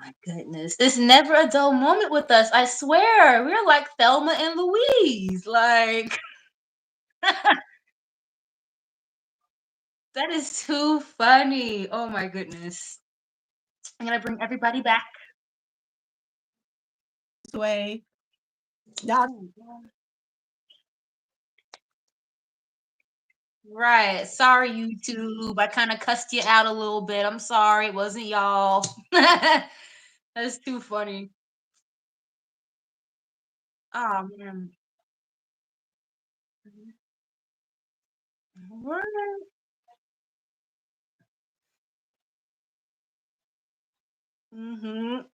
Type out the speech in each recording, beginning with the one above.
My goodness. It's never a dull moment with us. I swear. We're like Thelma and Louise. Like that is too funny. Oh my goodness. I'm gonna bring everybody back. This way. Y'all Right. Sorry, YouTube. I kind of cussed you out a little bit. I'm sorry. It wasn't y'all. That's too funny. Oh man. What? Mm-hmm.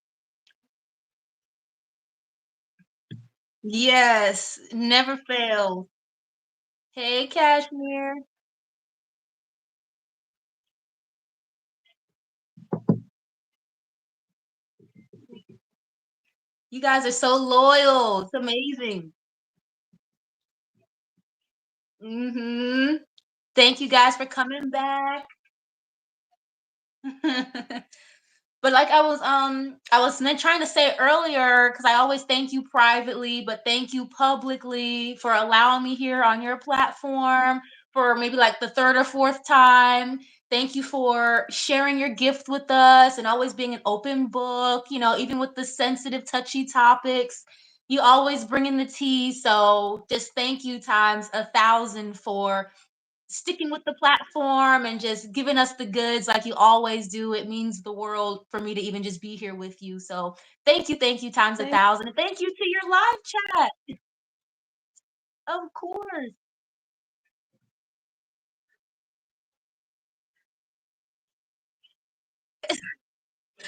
Yes. Never fails. Hey, Cashmere. You guys are so loyal. It's amazing. Mm-hmm. Thank you guys for coming back. But like I was trying to say earlier, because I always thank you privately, but thank you publicly for allowing me here on your platform for maybe like the third or fourth time. Thank you for sharing your gift with us and always being an open book, even with the sensitive, touchy topics. You always bring in the tea. So just thank you times 1,000 for sticking with the platform and just giving us the goods like you always do. It means the world for me to even just be here with you. So thank you times thank 1,000. And thank you to your live chat. Of course.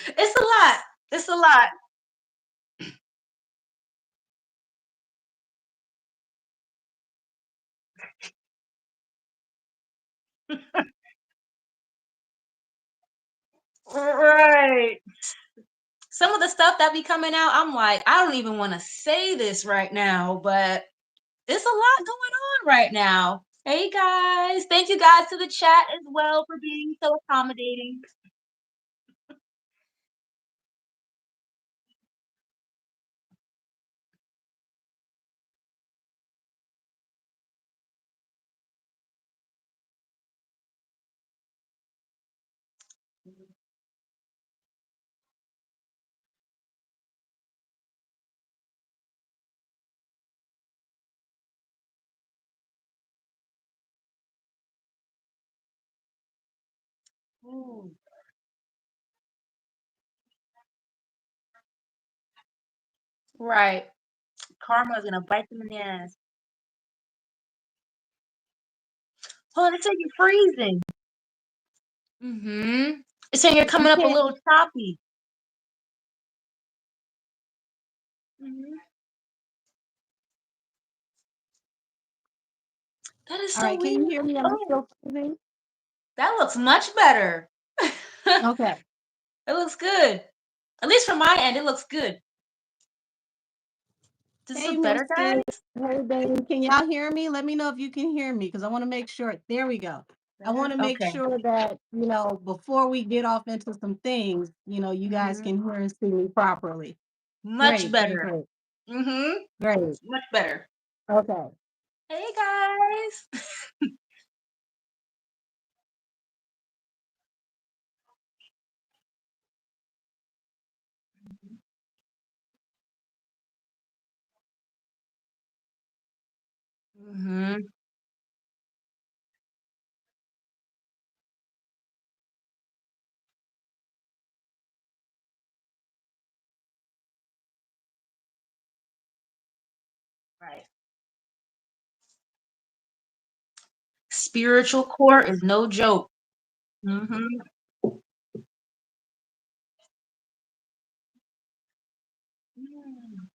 It's a lot. It's a lot. Right. Some of the stuff that be coming out, I'm like, I don't even want to say this right now, but it's a lot going on right now. Hey guys, thank you guys to the chat as well for being so accommodating. Ooh, right. Karma's gonna bite them in the ass. Oh, they say you're freezing. Mhm. It's saying you're you coming up a can't little choppy. Mhm. That is all so right, can you weird. hear me? Am I Oh, still freezing? that looks much better. Okay. It looks good. At least from my end, it looks good. Does this Hey, look better, Mr. guys? Hey, baby. Can y'all hear me? Let me know if you can hear me because I want to make sure. There we go. I want Better? to make Okay. sure that, before we get off into some things, you guys Mhm. can hear and see me properly. Much Great, great, better. great. Mhm. Great. Much better. Okay. Hey, guys. Mhm. Right. Spiritual core is no joke. Mhm. Mm.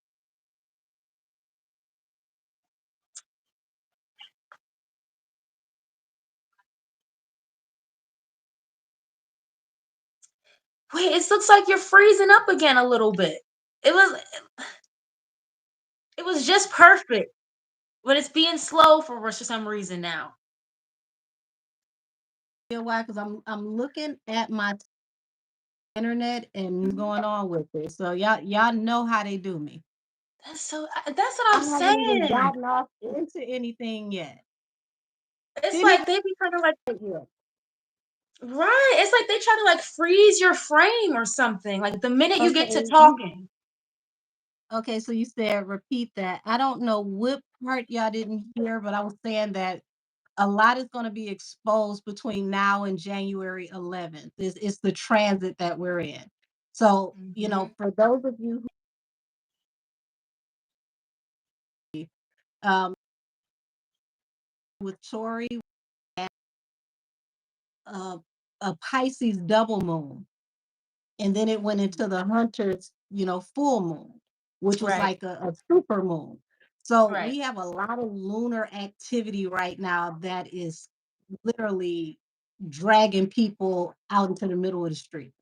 Wait, it looks like you're freezing up again a little bit. It was it was just perfect, but it's being slow for some reason now. You know why? Because I'm looking at my internet and Mhm. going on with it. So y'all know how they do me. That's what I I'm haven't even saying. gotten off into anything yet. It's Didn't like they be trying to like even yet. right. It's like they try to like freeze your frame or something. Like the minute you get to Okay, talking. okay, so you said repeat that. I don't know what part y'all didn't hear, but I was saying that a lot is going to be exposed between now and January 11th. It's the transit that we're in. So, Mhm. for those of you who with Tori, uh, a Pisces double moon, and then it went into the Hunter's, full moon, which was Right. like a super moon. So Right. we have a lot of lunar activity right now that is literally dragging people out into the middle of the street.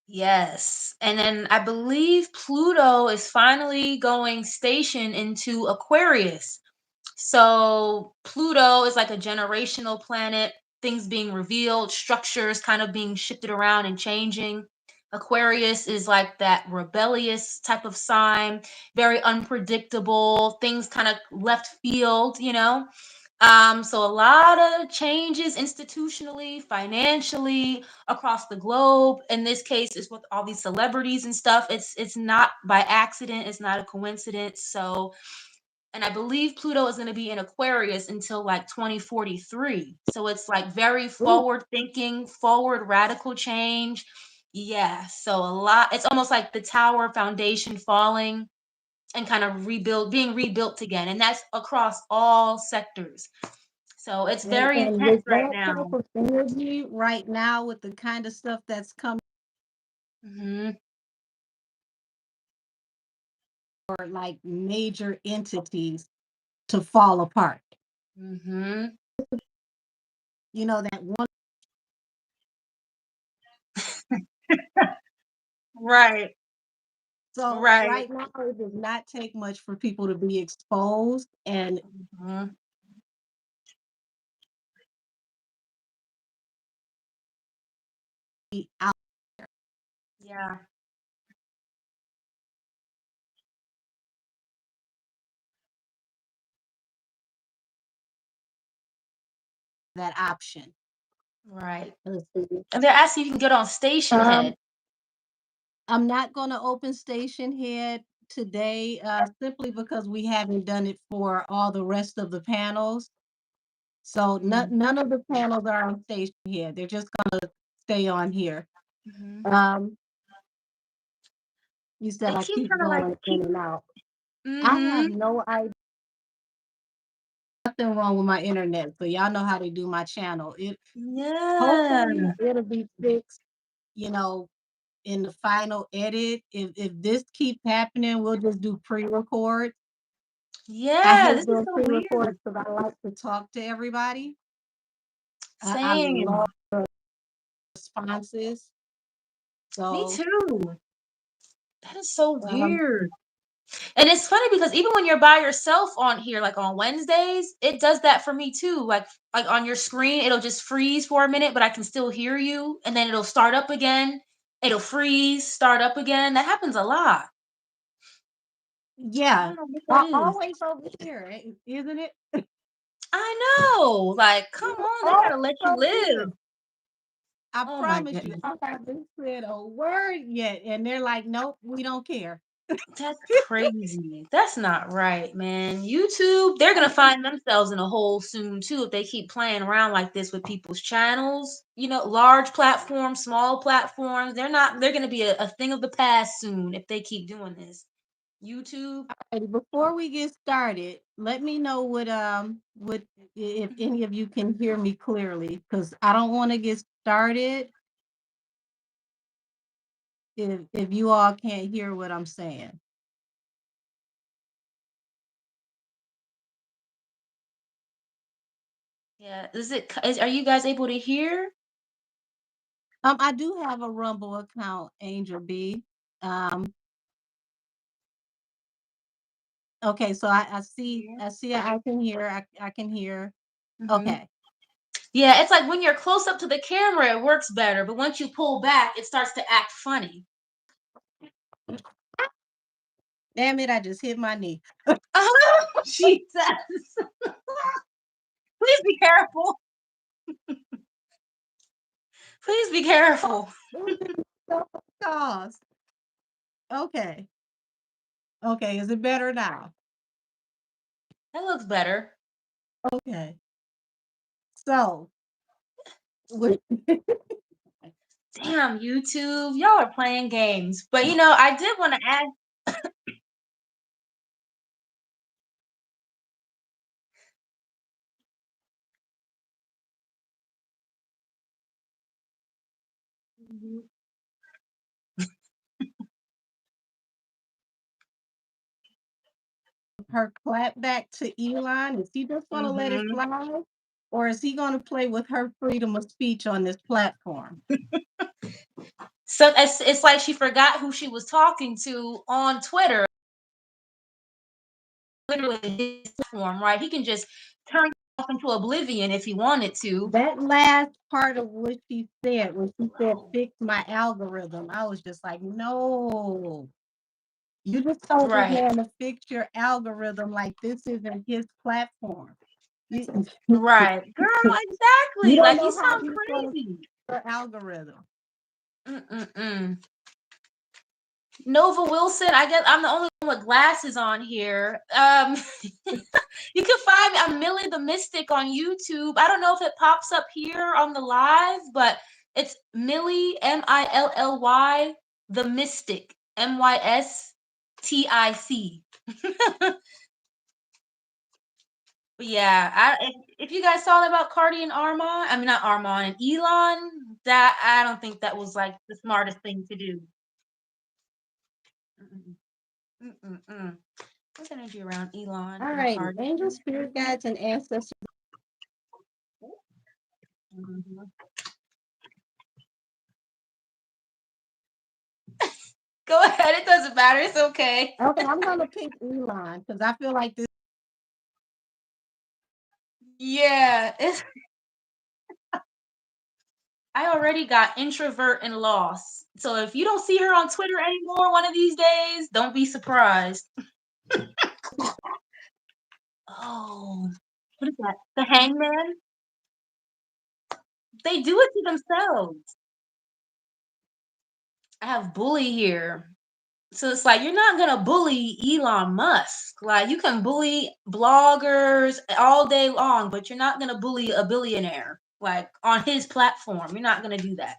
Yes. And then I believe Pluto is finally going station into Aquarius. So Pluto is like a generational planet, things being revealed, structures kind of being shifted around and changing. Aquarius is like that rebellious type of sign, very unpredictable, things kind of left field. So a lot of changes institutionally, financially, across the globe. In this case, it's with all these celebrities and stuff. It's not by accident, it's not a coincidence. So and I believe Pluto is going to be in Aquarius until like 2043. So it's like very Ooh, forward thinking, forward radical change. Yeah, so a lot. It's almost like the tower foundation falling and kind of being rebuilt again. And that's across all sectors. So it's very and intense with right that type now. of energy right now, with the kind of stuff that's coming, Hmm. or like major entities to fall apart. Hmm. That one. Right, So right. right now, it does not take much for people to be exposed and Hmm. be out Yeah, that option. right. Let's see. And they're asking if you can get on station head. Um, I'm not going to open station head today, simply because we haven't done it for all the rest of the panels. So none of the panels are on station head. They're just going to stay on here. Hmm. Um, you said They I keep keep trying to like going in keep. and out. I have Mhm. no idea. Nothing wrong with my internet, so y'all know how to do my channel. Yeah. Hopefully it'll be fixed, you know, in the final edit. If this keeps happening, we'll just do pre-record. I Yeah, hate this is doing so weird. pre-records because I like to talk to everybody. I love Same. responses. Me So too. That is so um, weird. And it's funny because even when you're by yourself on here, like on Wednesdays, it does that for me too. Like on your screen, it'll just freeze for a minute, but I can still hear you, and then it'll start up again. It'll freeze, start up again. That happens a lot. I yeah, don't know what that is. always over here, isn't it? I know. Like, come on, they Always gotta let you over here. live. I Oh my promise you, goodness. I haven't said a word yet, and they're like, "Nope, we don't care." That's crazy. That's not right, man. YouTube, they're gonna find themselves in a hole soon too if they keep playing around like this with people's channels. Large platforms, small platforms. They're gonna be a thing of the past soon if they keep doing this. YouTube. And before we get started, let me know what if Mhm. any of you can hear me clearly, because I don't want to get started if you all can't hear what I'm saying. Yeah. Are you guys able to hear? I do have a Rumble account, Angel B. Um, okay, so I see Yeah. I can hear. I can hear. Hmm. Okay. Yeah, it's like when you're close up to the camera, it works better, but once you pull back, it starts to act funny. Damn it, I just hit my knee. Oh, Jesus. Please be careful. Please be careful. Cause. Okay. Okay, is it better now? That looks better. Okay. So, with Damn, YouTube, y'all are playing games. But you know, I did want to add. Mhm. her clap back to Elon, is he just gonna let it Mhm. fly? Or is he gonna play with her freedom of speech on this platform? So it's like she forgot who she was talking to on Twitter. Literally his platform, right? He can just turn off into oblivion if he wanted to. That last part of what she said, when she said, "Fix my algorithm," I was just like, "No, you just told this Right. man to fix your algorithm. Like this isn't his platform. You, Right. Girl, you exactly. don't Like you know how sound he's going to crazy. fix your algorithm." Mm-mm-mm. Nova Wilson, I guess I'm the only one with glasses on here. You can find me. I'm Millie the Mystic on YouTube. I don't know if it pops up here on the live, but it's Millie Milly the Mystic Mystic. But yeah, if you guys saw that about Cardi and Arman, I mean not Arman and Elon, that I don't think that was like the smartest thing to do. Mm-mm, mm-mm. What's energy around Elon All and right, Cardi? angel spirit guides and ancestors. Mhm. Go ahead. It doesn't matter. It's okay. Okay, I'm gonna pick Elon because I feel like this. Yeah, I already got introvert and lost. So if you don't see her on Twitter anymore one of these days, don't be surprised. Oh, what is that? The hangman? They do it to themselves. I have bully here. So it's like you're not gonna bully Elon Musk. Like you can bully bloggers all day long, but you're not gonna bully a billionaire like on his platform. You're not gonna do that.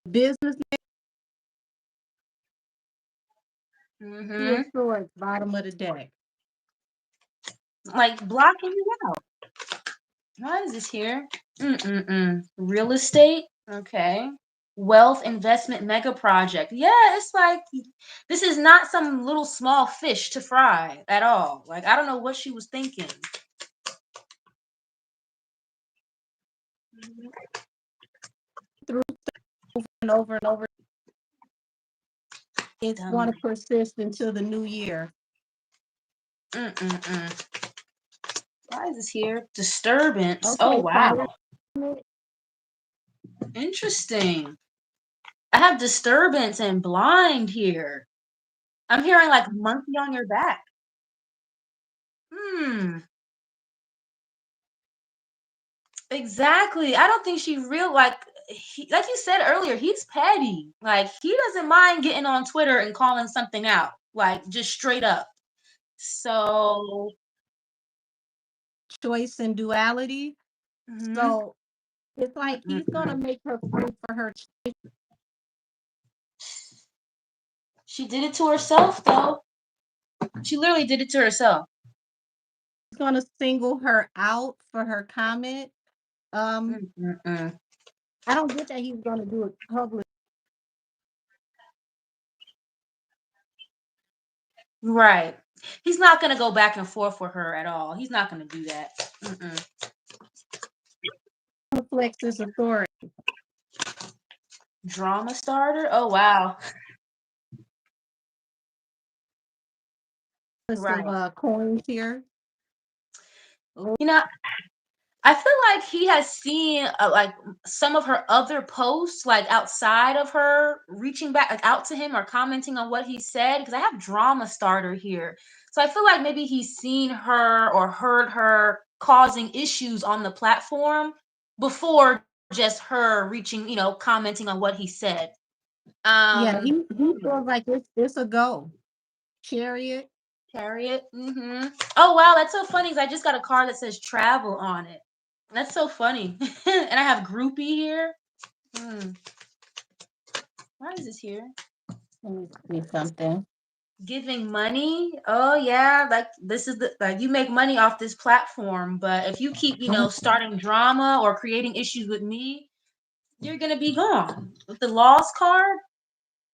Business Two of Hmm. Swords, bottom of the deck. Like blocking you out. Why is this here? Mm-mm-mm. Real estate. Okay. Wealth investment mega project. Yeah, it's like this is not some little small fish to fry at all. Like I don't know what she was thinking. Through and over, it's Dumb. going to persist until the new year. Mm-mm-mm. Why is this here? Disturbance. Oh Okay, fire. wow. Interesting. I have disturbance and blind here. I'm hearing like monkey on your back. Hmm. Exactly. I don't think she real like you said earlier, he's petty. Like he doesn't mind getting on Twitter and calling something out, like just straight up. So, Choice and duality. mhm. So it's like he's going to Mm-mm-mm. make her fight for her. She did it to herself though. She literally did it to herself. He's going to single her out for her comment. Um, Mm-mm-mm. I don't get that he's going to do it public. Right. He's not gonna go back and forth with her at all. He's not gonna do that. Mm-mm. Flex his authority. Drama starter? Oh wow. Put some Right. coins here. Oh, You know, I feel like he has seen like some of her other posts, like outside of her reaching back like, out to him or commenting on what he said. Because I have drama starter here, so I feel like maybe he's seen her or heard her causing issues on the platform before just her reaching, commenting on what he said. Yeah, Um, he feels like it's a go. Chariot. Harriet. Oh wow, that's so funny. 'Cause I just got a card that says travel on it. That's so funny. And I have groupie here. Hmm. Why is this here? Let me see something. Giving money. Oh yeah, like this is the like you make money off this platform, but if you keep, Mhm. starting drama or creating issues with me, you're gonna be gone. With the lost card,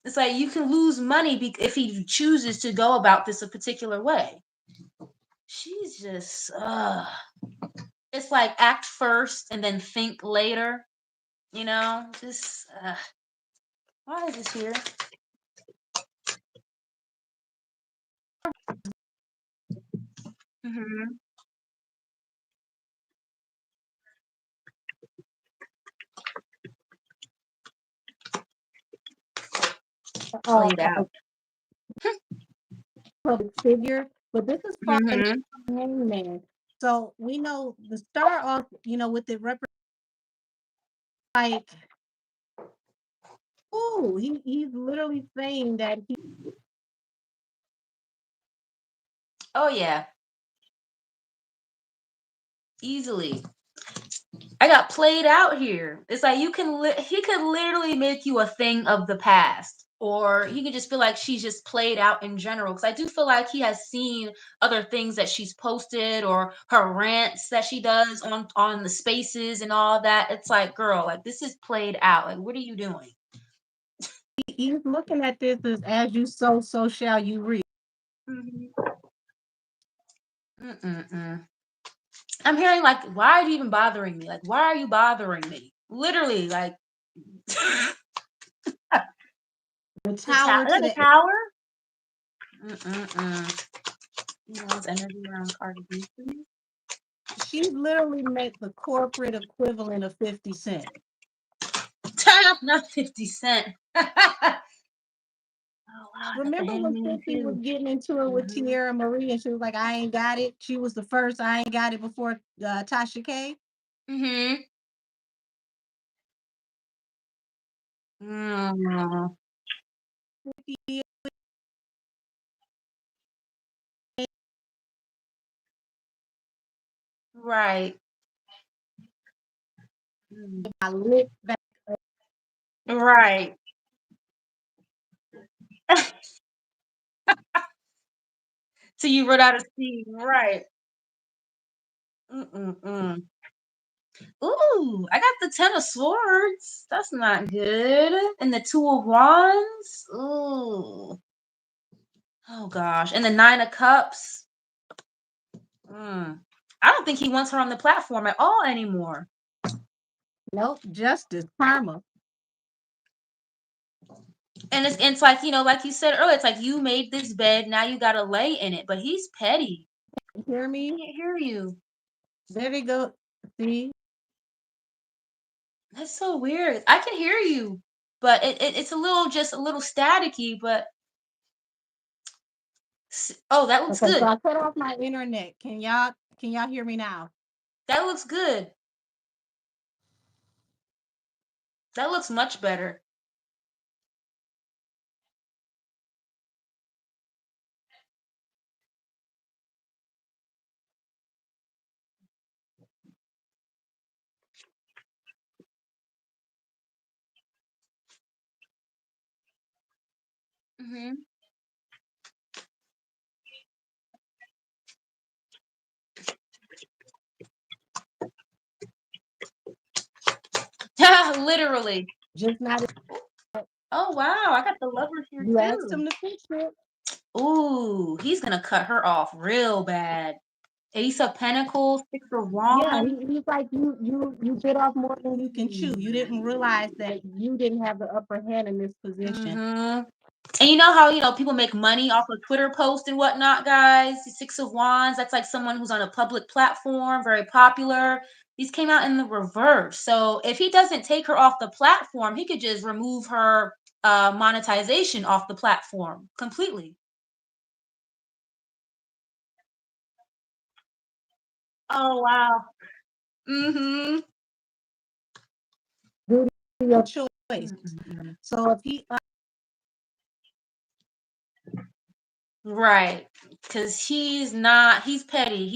it's like you can lose money if he chooses to go about this a particular way. She's just it's like act first and then think later, just why is this here? Hmm. Uh, Played out. a public figure, but this is called an Hmm. hangman. So we know the star off, with the like, oh, he's literally saying that he Oh yeah, easily. I got played out here. It's like he could literally make you a thing of the past, or he could just feel like she's just played out in general. Because I do feel like he has seen other things that she's posted or her rants that she does on the spaces and all that. It's like, girl, like this is played out. Like, what are you doing? he's looking at this as you sow, so shall you reap. Mhm. Mm-mm-mm. I'm hearing like, why are you even bothering me? Like, why are you bothering me? Literally, like The the tower. tower Is to that a the tower? Mm-mm-mm. Elon's energy around Cardi B. she's literally make the corporate equivalent of 50 Cent. Turn up, not 50 Cent. Oh wow, I got the Remember when hangman 50 was too. getting into it with Mm-hmm. Tierra Marie and she was like, I ain't got it. She was the first, I ain't got it before Tasha K. Mm-hmm. Mm, right. Mm. I lit back. Right. Till you run out of steam. Right. Mm-mm-mm. Ooh, I got the Ten of Swords. That's not good. And the Two of Wands. Ooh. Oh gosh. And the Nine of Cups. Mm. I don't think he wants her on the platform at all anymore. Nope, justice, karma. And it's like, like you said earlier, it's like you made this bed, now you gotta lay in it. But he's petty. You hear me? Can't hear you. There they go. See, That's so weird. I can hear you, but it's just a little staticky, but oh, that looks okay, so good. I cut off my internet. Can y'all hear me now? That looks good. That looks much better. Hmm. Literally. Just not Oh wow, I got the lovers here you asked too. him to fix it. Ooh, he's gonna cut her off real bad. Ace of Pentacles, Six of Yeah, Wands. he's like you bit off more than you can chew. You didn't Mm. realize that you didn't have the upper hand in this position. Mhm. And you know how, people make money off of Twitter posts and whatnot, guys? The Six of Wands, that's like someone who's on a public platform, very popular. These came out in the reverse. So if he doesn't take her off the platform, he could just remove her monetization off the platform completely. Oh wow. Mhm. Do your choice. Mm-mm-mm. So if he Right. Cuz he's petty.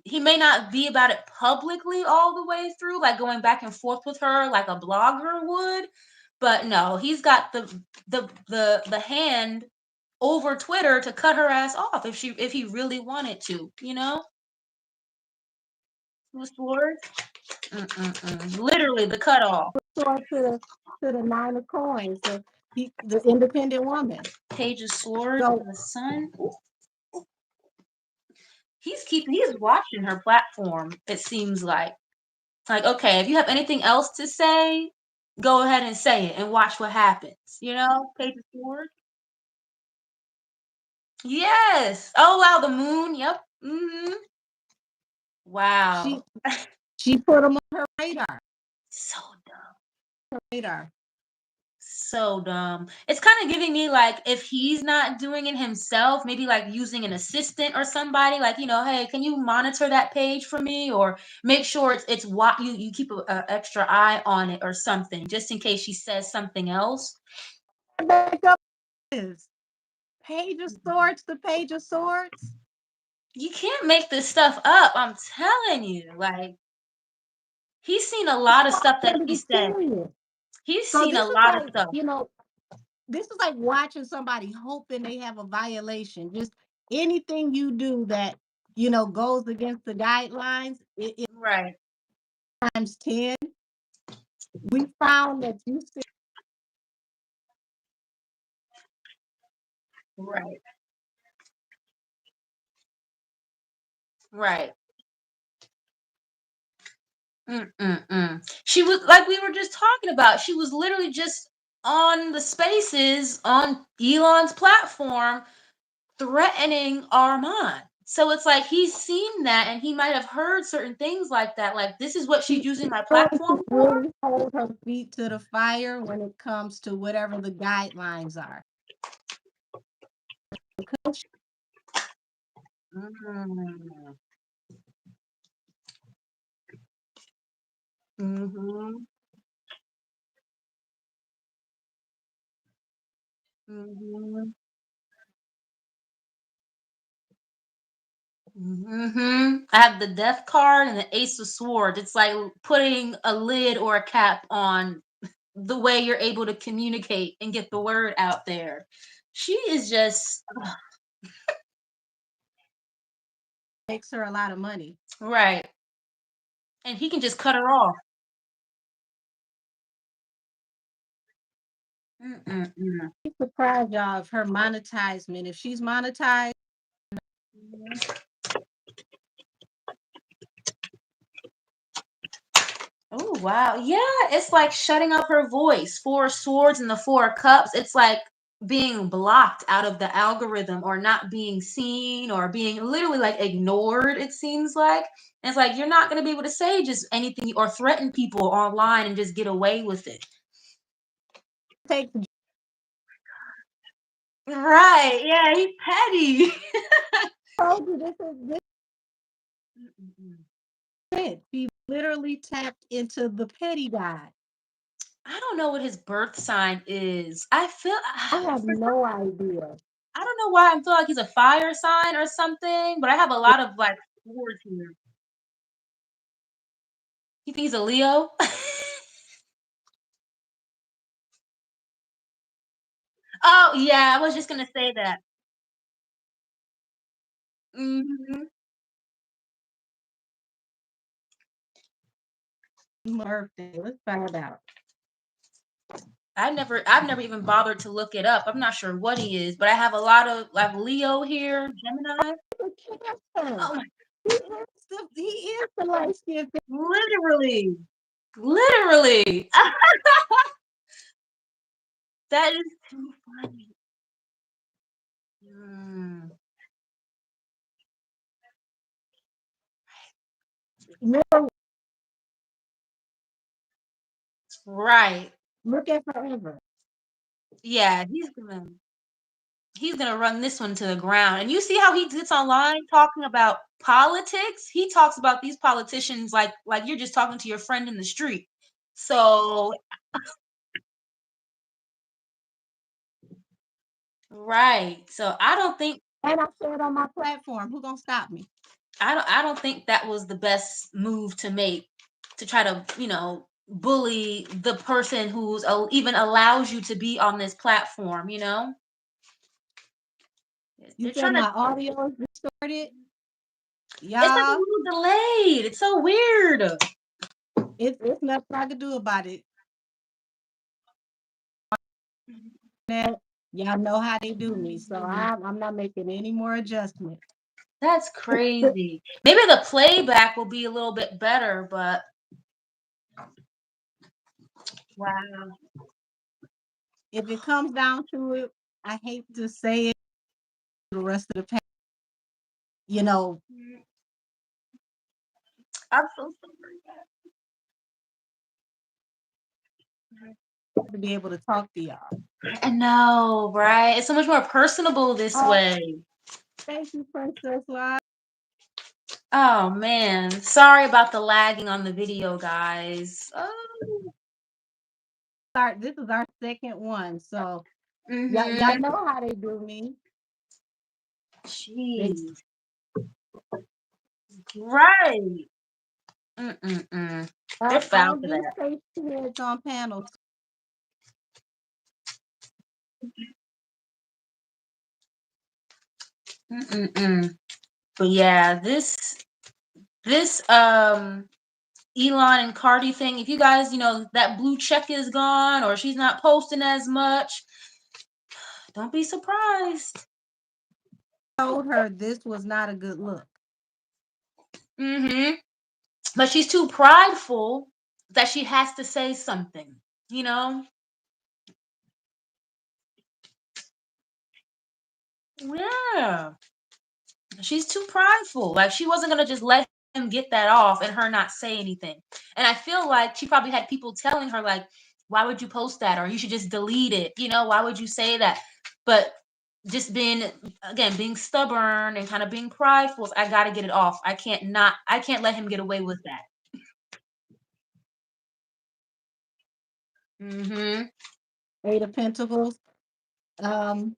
He may not be about it publicly all the way through, like going back and forth with her like a blogger would, but no, he's got the hand over Twitter to cut her ass off if he really wanted to, you know? The sword. Mm-mm-mm. Literally the cutoff. sword to the nine of coins, the independent woman. Page of Swords So and the Sun. He's watching her platform, it seems like. Like, okay, if you have anything else to say, go ahead and say it and watch what happens. You know? Page of Swords. Yes. Oh wow, the moon. Yep. Hmm. she Wow. she put him on her radar. So dumb. Her radar. So dumb. It's kind of giving me like if he's not doing it himself, maybe like using an assistant or somebody, like, hey, can you monitor that page for me or make sure it's what you keep a extra eye on it or something, just in case she says something else. Back up is Page of Swords, the Page of Swords. You can't make this stuff up. I'm telling you. Like, he's seen a lot of stuff that she It's said. serious. He's So seen a this is lot of like, stuff. this is like watching somebody hoping they have a violation. Just anything you do that, goes against the guidelines, it Right. times 10. We found that you still Right. Right. Mm-mm-mm. She was like we were just talking about. She was literally just on the spaces on Elon's platform threatening Arman. So it's like he's seen that and he might have heard certain things like that. Like, this is what she's using my going platform to for. really hold her feet to the fire when it comes to whatever the guidelines are. Because Mm-hmm. Mm-hmm. Mm-hmm. Mm-hmm. I have the death card and the ace of swords. It's like putting a lid or a cap on the way you're able to communicate and get the word out there. She is just makes her a lot of money. right. And he can just cut her off. Mm-mm-mm. I'm surprised y'all of her monetizement. If she's monetized, Oh wow. Yeah, it's like shutting up her voice. Four swords and the four cups. It's like being blocked out of the algorithm or not being seen or being literally like ignored, it seems like. And it's like you're not gonna be able to say just anything or threaten people online and just get away with it. take Right. Yeah, he's petty. told you this Mm-mm-mm. is it. She literally tapped into the petty guy. I don't know what his birth sign is. I feel I have for some no idea. I don't know why I feel like he's a fire sign or something, but I have a lot of like swords here. You think he's a Leo? Oh yeah, I was just gonna say that. Mhm. Birthday. Let's find out. I've never even bothered to look it up. I'm not sure what he is, but I have a lot of like Leo here, Gemini. The Cancer. Oh my, He is the light skinned. literally, literally. That is too funny. Mm. Right. Look at forever. Yeah, he's gonna run this one to the ground. And you see how he gets online talking about politics? He talks about these politicians like you're just talking to your friend in the street. So right. So And I said on my platform, who gonna stop me? I don't think that was the best move to make, to try to, bully the person who's even allows you to be on this platform, you know? You They're said trying to my audio is distorted. It's like a Y'all, little delayed. It's so weird. it's nothing I could do about it. That y'all know how they do me, so I'm not making any more adjustments. That's crazy. Maybe the playback will be a little bit better, but wow. If it comes down to it, I hate to say it, the rest of the you know, I'm so sorry. to be able to talk to y'all. I know, right? It's so much more personable this Oh, way. thank you, Princess Live. Oh man. Sorry about the lagging on the video, guys. Oh. This is our second one, so y'all Mm-hmm. know how they do me. They Jeez. Right. Mm-mm-mm. They're I foul don't for get that. station heads on panels. Mm-mm-mm. But yeah, this Elon and Cardi thing, if you guys, that blue check is gone or she's not posting as much, don't be surprised. Told her this was not a good look. Mm-hmm. But she's too prideful that she has to say something, you know? Yeah. She's too prideful. Like she wasn't gonna just let him get that off and her not say anything. And I feel like she probably had people telling her like, why would you post that? Or you should just delete it. Why would you say that? But just being stubborn and kind of being prideful, I gotta get it off. I can't let him get away with that. Hmm. Eight of Pentacles. Um,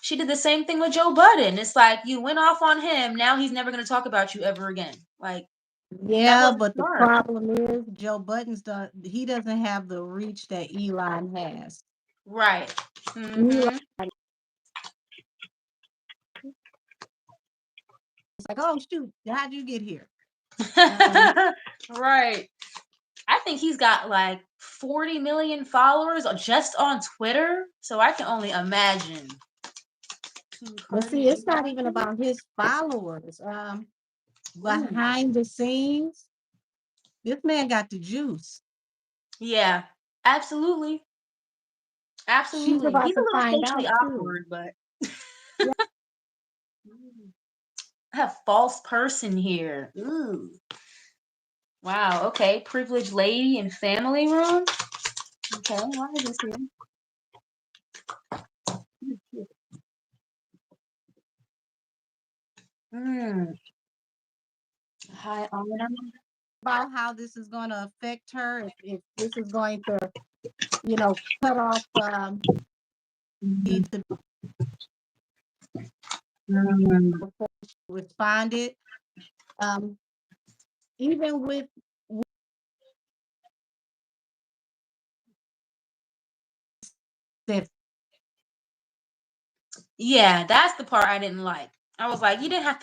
She did the same thing with Joe Budden. It's like you went off on him. Now he's never gonna talk about you ever again. Like that yeah, wasn't but the smart. problem is Joe Budden's he doesn't have the reach that Elon has. Right. Elon's Hmm. like, oh shoot, how'd you get here? Right. I think he's got like 40 million followers just on Twitter. So I can only imagine. But see, it's not even about his followers. Ooh. Behind the scenes, this man got the juice. Yeah, absolutely. She's Absolutely. about He's a to little find socially out too. awkward, but Yeah, I have false person here. Ooh. Wow. Okay. Privileged lady in family room. Okay. Why is this here? Hmm. Hi, honor. about how this is going to affect her, if this is going to, cut off Mhm. need to Mm. before she responded. Um, even with that, Yeah, that's the part I didn't like. I was like, you don't have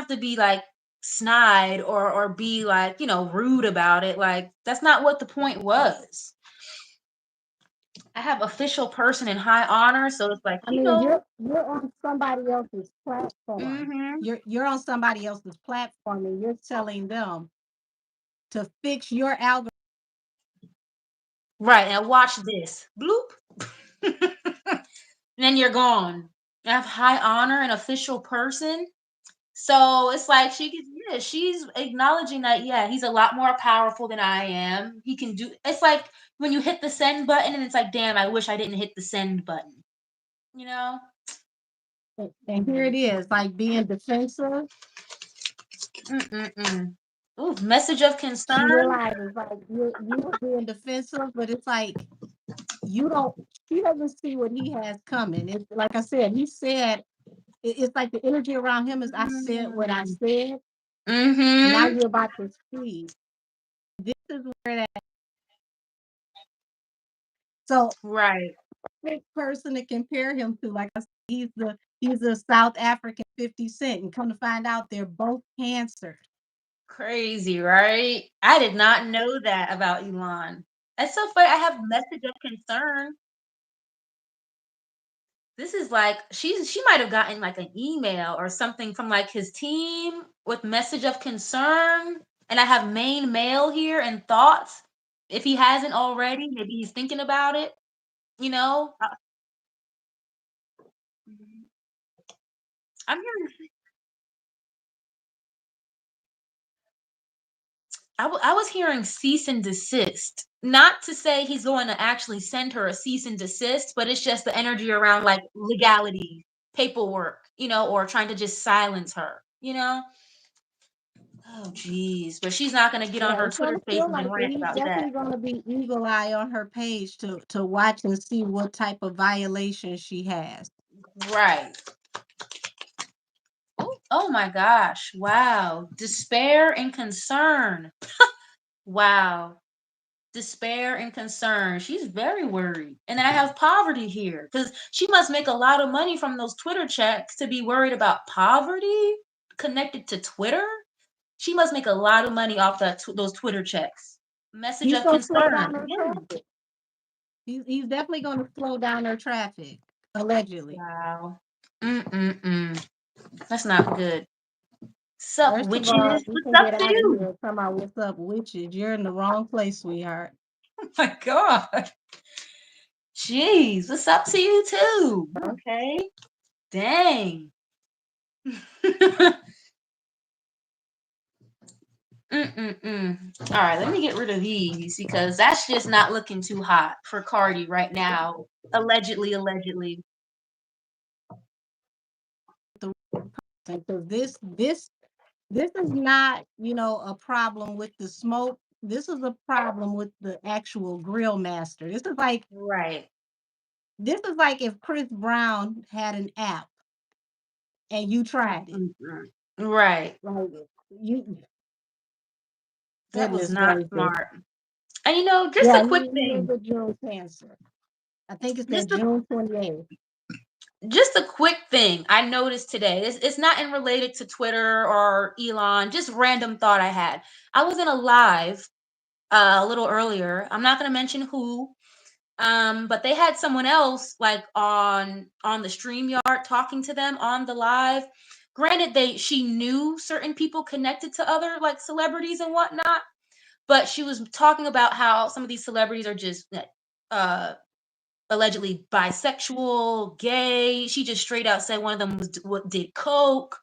to be like snide or be like, rude about it. Like that's not what the point was. I have official person in high honor, so it's like, I mean, you're on somebody else's platform. hmm You're on somebody else's platform, and you're telling them to fix your algorithm. right. Now watch this. Bloop. And then you're gone. I have high honor and official person. So it's like yeah, she's acknowledging that, yeah, he's a lot more powerful than I am. He can do it's like when you hit the send button and it's like, damn, I wish I didn't hit the send button, you know? And here it is, like being defensive. Mm-mm-mm. Ooh, message of She concern. realizes like you're being defensive, but it's like you don't. She doesn't see what he has coming. It's like I said. He said it's like the energy around him is I said what I Mm. said. Now Mhm. you're about to speak. This is where that. So Right. big person to compare him to, like I said, he's a South African 50 Cent, and come to find out they're both cancer. Crazy, right? I did not know that about Elon. That's so funny. I have message of concern. This is like she might have gotten like an email or something from like his team with message of concern. And I have main mail here and thoughts. If he hasn't already, maybe he's thinking about it, you know? Mhm. I'm hearing I was hearing cease and desist. Not to say he's going to actually send her a cease and desist, but it's just the energy around like legality, paperwork, or trying to just silence her, you know? Oh, geez. But she's not going to get on Yeah, her it's Twitter gonna feel spaces and like it. rant He's about that. definitely gonna be eagle eye on her page to watch and see what type of violation she has. Right. Oh my gosh. Wow. Despair and concern. Wow. Despair and concern. She's very worried. And then I have poverty here because she must make a lot of money from those Twitter checks to be worried about poverty connected to Twitter. She must make a lot of money off those Twitter checks. Message He's of gonna slow concern. down her Again. traffic. He's definitely gonna slow down her traffic, allegedly. Wow. Mm-mm-mm. That's not good. Sup, First of all, witches? you What's can up get to out of you? here. Come out, what's up, witches? You're in the wrong place, sweetheart. Oh my God. Jeez, what's up to you too? Okay. Dang. Mm-mm-mm. All right, let me get rid of these because that's just not looking too hot for Cardi right now. Allegedly, allegedly. Because this is not, a problem with the smoke. This is a problem with the actual grill master. Right. This is like if Chris Brown had an app and you tried it. Mm-mm-mm. Right. Like you That was goodness not gracious. smart. And just Yeah, a he quick he has thing. a June cancer. I think it's that Just a June 28th. just a quick thing I noticed today. It's not in related to Twitter or Elon, just random thought I had. I was in a live a little earlier. I'm not gonna mention who, but they had someone else like on the StreamYard talking to them on the live. Granted, she knew certain people connected to other like celebrities and whatnot, but she was talking about how some of these celebrities are just uh allegedly bisexual, gay. She just straight out said one of them did coke,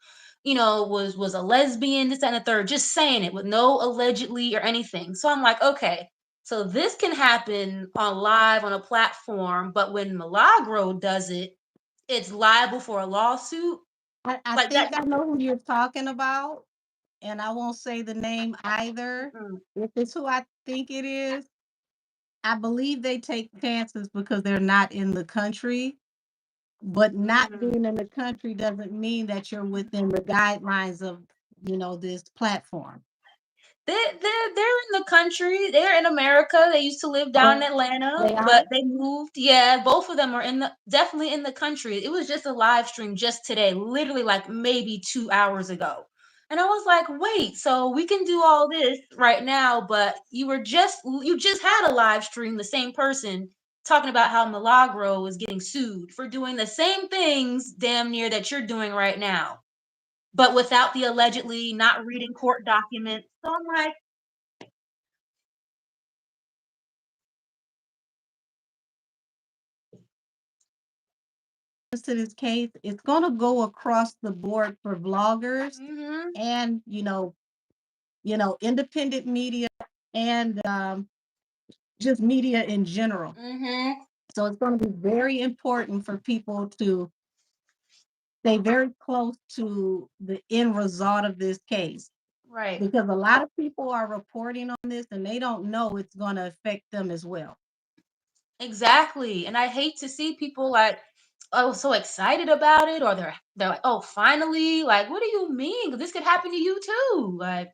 was a lesbian, this that, and the third, just saying it with no allegedly or anything. So I'm like, okay, so this can happen on live on a platform, but when Milagro does it, it's liable for a lawsuit I like that. think I know who you're talking about, and I won't say the name either. Mm, If it's who I think it is, I believe they take chances because they're not in the country. But not mm. being in the country doesn't mean that you're within the guidelines of, this platform. They're in the country. They're in America. They used to live down in Oh, Atlanta, they are? but they moved. Yeah, both of them are definitely in the country. It was just a live stream just today, literally like maybe 2 hours ago. And I was like, wait, so we can do all this right now, but you just had a live stream, the same person talking about how Milagro is getting sued for doing the same things damn near that you're doing right now, but without the allegedly not reading court documents. So I'm like, to this case, it's gonna go across the board for vloggers Mhm. and, independent media and, just media in general. Mhm. So it's gonna be very important for people to stay very close to the end result of this case, Right. because a lot of people are reporting on this and they don't know it's gonna affect them as well. Exactly. And I hate to see people like, oh, so excited about it, or they're like, oh, finally. Like, what do you mean? 'Cause this could happen to you too. Like,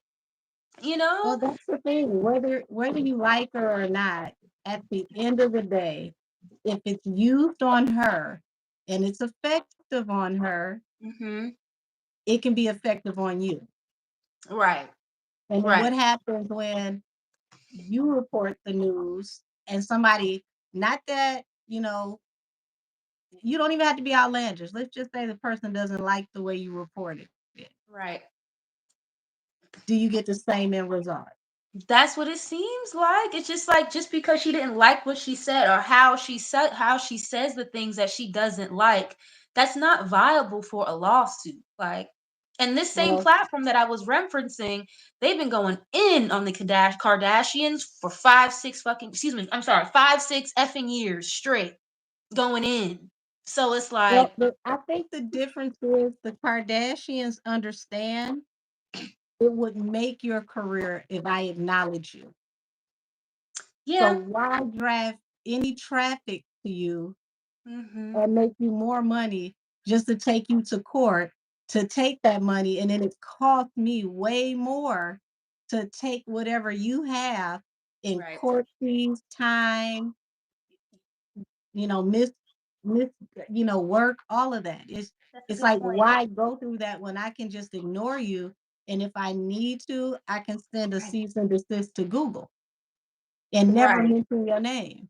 you Well, know? that's the thing, whether you like her or not, at the end of the day, if it's used on her and it's effective on her, Mhm. it can be effective on you. Right. And then what Right. happens when you report the news and somebody, not that, you don't even have to be outlandish. Let's just say the person doesn't like the way you reported it. Right. Do you get the same end result? That's what it seems like. It's just like, just because she didn't like what she said, or how she says the things that she doesn't like, that's not viable for a lawsuit. Like, and this same Well, platform that I was referencing, they've been going in on the Kardashians for 5, 6 fucking, excuse me, I'm sorry, 5, 6 effing years straight going in. So it's well, like, I think the difference is the Kardashians understand it would make your career if I acknowledge you. So yeah, why drive any traffic to you hmm, and make you more money just to take you to court to take that money, and then it costs me way more to take whatever you have in right. court fees, time, miss miss work, all of that. it's That's a it's good like, point. why go through that when I can just ignore you, and if I need to I can send a Right. cease and desist to Google and never Right. mention your name.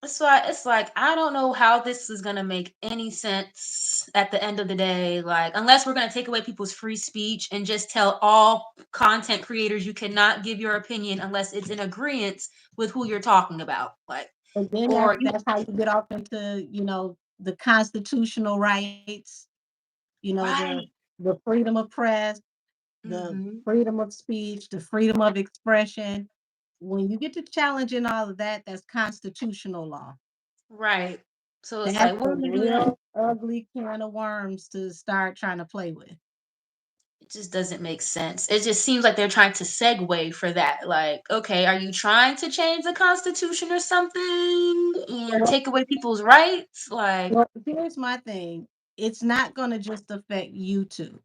So it's like, I don't know how this is gonna make any sense at the end of the day. Like, unless we're gonna take away people's free speech and just tell all content creators you cannot give your opinion unless it's in agreement with who you're talking about. Like, And then or you, that's how you get off into, the constitutional rights, the right. freedom of press, the Hmm. freedom of speech, the freedom of expression. When you get to challenging all of that, that's constitutional law. Right. So it's That's like, what a are we gonna do then? real ugly can of worms to start trying to play with. It just doesn't make sense. It just seems like they're trying to segue for that. Like, okay, are you trying to change the Constitution or something? Or Well, take away people's rights? Like, here's my thing. It's not going to just affect YouTube.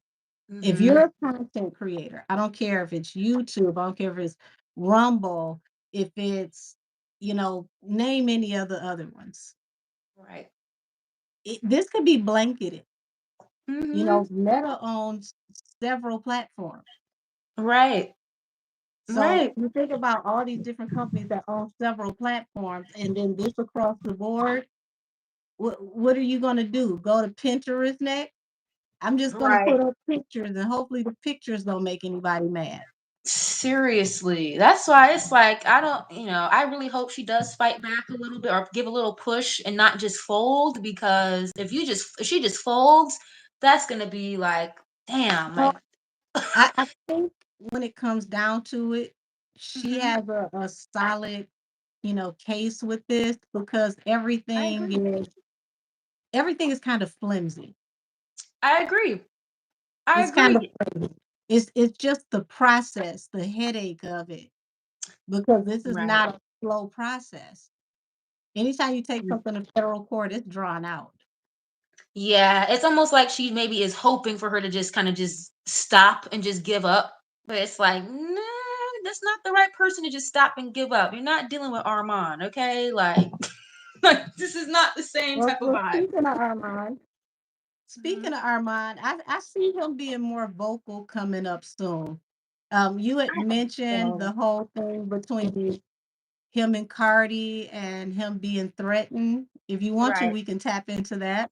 If mm-hmm. you're a content creator, I don't care if it's YouTube, I don't care if it's Rumble, if it's, name any of the other ones. Right. This could be blanketed. Mhm. Meta owns several platforms. Right. So Right. you think about all these different companies that own several platforms, and then this across the board. What are you going to do? Go to Pinterest next? I'm just going to Right. put up pictures, and hopefully the pictures don't make anybody mad. Seriously. That's why it's like, I don't, I really hope she does fight back a little bit, or give a little push and not just fold, because if she just folds, that's gonna be like, damn, Well, like, I think when it comes down to it, she mhm, has a solid, case with this, because I agree. everything is kind of flimsy. I agree. I It's kind of agree. flimsy. It's just the process, the headache of it, because this is Right. not a slow process. Anytime you take something to federal court, it's drawn out. Yeah, it's almost like she maybe is hoping for her to just kind of just stop and just give up. But it's like, nah, that's not the right person to just stop and give up. You're not dealing with Armand, okay? Like, like this is not the same Well, type of vibe. speaking Mhm. of Armand, I see him being more vocal coming up soon. You had I hope mentioned so. the whole thing between him and Cardi and him being threatened. If you want to, Right. we can tap into that.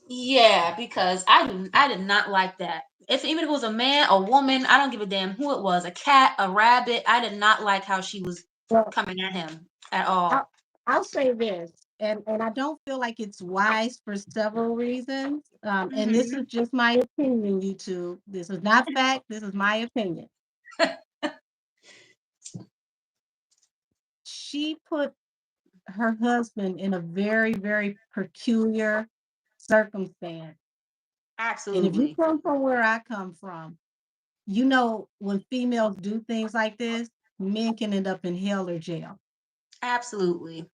Yeah, because I did not like that. If even if it was a man, a woman, I don't give a damn who it was, a cat, a rabbit. I did not like how she was Well, coming at him at I'll, all. I'll say this. and I don't feel like it's wise for several reasons. And this is Mhm. just my opinion, YouTube. This is not fact. This is my opinion. She put her husband in a very, very peculiar circumstance. And if you Absolutely. come from where I come from, you know, when females do things like this, men can end up in hell or jail. Absolutely.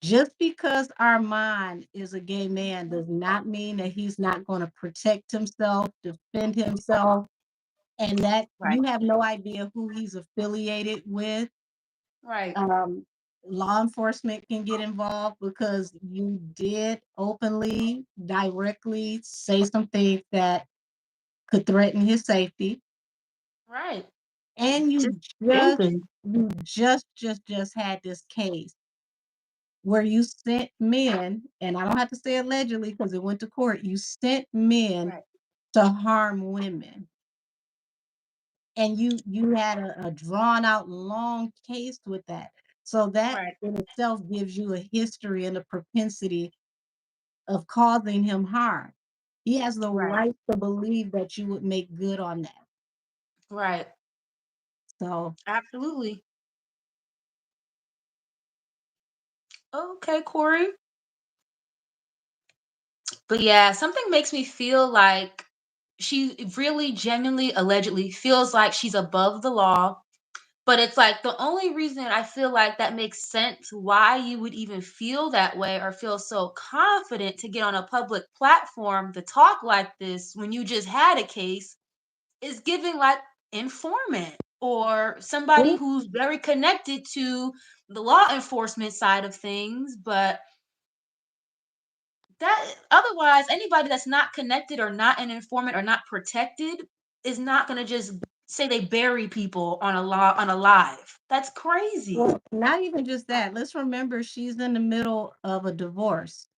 Just because Armand is a gay man does not mean that he's not going to protect himself, defend himself, and that Right. you have no idea who he's affiliated with. Right. Um, Law enforcement can get involved because you did openly, directly say some things that could threaten his safety, Right. and Just just thinking. you just had this case where you sent men, and I don't have to say allegedly because it went to court, you sent men Right. to harm women. And you had a drawn out long case with that. So that Right. in itself gives you a history and a propensity of causing him harm. He has the Right. right to believe that you would make good on that. Right. So Absolutely. Okay, Corey. But yeah, something makes me feel like she really genuinely, allegedly feels like she's above the law. But it's like the only reason I feel like that makes sense why you would even feel that way or feel so confident to get on a public platform to talk like this when you just had a case is giving like informant or somebody yeah, who's very connected to the law enforcement side of things. But that otherwise, anybody that's not connected or not an informant or not protected is not gonna just say they bury people on a law on a live. That's crazy. well, not even just that. Let's remember she's in the middle of a divorce.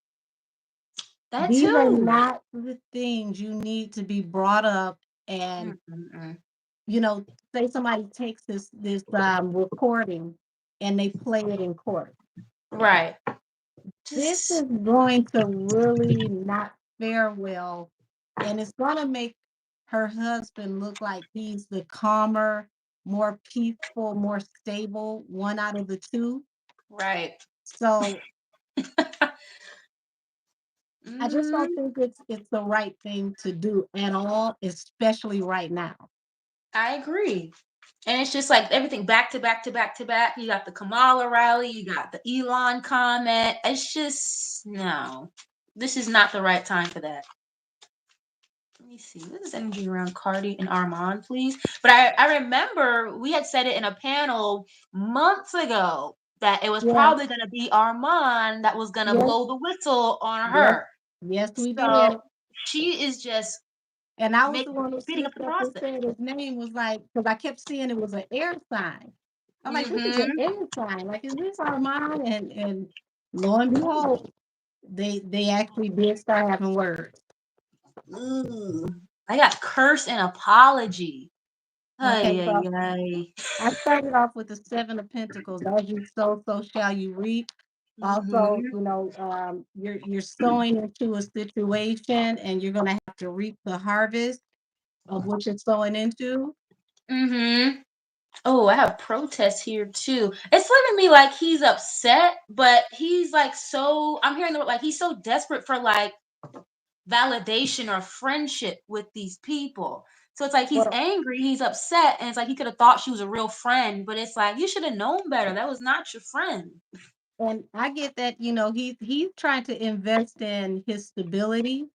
That These are too. not the things you need to be brought up and, Mm-mm-mm. you know, say somebody takes this recording and they play it in court. Right. This is Just going to really not fare well, and it's gonna make her husband look like he's the calmer, more peaceful, more stable one out of the two. right. So I just don't Mm, think it's the right thing to do at all, especially right now. I agree. And it's just like everything back to back to back to back. You got the Kamala rally, you got the Elon comment. It's just no. This is not the right time for that. Let me see. What is energy around Cardi and Arman, please? But I remember we had said it in a panel months ago that it was Yeah, probably going to be Arman that was going to yes, blow the whistle on yes, her. yes, we So did. she is just And I was make, the one who speeding up slipped the up and process. said his name was like, because I kept seeing it was an air sign. I'm like, this is an Mm-hmm. air sign. Like, is this Armand? And lo and behold, they actually did start having words. Ooh, I got curse and apology. Okay, Ay, ay, so ay. I started off with the Seven of Pentacles. As you sow, so shall you reap. Also, Mm-hmm. you know, you're sowing into a situation, and you're gonna have to reap the harvest of what you're sowing into. Mm-hmm. Oh, I have protests here too. It's looking me like he's upset, but he's like so I'm hearing the like he's so desperate for like validation or friendship with these people. So it's like he's Well, angry, he's upset, and it's like he could have thought she was a real friend, but it's like you should have known better. That was not your friend. and I get that, you know, he's trying to invest in his stability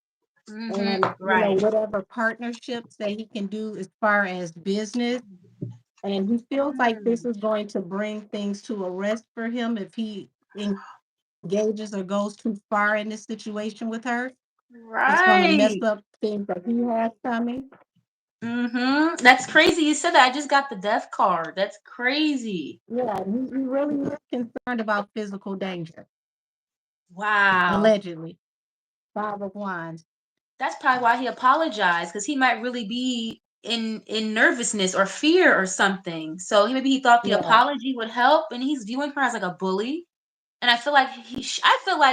Mm-hmm. and, you know, Right. whatever partnerships that he can do as far as business. And he feels like this Mm. is going to bring things to a rest for him if he engages or goes too far in this situation with her. It's going to mess Right. up things that he has coming. Mm-hmm. That's crazy. You said that. I just got the death card. That's crazy. Yeah, he really is concerned about physical danger, Wow. allegedly. Five of Wands. That's probably why he apologized because he might really be in nervousness or fear or something. So maybe he thought the Yeah. apology would help, and he's viewing her as like a bully. And I feel like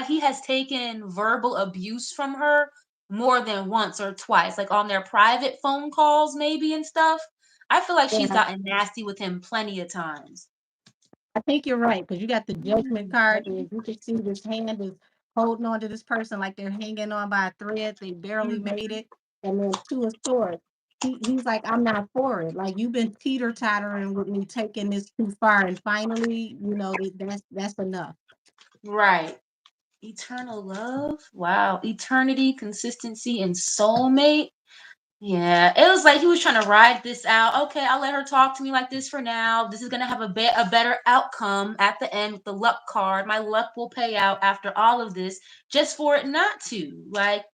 he has taken verbal abuse from her more than once or twice, like on their private phone calls maybe and stuff. I feel like she's Yeah, gotten nasty with him plenty of times. I think you're right because you got the judgment Mm, card, and you can see this hand is holding on to this person like they're hanging on by a thread. They barely made mhm. it, and then two of swords. He's like, I'm not for it. Like you've been teeter tottering with me, taking this too far, and finally, that's enough. Right. Eternal love. Wow. Eternity, consistency, and soulmate. Yeah, it was like he was trying to ride this out. Okay, I'll let her talk to me like this for now. This is gonna have a better outcome at the end with the luck card. My luck will pay out after all of this, just for it not to. Like,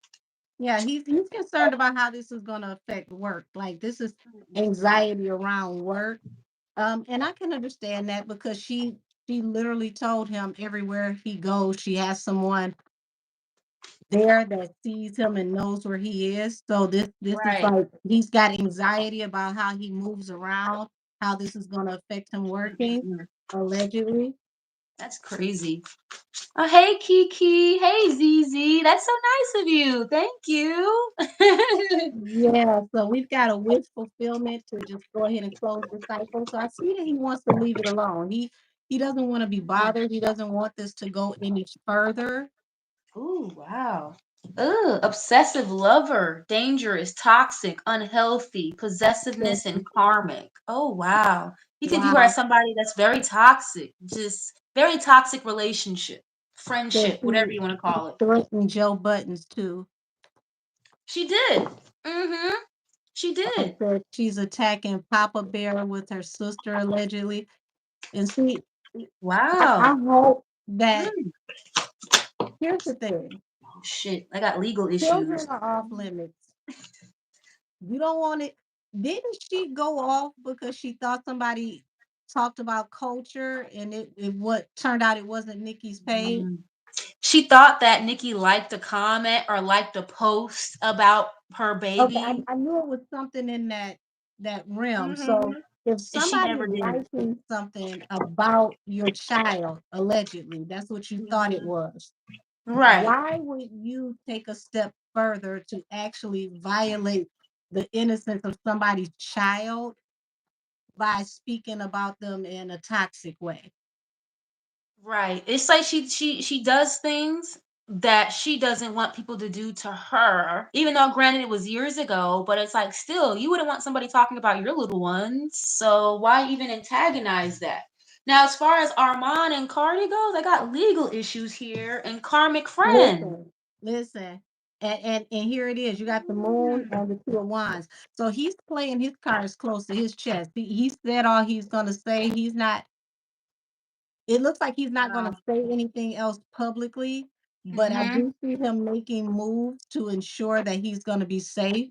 Yeah, he's concerned about how this is going to affect work. Like this is mm-mm. anxiety around work. And I can understand that because she literally told him everywhere he goes, she has someone there that sees him and knows where he is. So this is Right. like he's got anxiety about how he moves around, how this is going to affect him working, Mm-mm-mm. allegedly. That's crazy. Oh, hey Kiki. Hey ZZ. That's so nice of you. Thank you. Yeah, so we've got a wish fulfillment to just go ahead and close the cycle. So I see that he wants to leave it alone. He doesn't want to be bothered. He doesn't want this to go any further. Ooh, wow. Ugh, obsessive lover, dangerous, toxic, unhealthy, So, possessiveness, and karmic. Oh, wow. He could view her as wow. somebody that's very toxic, just very toxic relationship, So friendship, whatever she you want to call it. threatened Joe Buttons too. She did. Mm-hmm. She did. Said she's attacking Papa Bear with her sister allegedly. And see, I Wow. hope that Mm. here's the thing. Oh, shit. I got legal issues. Children are off limits. You don't want it. Didn't she go off because she thought somebody talked about culture and it what turned out it wasn't Nikki's page? Mm. She thought that Nikki liked a comment or liked a post about her Okay, baby. I knew it was something in that realm. So Mm-hmm. if And she somebody never did. liking something about your child, allegedly, that's what you thought it Mhm. was. Right, Why would you take a step further to actually violate the innocence of somebody's child by speaking about them in a toxic way? right. It's like she does things that she doesn't want people to do to her, even though granted it was years ago, but it's like still you wouldn't want somebody talking about your little ones. So why even antagonize that? Now, as far as Armand and Cardi goes, I got legal issues here and karmic friend. Listen, and here it is. You got the moon Mm, and the two of wands. So he's playing his cards close to his chest. He said all he's gonna say. He's not. It looks like he's not gonna wow. say anything else publicly, but I Mhm. do see him making moves to ensure that he's gonna be safe.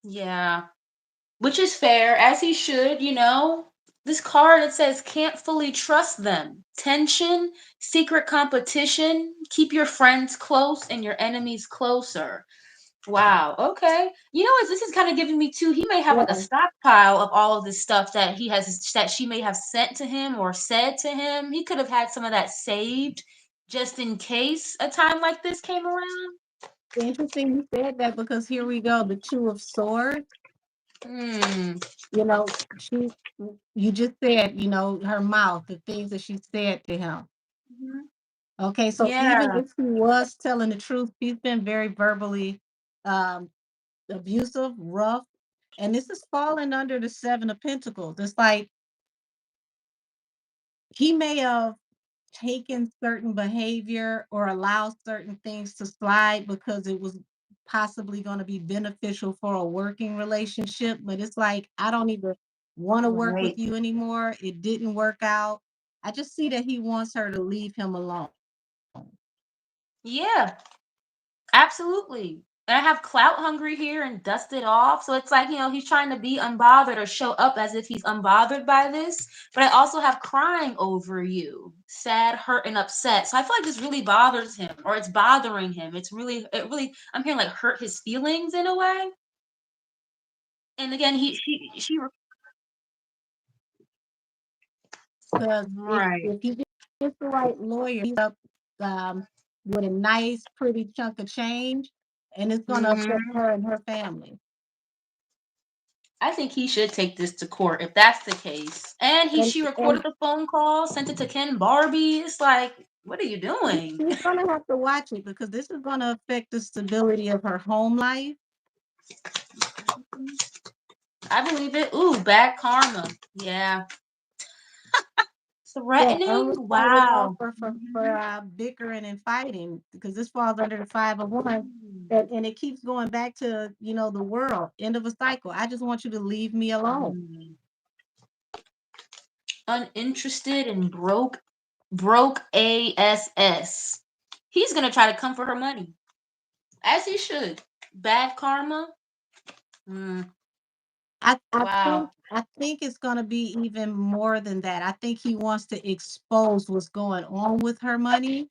Yeah. Which is fair, as he should, you know. This card, it says can't fully trust them. Tension, secret competition, keep your friends close and your enemies closer. Wow. Okay. You know what? This is kind of giving me too. He may have like a Yeah, stockpile of all of this stuff that she may have sent to him or said to him. He could have had some of that saved just in case a time like this came around. interesting you said that because here we go. The two of swords. Hmm. You know, she. You just said, her mouth, the things that she said to him. Mhm. Okay, so even Yeah. if he was telling the truth, he's been very verbally um, abusive, rough, and this is falling under the Seven of Pentacles. It's like he may have taken certain behavior or allowed certain things to slide because it was possibly going to be beneficial for a working relationship, but it's like I don't even want to work with Right. you anymore. It didn't work out. I just see that he wants her to leave him alone. Yeah. Absolutely. And I have clout hungry here and dust it off. So it's like, he's trying to be unbothered or show up as if he's unbothered by this. But I also have crying over you, sad, hurt, and upset. So I feel like this really bothers him or it's bothering him. I'm hearing like hurt his feelings in a way. And again, she, Because if right. if he It's the right lawyer. He's up with a nice, pretty chunk of change, and it's going to affect Hmm. her and her family. I think he should take this to court if that's the case. And she recorded And the phone call, sent it to Ken Barbie. It's like, what are you doing? she's going to have to watch it because this is going to affect the stability of her home life. I believe it. Ooh, bad karma. Yeah. Yeah, Threatening? unrequited love Wow. for bickering and fighting because this falls under the 501, Mhm. and it keeps going back to the world end of a cycle. I just want you to leave me alone. Mm. Uninterested and broke ass. He's gonna try to come for her money, as he should. Bad karma. Mm, wow. I think it's gonna be even more than that. I think he wants to expose what's going on with her money,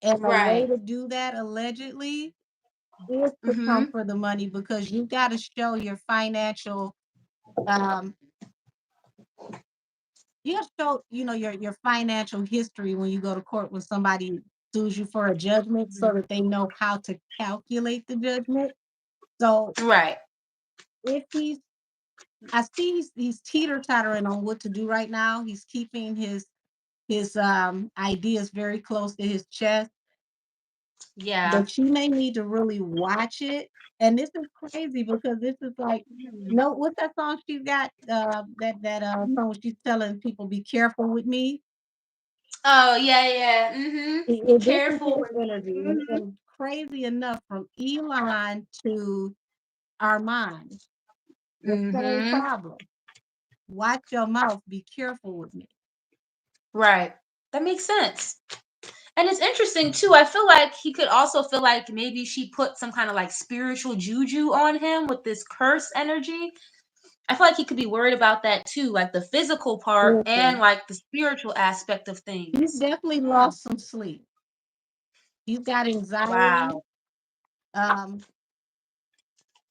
and a way Right. to do that allegedly is to come Mm-hmm. for the money because you got to show your financial um you have to show your financial history when you go to court when somebody sues you for a judgment so that they know how to calculate the judgment. So Right. if I see he's teeter-tottering on what to do right now. He's keeping his ideas very close to his chest, Yeah. but she may need to really watch it. And this is crazy because this is like, Mm. no, what's that song she's got? That song where she's telling people, "Be careful with me." Oh yeah, yeah. Mm-hmm. Be This is careful his with energy, me. and crazy enough, from Elon to Arman, the same Mm-hmm. problem. Watch your mouth. Be careful with me. Right. That makes sense. And it's interesting too. I feel like he could also feel like maybe she put some kind of like spiritual juju on him with this curse energy. I feel like he could be worried about that too, like the physical part and Listen, like the spiritual aspect of he's things. definitely Hmm. lost some sleep. He's got anxiety. Wow. Um,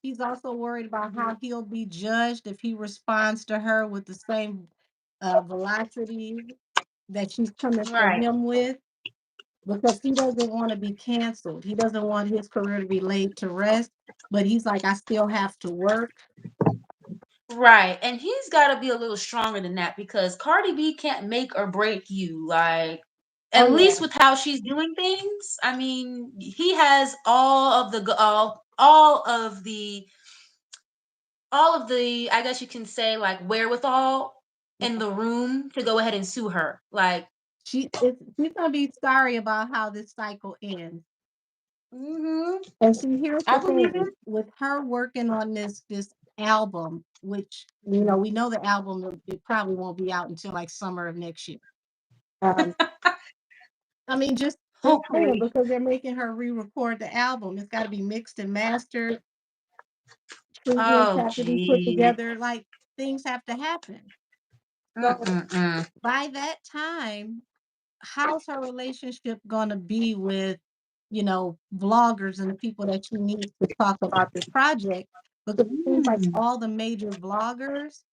he's also worried about how he'll be judged if he responds to her with the same velocity that she's coming for Right. him with, because he doesn't want to be canceled. He doesn't want his career to be laid to rest, but he's like, I still have to work. Right. And he's got to be a little stronger than that because Cardi B can't make or break you. Like, Oh at yeah, least with how she's doing things, I mean, he has all of the I guess you can say like wherewithal in the room to go ahead and sue her. Like, she's gonna be sorry about how this cycle ends. mhm. And see, here's I the believe it. thing with her working on this album, which we know the album it probably won't be out until like summer of next year. Um, I mean, just saying Hopefully. because they're making her re-record the album. It's got to be mixed and mastered. Treatments Oh have to be put gee. together. Like things have to happen. So Mm-mm-mm. by that time, how's her relationship gonna be with, vloggers and the people that she needs to talk about this project? Because it seems like Mm. all the major vloggers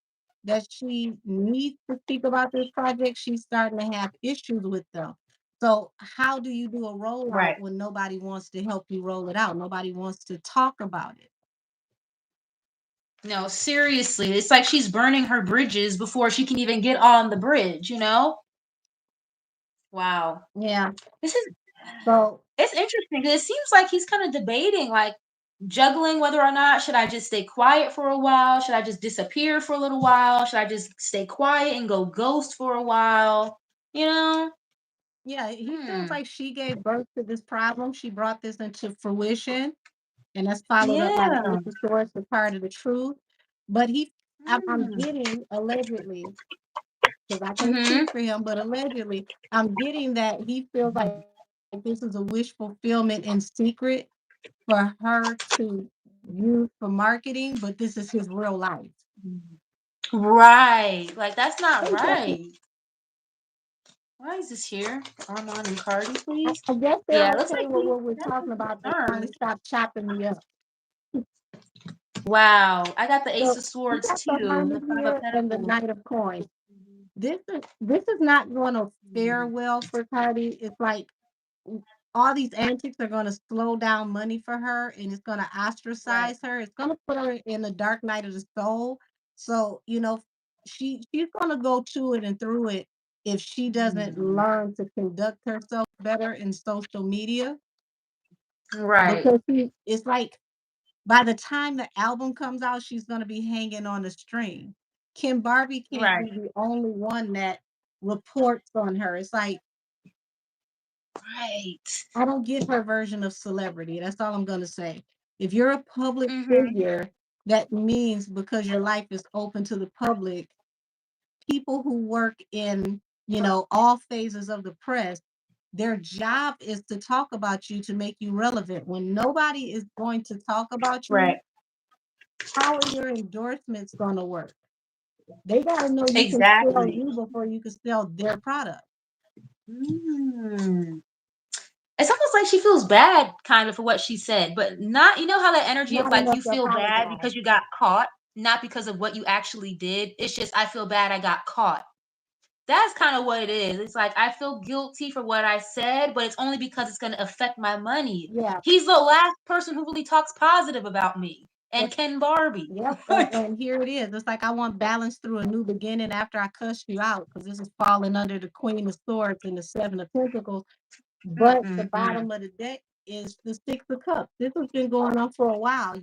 that she needs to speak about this project, she's starting to have issues with them. So how do you do a rollout Right. when nobody wants to help you roll it out? Nobody wants to talk about it. No, seriously. It's like she's burning her bridges before she can even get on the bridge, you know? Wow. Yeah. This is So it's interesting because it seems like he's kind of debating, like juggling whether or not should I just stay quiet for a while? Should I just disappear for a little while? Should I just stay quiet and go ghost for a while? You know? yeah, he feels Hmm. like she gave birth to this problem. She brought this into fruition, and that's followed up by the Yeah. eighth source, the part of the truth. But I'm Mm. getting allegedly, because I can't speak Mhm. for him, but allegedly, I'm getting that he feels like this is a wish fulfillment in secret for her to use for marketing, but this is his real life. Right. Like that's not I guess, right. Why is this here? Armand and Cardi, please. I guess they're Yeah, it looks okay like with he's what we're talking definitely about. They finally concerned. stopped chopping me up. Wow. I got the Ace So of we Swords got the too, and the Hermit Five of here and the Pentacles. Knight of Coins. This is not going to fare well for Cardi. It's like all these antics are going to slow down money for her, and it's going to Right. ostracize her. It's going to put her in the dark night of the soul. So she's going to go to it and through it if she doesn't Mhm. learn to conduct herself better in social media. Right. Because it's like by the time the album comes out, she's going to be hanging on a string. Kim Barbie can't Right. be the only one that reports on her. It's like Right. I don't get her version of celebrity. That's all I'm going to say. If you're a public Mhm. figure, that means because your life is open to the public, people who work in, all phases of the press, their job is to talk about you to make you relevant. When nobody is going to talk about Right. you, how are your endorsements going to work? They got to know you can sell Exactly. you before you can sell their product. Mm. It's almost like she feels bad kind of for what she said, but not, you know how that energy of Not like you enough to feel bad apologize. because you got caught, not because of what you actually did. It's just I feel bad I got caught. That's kind of what it is. It's like I feel guilty for what I said, but it's only because it's going to affect my money. Yeah. He's the last person who really talks positive about me and Ken Barbie. Yep, and here it is. It's like I want balance through a new beginning after I cussed you out because this is falling under the Queen of Swords and the Seven of Pentacles. But the Mm-mm-mm. bottom of the deck is the Six of Cups. This has been going on for a while.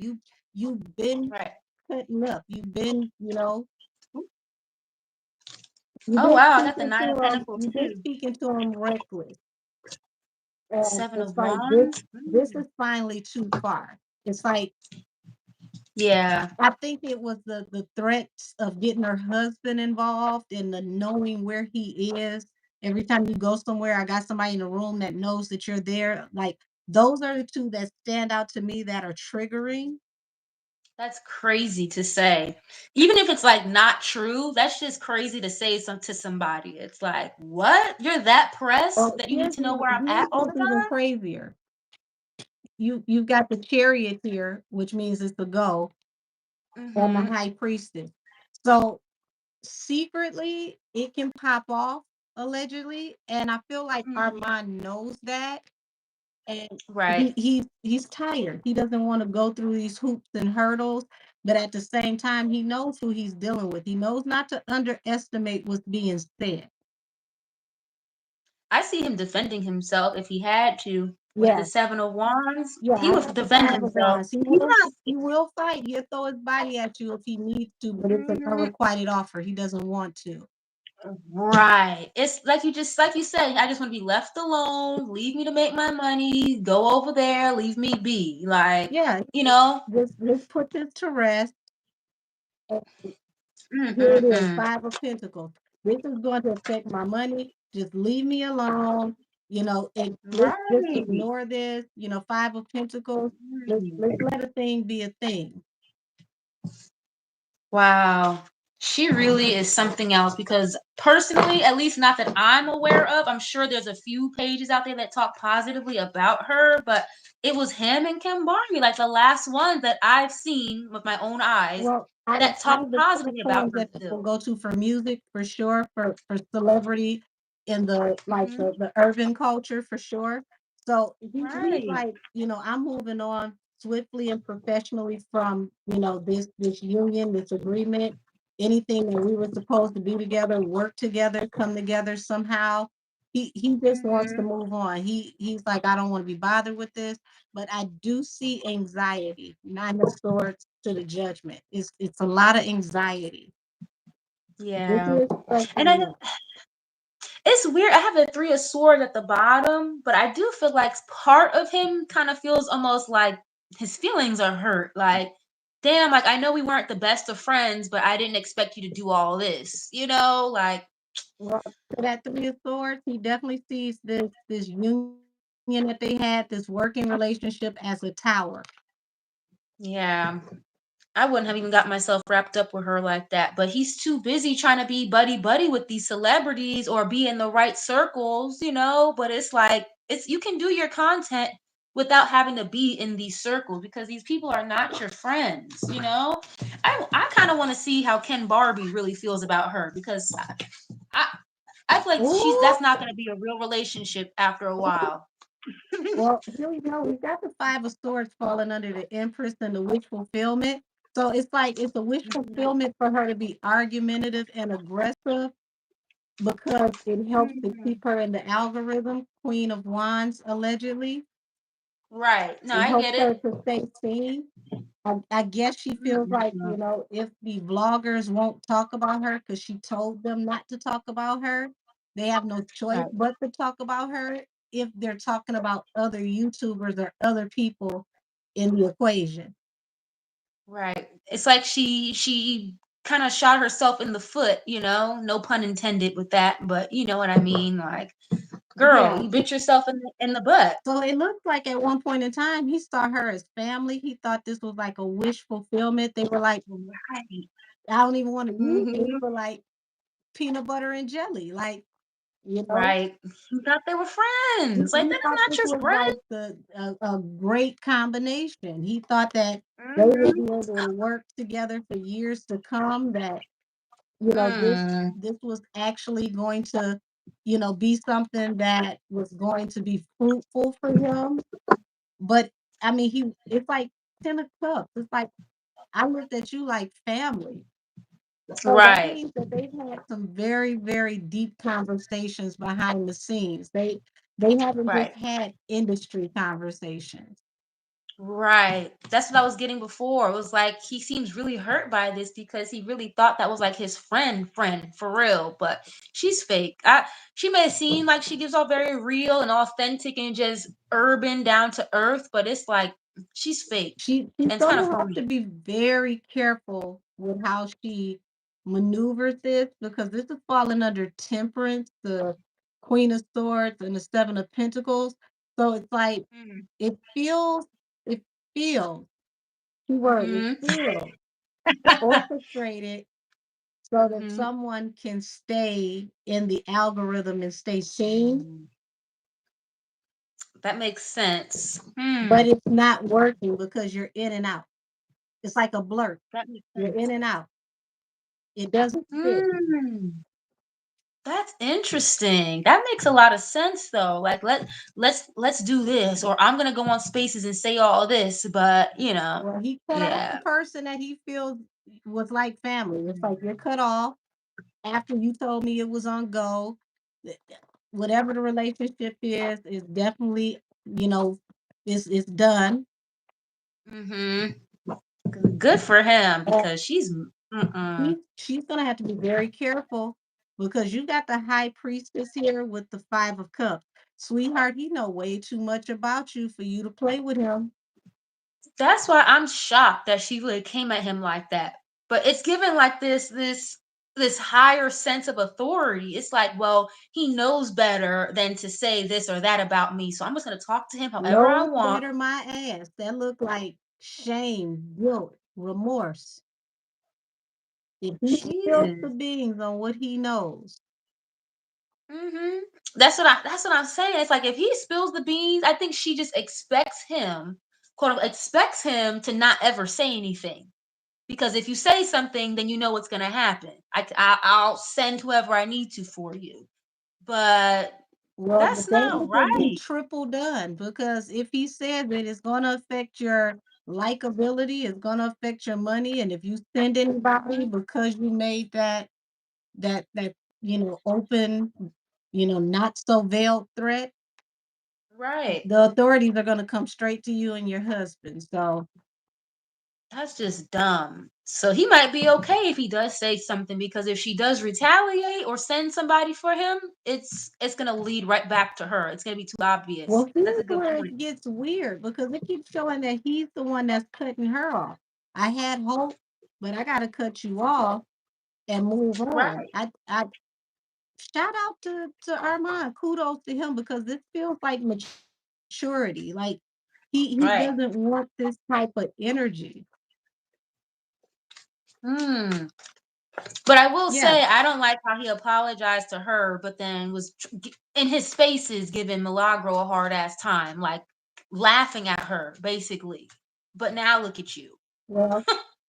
You've been Right. cutting up. You've Oh been wow, I got the speaking to Nine of him. Pentacles You've been too. speaking to him reckless, and Seven it's of like this. Wands. This is finally too far. It's like Yeah, I think it was the threats of getting her husband involved and the knowing where he is. Every time you go somewhere, I got somebody in the room that knows that you're there. Like those are the two that stand out to me that are triggering. that's crazy to say. Even if it's like not true, that's just crazy to say to somebody. It's like, what? You're that pressed Well, that you need to know where I'm here's at all the what's even time? crazier. You've got the chariot here, which means it's the go, and the Mm-hmm. high priestess. So secretly, it can pop off allegedly, and I feel like Mm-hmm. Armand knows that. And Right. he's tired. He doesn't want to go through these hoops and hurdles, but at the same time, he knows who he's dealing with. He knows not to underestimate what's being said. I see him defending himself if he had to. With the Yeah, Seven of Wands, yeah. he I would got the defend five of himself. wands. He's not. He will fight. He'll throw his body at you if he needs to, but it's an Mhm. unrequited offer. He doesn't want to. Right. It's like you said, I just want to be left alone, leave me to make my money, go over there, leave me be. Like, Yeah, you know, let's put this to rest. Here it is, mm-mm-mm. 5 of Pentacles. This is going to affect my money. Just leave me alone. And let's Right. ignore this. 5 of Pentacles. Let's Mm. let a thing be a thing. Wow. She really is something else because personally, at least not that I'm aware of, I'm sure there's a few pages out there that talk positively about her, but it was him and Kim Barney, like the last one that I've seen with my own eyes Well, that out talk of the positively about platforms her that people still. go to for music, for sure, for celebrity in the like Hmm. the urban culture, for sure. So he's Right. like, I'm moving on swiftly and professionally from this union, this agreement, anything that we were supposed to do together, work together, come together somehow. He just wants to Hmm. move on. He's like, I don't want to be bothered with this, but I do see anxiety, Nine of Swords to the Judgment. It's a lot of anxiety. This Yeah. is And I stressing you. it's weird. I have the Three of Swords at the bottom, but I do feel like part of him kind of feels almost like his feelings are hurt. Like, damn, like I know we weren't the best of friends, but I didn't expect you to do all this. You know, like, Well, to that Three of Swords, he definitely sees this union that they had, this working relationship as a tower. yeah, I wouldn't have even got myself wrapped up with her like that. But he's too busy trying to be buddy buddy with these celebrities or be in the right circles, you know. But it's like it's you can do your content, without having to be in these circles, because these people are not your friends, you know? I kind of want to see how Ken Barbie really feels about her, because I I feel like Ooh, that's not going to be a real relationship after a while. well, here we go. We got the Five of Swords falling under the Empress and the wish fulfillment. So it's like it's a wish Mhm. fulfillment for her to be argumentative and aggressive because it helps to Mhm. keep her in the algorithm. Queen of Wands, allegedly. Right. No, It I helps get her it. to stay seen. I guess she feels like, Mm-mm-mm. if the vloggers won't talk about her because she told them not to talk about her, they have no choice Right. but to talk about her if they're talking about other YouTubers or other people in the equation. Right. It's like she kind of shot herself in the foot, you know? No pun intended with that, but you know what I mean? Like, girl, Yeah. you bit yourself in the butt. So it looks like at one point in time, he saw her as family. He thought this was like a wish fulfillment. They were like, Right. I don't even want to use this, Hmm. but like peanut butter and jelly. Like, you know, Right. You thought they were he, friends. Like, he that is thought not this your was friend. like a great combination. He thought that they would be Hmm. able to work together for years to come. That Mm. this was actually going to be something that was going to be fruitful for him. But I mean, it's like 10 of cups. It's like I looked at you like family. So that Right. means that they've had some very, very deep conversations behind the scenes. They haven't just Right. had industry conversations. Right. That's what I was getting before. It was like he seems really hurt by this because he really thought that was like his friend for real, but she's fake. She may seem like she gives off very real and authentic and just urban down to earth, but it's like she's fake She's and it's kind of gonna have to phony. be very careful with how she maneuvers this because this is falling under temperance, the Queen of Swords and the Seven of Pentacles. So it's like Mm. it feels, it feels, keyword, it Mhm. feels orchestrated so that Mhm. someone can stay in the algorithm and stay seen, Mm. That makes sense. Hmm. but it's not working because you're in and out. It's like a blur. That makes You're in sense. and out. It doesn't fit. Hmm. That's interesting. That makes a lot of sense though. Like let's do this, or I'm gonna go on spaces and say all this, but Well, he cut off the yeah. person that he feels was like family. It's like you're cut off after you told me it was on go. Whatever the relationship is definitely, you know, it's done. Mm-hmm. Good for him And because she's mm-mm. she's gonna have to be very careful because you got the high priestess here with the 5 of cups. Sweetheart, he know way too much about you for you to play with him. That's why I'm shocked that she really came at him like that. But it's given like this higher sense of authority. It's like, well, he knows better than to say this or that about me. So I'm just gonna talk to him however I Knows want. better my ass. That look like shame, guilt, remorse. If he spills the Jesus. beans on what he knows, Mhm. That's what I'm saying. It's like if he spills the beans, I think she just expects him, quote unquote, expects him to not ever say anything. Because if you say something, then you know what's gonna happen. I'll send whoever I need to for you. But well, the that's not damage will be right. triple done because if he says it, it's going to affect your likability, it's going to affect your money, and if you send anybody Mhm. because you made that open, not so veiled threat, Right. the authorities are going to come straight to you and your husband. So That's just dumb. So he might be okay if he does say something, because if she does retaliate or send somebody for him, it's gonna lead right back to her. It's gonna be too obvious. well, That's a here's good where point. it gets weird because it keeps showing that he's the one that's cutting her off. I had hope, but I got to cut you off and move on. Right. I shout out to Armand. Kudos to him because this feels like maturity. Like he Right. doesn't want this type of energy. Hmm. But I will Yeah. say I don't like how he apologized to her, but then was in his spaces giving Milagro a hard ass time. Like, laughing at her, basically. But now look at you. Well,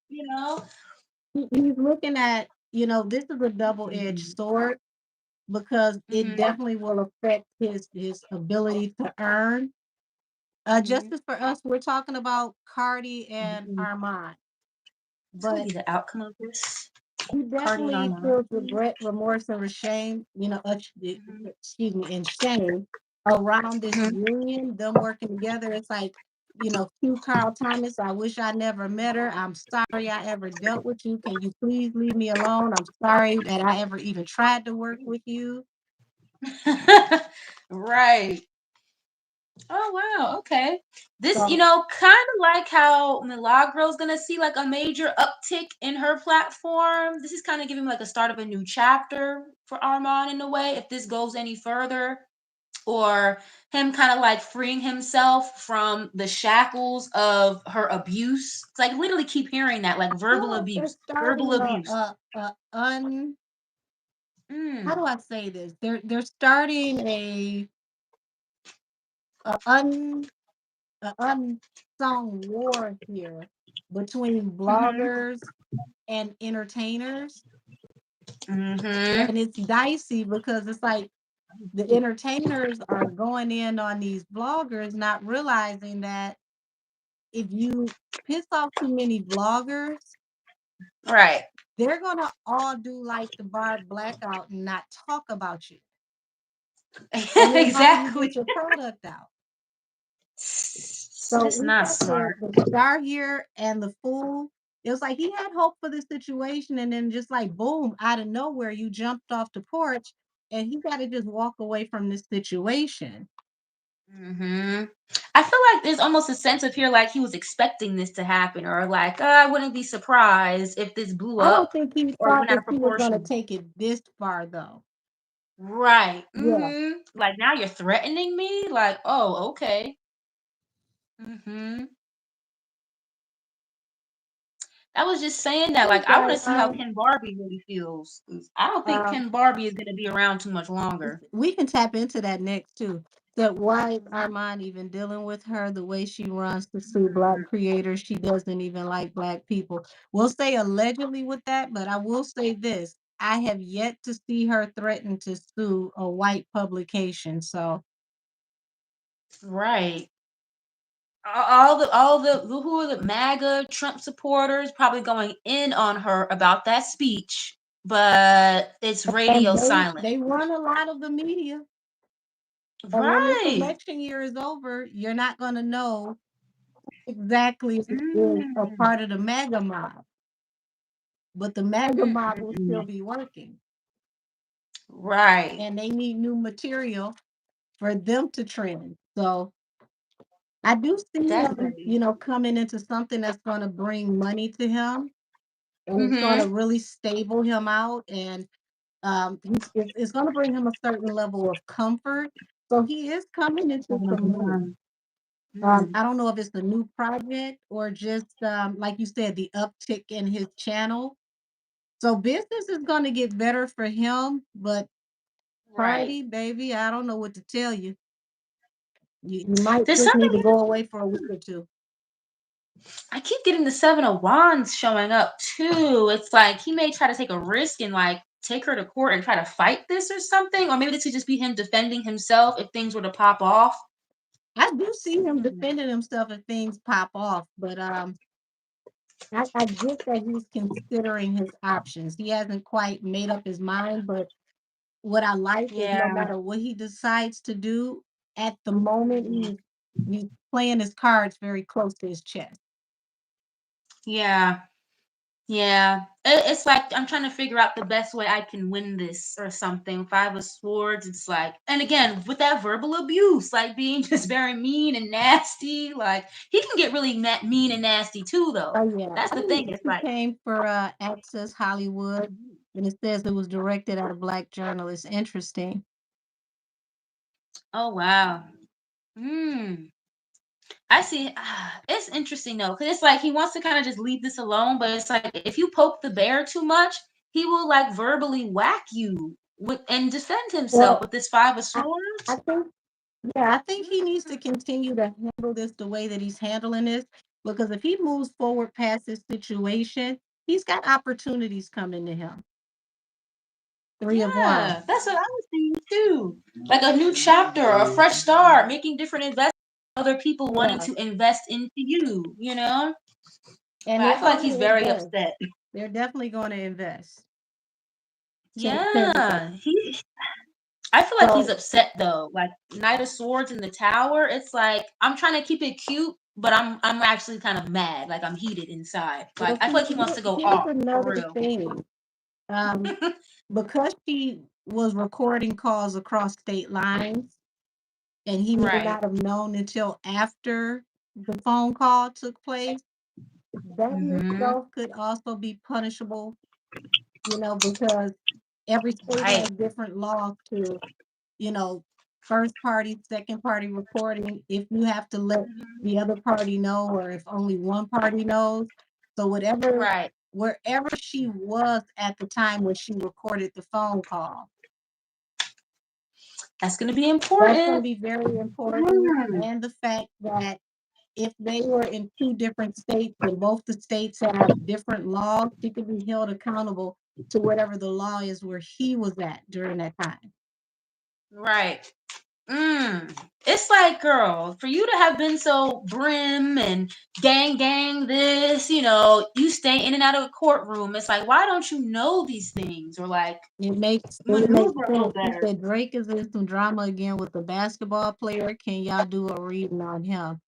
You know? he's looking at, this is a double-edged Mhm. sword because it Mhm. definitely will affect his ability to earn. Just Mhm. as for us, we're talking about Cardi and Mhm. Arman, It's gonna but be the outcome of this. he Cardi and definitely Arman. feels regret, remorse, and shame, Mhm. excuse me, and shame around this Mhm. union, them working together. It's like, Q Carl Thomas, I wish I never met her. I'm sorry I ever dealt with you. Can you please leave me alone? I'm sorry that I ever even tried to work with you. Right. Oh wow, okay. This, So kind of like how Milagro's gonna see like a major uptick in her platform. This is kind of giving like a start of a new chapter for Armand in a way, if this goes any further, or him kind of like freeing himself from the shackles of her abuse. It's like literally keep hearing that, like I feel like they're verbal starting abuse. how Mm. do I say this? They're starting a un a unsung war here between Mhm. bloggers and entertainers. Mhm. And it's dicey because it's like the entertainers are going in on these bloggers, not realizing that if you piss off too many bloggers, Right. they're gonna all do like the Bard blackout and not talk about you. And then how do you Exactly. get your product out? So It's we not got smart. the star here and the fool. It was like he had hope for this situation, and then just like boom, out of nowhere, you jumped off the porch, and he got to just walk away from this situation. Mhm. I feel like there's almost a sense of here like he was expecting this to happen, or like, I wouldn't be surprised if this blew I don't up think he or thought went out of that he was going to proportion. take it this far, though. Right. Yeah, Mhm. Like now you're threatening me? Like, oh, okay. Mhm. I was just saying that. Like, I want to so see how Ken Barbie really feels. 'Cause I don't think um, Ken Barbie is going to be around too much longer. we can tap into that next too. So why is Mhm. Armand even dealing with her the way she runs to sue Black Mhm. creators? She doesn't even like Black people. We'll say allegedly with that, but I will say this. I have yet to see her threaten to sue a white publication. So Right. All the who are the MAGA Trump supporters probably going in on her about that speech, but it's and radio silent. they run a lot of the media. And when this Right. election year is over, you're not gonna know exactly who is a Mm. part of the MAGA mob, but the MAGA Mm, mob mm, will still mm. be working. Right. And they need new material for them to trend. So I do see him, Definitely. coming into something that's going to bring money to him and it's going to Mhm. really stable him out and it's going to bring him a certain level of comfort. So he is coming into 7 of some money. 1. Mm. I don't know if it's the new project or just like you said, the uptick in his channel. So business is going to get better for him, but Right. party, baby, I don't know what to tell you. You might There's just something need to go away for a week or 2. I keep getting the 7 of Wands showing up too. It's like he may try to take a risk and like take her to court and try to fight this or something, or maybe this could just be him defending himself if things were to pop off. I do see him Mm. defending himself if things pop off, but, I get that he's considering his options. He hasn't quite made up his mind, but what I like is no Yeah. matter what he decides to do, at the moment, Mhm. he's playing his cards very close to his chest. Yeah. Yeah. It's like I'm trying to figure out the best way I can win this or something. 5 of Swords, it's like, and again, with that verbal abuse, like being just very mean and nasty, like he can get really mean and nasty too, though. Oh, yeah. That's I the didn't thing. know It's he like, came for, Access Hollywood, and it says it was directed at a Black journalist. Interesting. oh wow. Hmm. I see. It's interesting though, because it's like he wants to kind of just leave this alone, but it's like if you poke the bear too much, he will like verbally whack you with and defend himself Well, with this 5 of I I Swords. think Yeah, I think he needs to continue to handle this the way that he's handling this, because if he moves forward past this situation, he's got opportunities coming to him. Three of Wands. Yeah, that's what I was thinking too. Like a new chapter, a fresh start, making different investments, other people wanting Yeah, to invest into you, you know? and But I they're feel like going he's to very invest. upset. They're definitely going to invest. 10 of Pentacles. Yeah, I feel like he's So upset though. Like Knight of Swords in the Tower, it's like I'm trying to keep it cute, but I'm actually kind of mad. Like I'm heated inside. well, Like I feel see, like he wants to go here's off for another real. thing. Because she was recording calls across state lines, and he may Right. not have known until after the phone call took place, that in Mm-hmm. itself could also be punishable, because every state Right. has different laws to, you know, first party, second party recording, if you have to let Mhm. the other party know, or if only one party knows. So Right. wherever she was at the time when she recorded the phone call, That's gonna be that's going to important. be very important. Mm. And the fact that if they were in two different states and both the states have different laws, she could be held accountable to whatever the law is where he was at during that time. Right. It's like, girl, for you to have been so brim and gang this, you stay in and out of the courtroom. It's like, why don't you know these things or like It would make maneuver a little sense. He better? said Drake is in some drama again with the basketball player. Can y'all do a reading on him?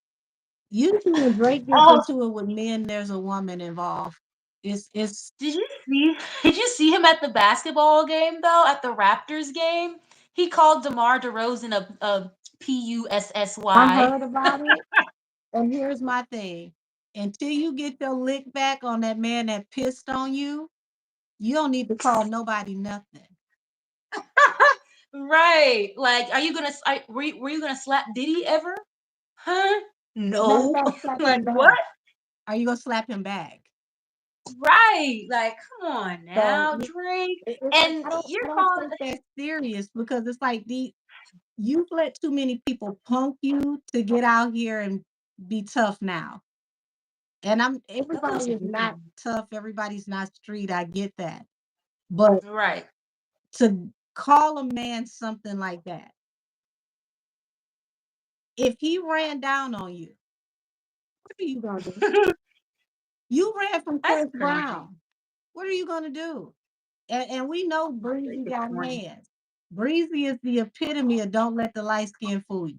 Usually when Drake gets Oh, into it with men, there's a woman involved. It's did you see? Did you see him at the basketball game though? At the Raptors game, he called DeMar DeRozan a I pussy. heard about it, and here's my thing. Until you get your lick back on that man that pissed on you, you don't need to call nobody nothing. Right? Like, are you gonna? Were you gonna slap Diddy ever? Huh? Matter of No. fact, slap Like him what? back. Are you gonna slap him back? Right. Like, come on So now, Drake. it's like And you're I don't calling think that's serious, because it's like you've let too many people punk you to get out here and be tough now. And that looks everybody is not weird. tough, everybody's not street, I get that. But Right. to call a man something like that, if he ran down on you, what are you gonna do? You ran from That's Chris crazy. Brown. What are you gonna do? And we know Drake Breezy is got corny. hands. Breezy is the epitome of don't let the light skin fool you.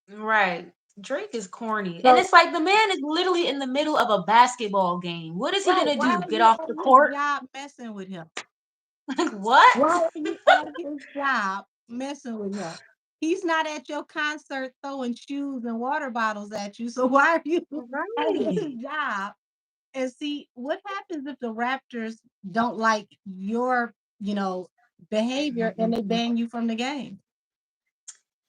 Right. Drake is corny. And So it's like the man is literally in the middle of a basketball game. What is he right, gonna why do? are Get you off the at his court? job messing with him? Like what? Why are you at his job messing with him? He's not at your concert throwing shoes and water bottles at you. So why are you at his Right. job? And see, what happens if the Raptors don't like your, behavior, and they ban you from the game?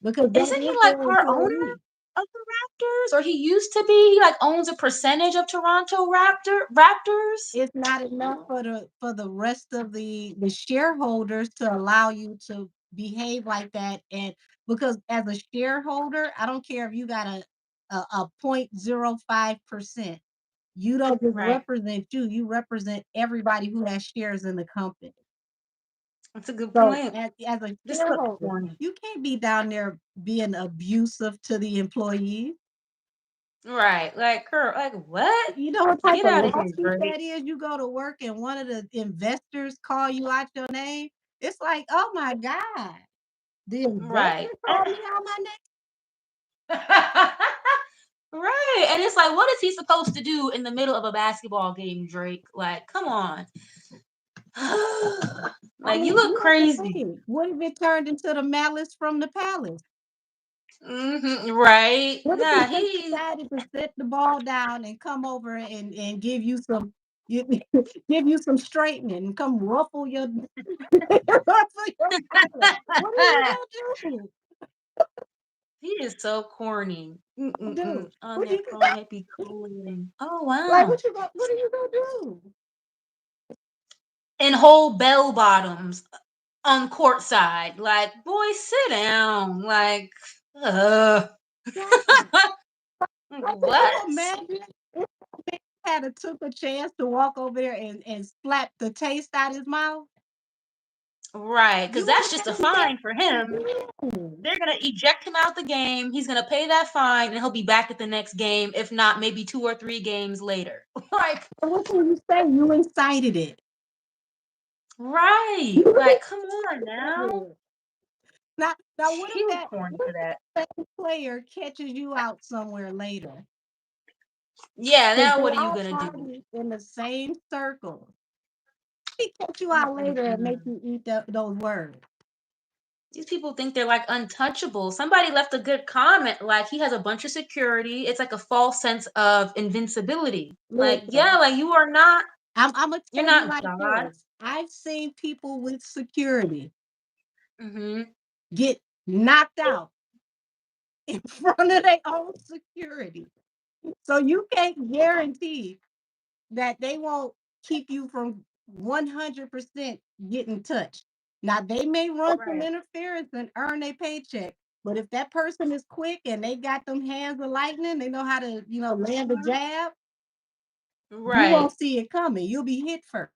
Because that Isn't he is like their part owner employee. of the Raptors? Or he used to be? He like owns a percentage of Toronto Raptors? It's not enough for the rest of the shareholders to allow you to behave like that. And because as a shareholder, I don't care if you got a 0.05%. You don't just Right. represent you represent everybody who has shares in the company. That's a good So point. as a This looks shareholder, corny. you can't be down there being abusive to the employees. Right. Like, girl, like what? You know what type Get of out of here, lawsuit Drake. that is? You go to work and one of the investors call you out your name. It's like, oh my God, the investor Right. called me out my name. Right. And it's like, what is he supposed to do in the middle of a basketball game, Drake? Like, come on. I Like, you mean, look you have to crazy. think. What if it turned into the malice from the palace? Right. What if he Nah, just he decided to set the ball down and come over and give you some give, give you some straightening and come ruffle your ruffle your feathers? What are you gonna do? he is so corny. Do On what their you phone, happy collating. Oh like? wow. What are you gonna do? And whole bell bottoms on court side. Like, boy, sit down. Like, Uh, Right. Like, could you what? imagine if a man had a took a chance to walk over there and slap the taste out his mouth? Right, because You that's let just a him get fine for him. in. They're gonna eject him out the game. He's gonna pay that fine, and he'll be back at the next game, if not maybe 2 or 3 games later. Like, So what can you say? You incited it. right? You Like, come on incited now. it. Now He was corny what for that. if that player catches you out somewhere later? Yeah. Because Now they what are you all gonna do? party in the same circle. He catch you out later and make Mm-mm-mm. you eat those words. These people think they're like untouchable. Somebody left a good comment, like he has a bunch of security. It's like a false sense of invincibility. Like, yeah, Listen, like you are not. I'm gonna You're tell you not like God. this. I've seen people with security Hmm. get knocked out in front of their own security. So you can't guarantee that they won't keep you from 100% getting touched. Now they may run some Right. interference and earn their paycheck, but if that person is quick and they got them hands of lightning, they know how to, land a Mhm. jab, you won't Right. see it coming. You'll be hit first.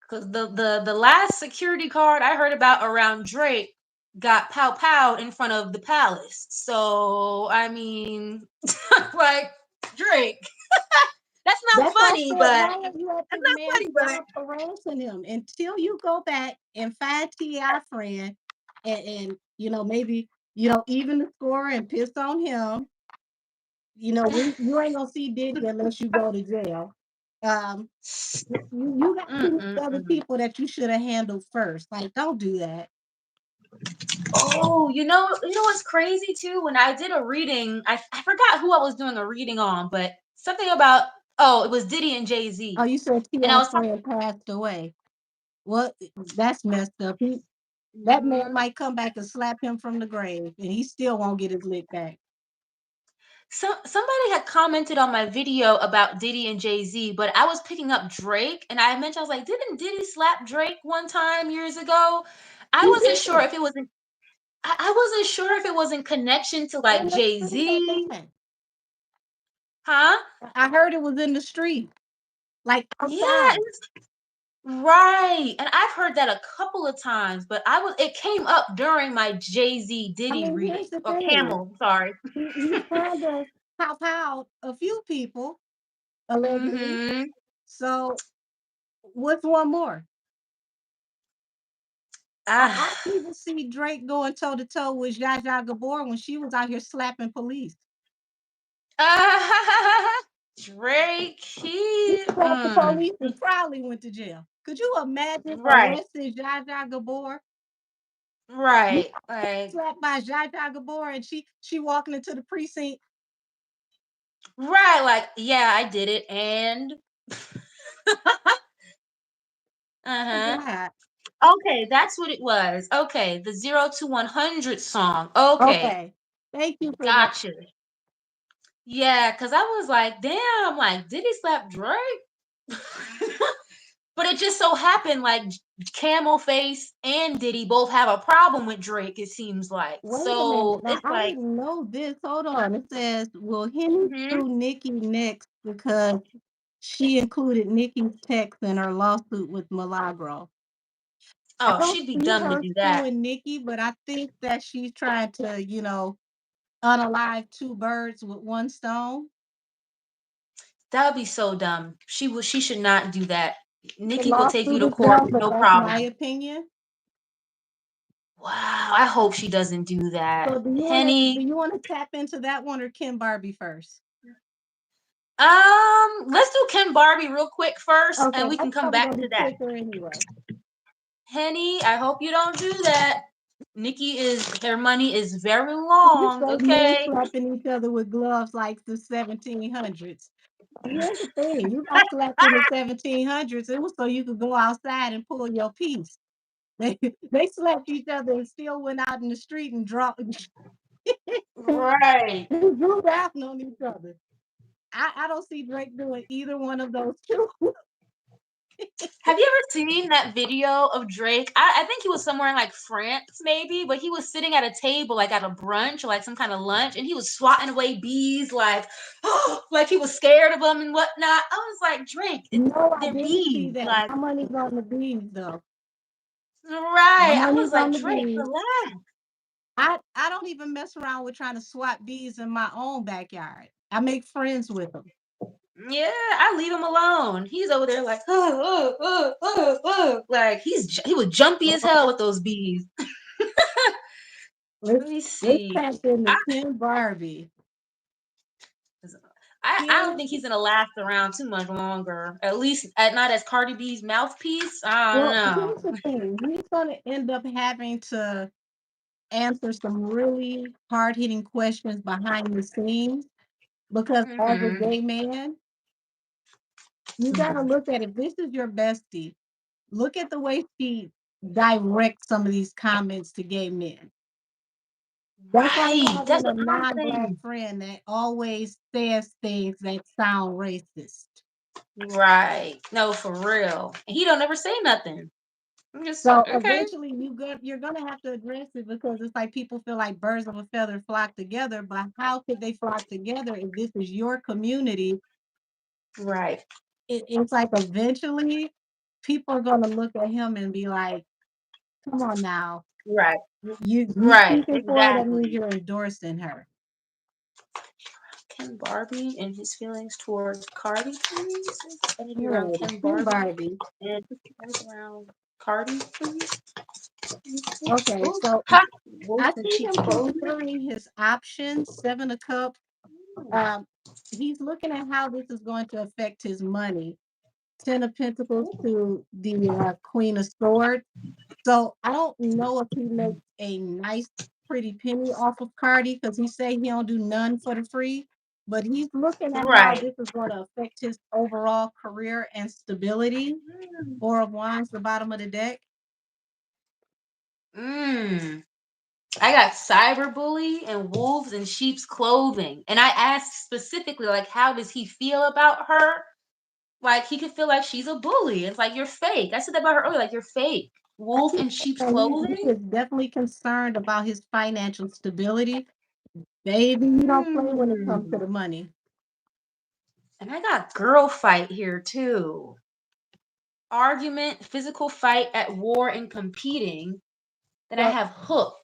Because the last security guard I heard about around Drake got pow pow in front of the palace. So I mean, like Drake, that's not That's why I funny, said, but why have you let that's this not man funny, but stop harassing him until you go back and find T.I. friend and maybe, even the score and piss on him. You ain't gonna see Diddy unless you go to jail. Um, you got too many other Mm-mm-mm. people that you should have handled first. Like, don't do that. Oh, you know what's crazy too? When I did a reading, I forgot who I was doing a reading on, but something about, oh, it was Diddy and Jay Oh, Z, you said and I T.I. was talking. friend passed away. Well, that's messed up. That man Mhm. might come back and slap him from the grave, and he still won't get his lick back. Somebody had commented on my video about Diddy and Jay Z, but I was picking up Drake, and I mentioned, I was like, didn't Diddy slap Drake one time years ago? I He wasn't sure did if it was in, I wasn't sure if it was in connection to like in the Jay street at Z, that. huh? I heard it was in the street, like Yeah, outside. right. And I've heard that a couple of times, but it came up during my Jay Z I Diddy mean, here's reading, the or thing. Camel, sorry. He had to pow a few people allegedly. Mm-hmm. So what's one more? I Ah, even see Drake going toe to toe with Zsa Zsa Gabor when she was out here slapping police. Drake, He he, slapped the police and probably went to jail. Could you imagine right, arresting Zsa Zsa Gabor? You right, like, slapped by Zsa Zsa Gabor and she walking into the precinct. right, like, yeah, I did it, and Oh uh-huh. God. Okay, that's what it was. Okay, the 0 to 100 song. Okay, Okay. Thank you for that. gotcha. Yeah, because I was like, damn, like, did he slap Drake? But it just so happened, like, Camel Face and Diddy both have a problem with Drake, it seems like. Wait a So minute. Now it's I like, didn't know this. Hold on. It says, will Henny hmm, sue Nikki next because she included Nikki's text in her lawsuit with Milagro? I oh, don't she'd be see dumb to her do that. suing Nikki, but I think that she's trying to, unalive two birds with one stone. That would be so dumb. She should not do that. The Nikki will take you lawsuit to is court done, with but no that's my problem. opinion. Wow, I hope she doesn't do that. So do Henny, you wanna tap into that one or Kim Barbie first? let's do Ken Barbie real quick first, Okay, and we can that's come probably back gonna to be that. quicker anyway. Henny, I hope you don't do that. Nikki is her money is very You long, say men okay? slapping each other with gloves like the 1700s. Here's the thing, you got slapped in the 1700s, it was so you could go outside and pull your piece. They they slapped each other and still went out in the street and draw Right. drew down on each other. I don't see Drake doing either one of those two. Have you ever seen that video of Drake? I think he was somewhere in like France, maybe, but he was sitting at a table, like at a brunch or like some kind of lunch, and he was swatting away bees, like, like he was scared of them and whatnot. I was like, Drake, No, I they're didn't see bees. that. Like, My money's on the bees, though. My right. I was money's like, on the Drake, bees. relax. I don't even mess around with trying to swat bees in my own backyard. I make friends with them. Yeah, I leave him alone. He's over there like, like he was jumpy as hell with those bees. Let Let's me let's see. tap into Ken Barbie. I don't Ken, think he's gonna last around too much longer. At least not as Cardi B's mouthpiece. I don't well, know. here's the thing. He's gonna end up having to answer some really hard hitting questions behind the scenes because as a Hmm. gay man, you gotta look at it. This is your bestie. Look at the way she directs some of these comments to gay men. That's like Right. That's having a what I'm non-black saying. friend that always says things that sound racist. Right. No, for real. And he don't ever say nothing. I'm just So okay. eventually you're gonna have to address it because it's like people feel like birds of a feather flock together, but how could they flock together if this is your community? Right. It's like eventually people are gonna look at him and be like, come on now. Right. You Right. speaking for her, that means Exactly. you're endorsing her. Ken Barbie and his feelings towards Cardi, please. Energy around Yeah, Ken Ken Barbie Barbie. and feelings around Cardi, please. Okay, Oof. so Ha. Wolf I and see cheeks him clothing. considering his options, seven of cups. Um, he's looking at how this is going to affect his money. Ten of Pentacles to the Queen of Swords. So I don't know if he makes a nice, pretty penny off of Cardi because he say he don't do none for the free. But he's looking at how Right. this is going to affect his overall career and stability. Four of Wands, the bottom of the deck. Mm. I got cyberbully and wolves in sheep's clothing. And I asked specifically, like, how does he feel about her? Like, he could feel like she's a bully. It's like, you're fake. I said that about her earlier, like, you're fake. I Wolf think in sheep's he clothing? is definitely concerned about his financial stability. Baby, you don't play when it comes to Mm. the money. And I got girl fight here, too. Argument, physical fight at war and competing. Then I So, have hook.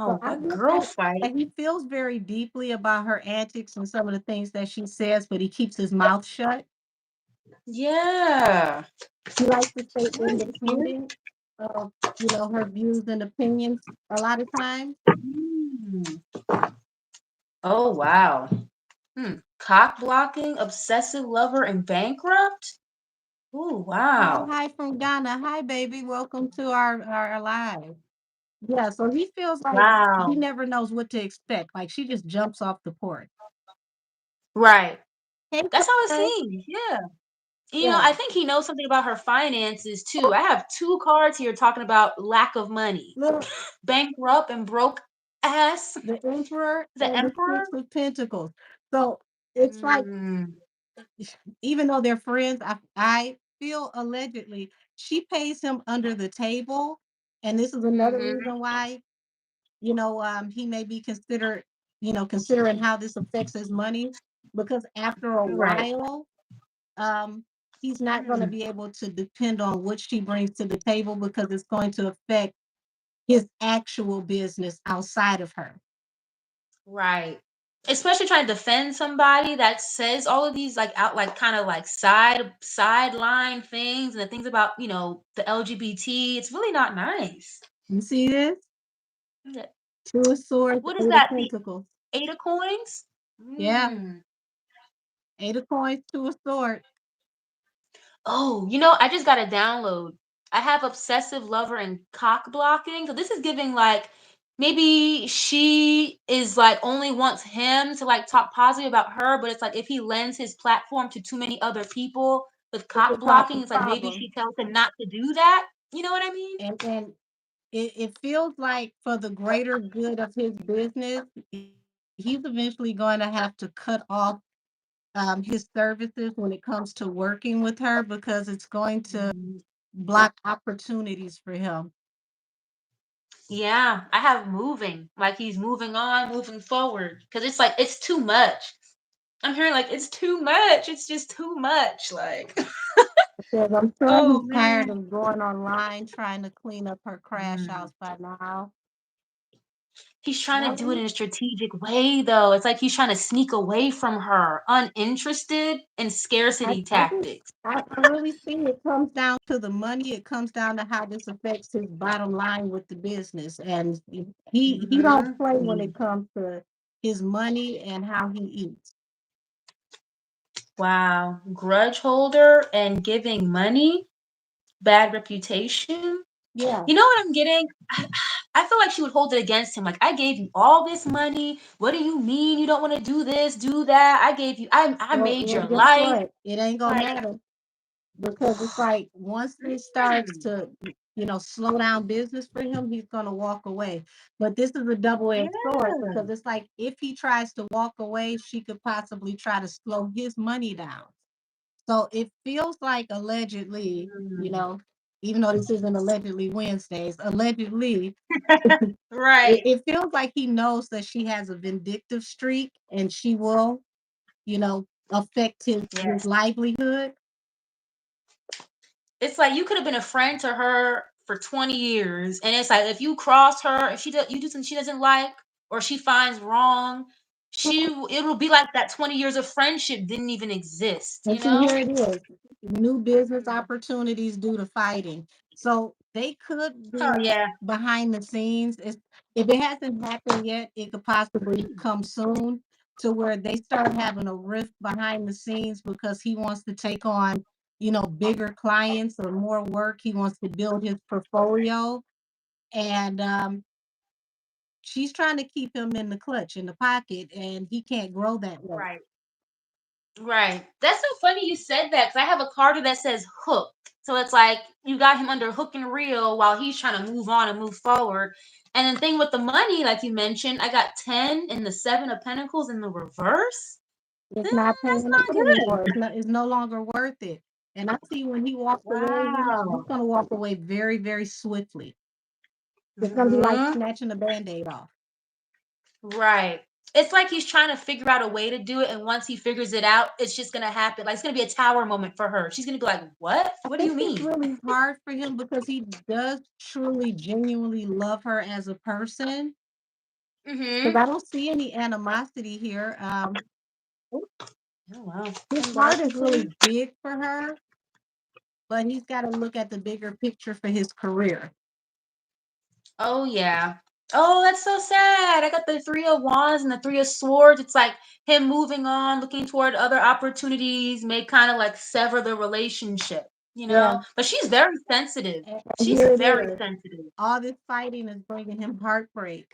so Wow, I but get girl fight. that he feels very deeply about her antics and some of the things that she says, but he keeps his mouth shut. Yeah. He likes to stay Good. independent of, her views and opinions a lot of times. Mm. Oh, wow. Cock blocking, obsessive lover, and bankrupt? Oh, Hi, wow. hi from Ghana. Hi, baby. Welcome to our live. Yeah, so he feels like he Wow. never knows what to expect. Like she just jumps off the porch. Right. Hey, That's how it Clara. seems. Yeah. Yeah. I think he knows something about her finances too. I have two cards here talking about lack of money. Look, Bankrupt and broke ass. the Emperor The and the emperor? Six of Pentacles. So it's like, Mm, even though they're friends, I feel allegedly she pays him under the table, and this is another mhm. reason why he may be considering how this affects his money because after a Right. while, um, he's not going to Mm, be able to depend on what she brings to the table because it's going to affect his actual business outside of her. right. Especially trying to defend somebody that says all of these like out like kind of like sideline things and the things about, the LGBT. It's really not nice. You see this? Yeah. Two of Swords, What is Eight of that? The Pentacles. Eight of Coins? Yeah, Mm. Eight of Coins, Two of Swords. Oh, I just got a download. I have obsessive lover and cock blocking. So this is giving like maybe she is like only wants him to like talk positive about her, but it's like if he lends his platform to too many other people with It cock will cause blocking, some it's like maybe problems. she tells him not to do that. You know what I mean? And it feels like for the greater good of his business, he's eventually going to have to cut off his services when it comes to working with her because it's going to Mhm. block opportunities for him. Yeah, I have moving. Like he's moving on, moving forward. Cause it's like it's too much. I'm hearing like it's too much. It's just too much. Like, Because I'm sure oh he's tired man. of going online trying to clean up her crash Mm. house by now. He's trying to do it in a strategic way though. It's like he's trying to sneak away from her, uninterested and I, scarcity I just tactics. I really think it comes down to the money. It comes down to how this affects his bottom line with the business, and he don't play when Mhm. it comes to his money and how he eats. Wow. Grudge holder and giving money, bad reputation. Yeah, You know what I'm getting? I feel like she would hold it against him. Like, I gave you all this money. What do you mean you don't want to do this, do that? I gave you, I made well, your guess life. what? It ain't gonna Like, matter because it's like once it starts mm, to slow down business for him, he's gonna walk away. But this is a double-edged sword yeah. because it's like if he tries to walk away, she could possibly try to slow his money down. So it feels like allegedly, Mm, even though this isn't allegedly Wednesdays, allegedly, right. it feels like he knows that she has a vindictive streak and she will, affect his Yes. livelihood. It's like you could have been a friend to her for 20 years. And it's like if you cross her, if she does you do something she doesn't like or she finds wrong, it'll be like that 20 years of friendship didn't even exist, And you see, here know? it is. New business opportunities due to fighting. So they could Oh be yeah. behind the scenes. If it hasn't happened yet, it could possibly come soon to where they start having a rift behind the scenes because he wants to take on, bigger clients or more work. He wants to build his portfolio. And she's trying to keep him in the clutch, in the pocket, and he can't grow that way. Right. Right. That's so funny you said that because I have a card that says hook. So it's like you got him under hook and reel while he's trying to move on and move forward. And the thing with the money, like you mentioned, I got 10 and the 7 of Pentacles in the reverse. It's not That's paying not out anymore. good. It's no longer worth it. And I see when he walks away, he's Wow. gonna walk away very, very swiftly. It's gonna be like Hmm. snatching a band-aid off. Right. It's like he's trying to figure out a way to do it. And once he figures it out, it's just going to happen. Like it's going to be a tower moment for her. She's going to be like, what? I What do think you it's mean? really hard for him because he does truly, genuinely love her as a person. Because Mm-hmm. I don't see any animosity here. Oh, wow. His heart is Ambassador. really big for her, but he's got to look at the bigger picture for his career. Oh yeah. Oh, that's so sad. I got the 3 of Wands and the 3 of Swords. It's like him moving on, looking toward other opportunities, may kind of like sever the relationship, you Yeah, know? But she's very sensitive. and She's here it very is. sensitive. All this fighting is bringing him heartbreak.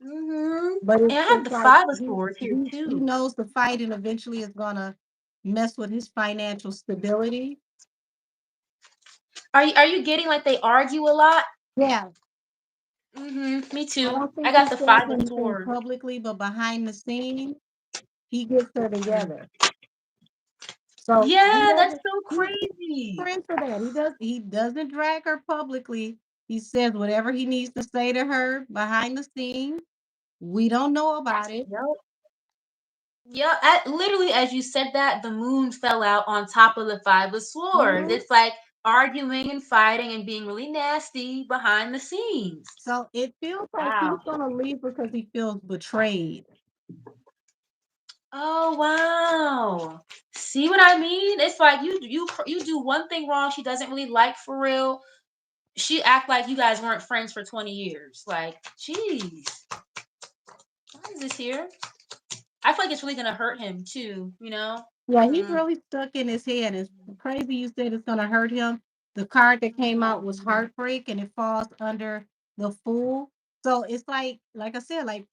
Mm-hmm. But And I have it's the like 5 of Swords here he too. knows the fighting eventually is gonna mess with his financial stability. Are you getting like they argue a lot? Yeah, Mhm, me I too. don't I think got he the says 5 of anything Swords. publicly, but behind the scenes, he gets her Mhm. together. So he Yeah, that's doesn't so he's crazy. friend for that. He doesn't drag her publicly. He says whatever he needs to say to her behind the scenes. We don't know about it. Yep. Yeah, literally as you said that, the moon fell out on top of the 5 of Swords. Mhm. It's like arguing and fighting and being really nasty behind the scenes. So it feels like he's Wow. gonna leave because he feels betrayed. Oh wow. See what I mean? It's like you do one thing wrong she doesn't really like for real. She act like you guys weren't friends for 20 years. Like, jeez, why is this here? I feel like it's really gonna hurt him too, you know? Yeah, he's Mm, really stuck in his head. It's crazy you said it's gonna hurt him. The card that came out was heartbreak and it falls under the fool. So it's like I said, like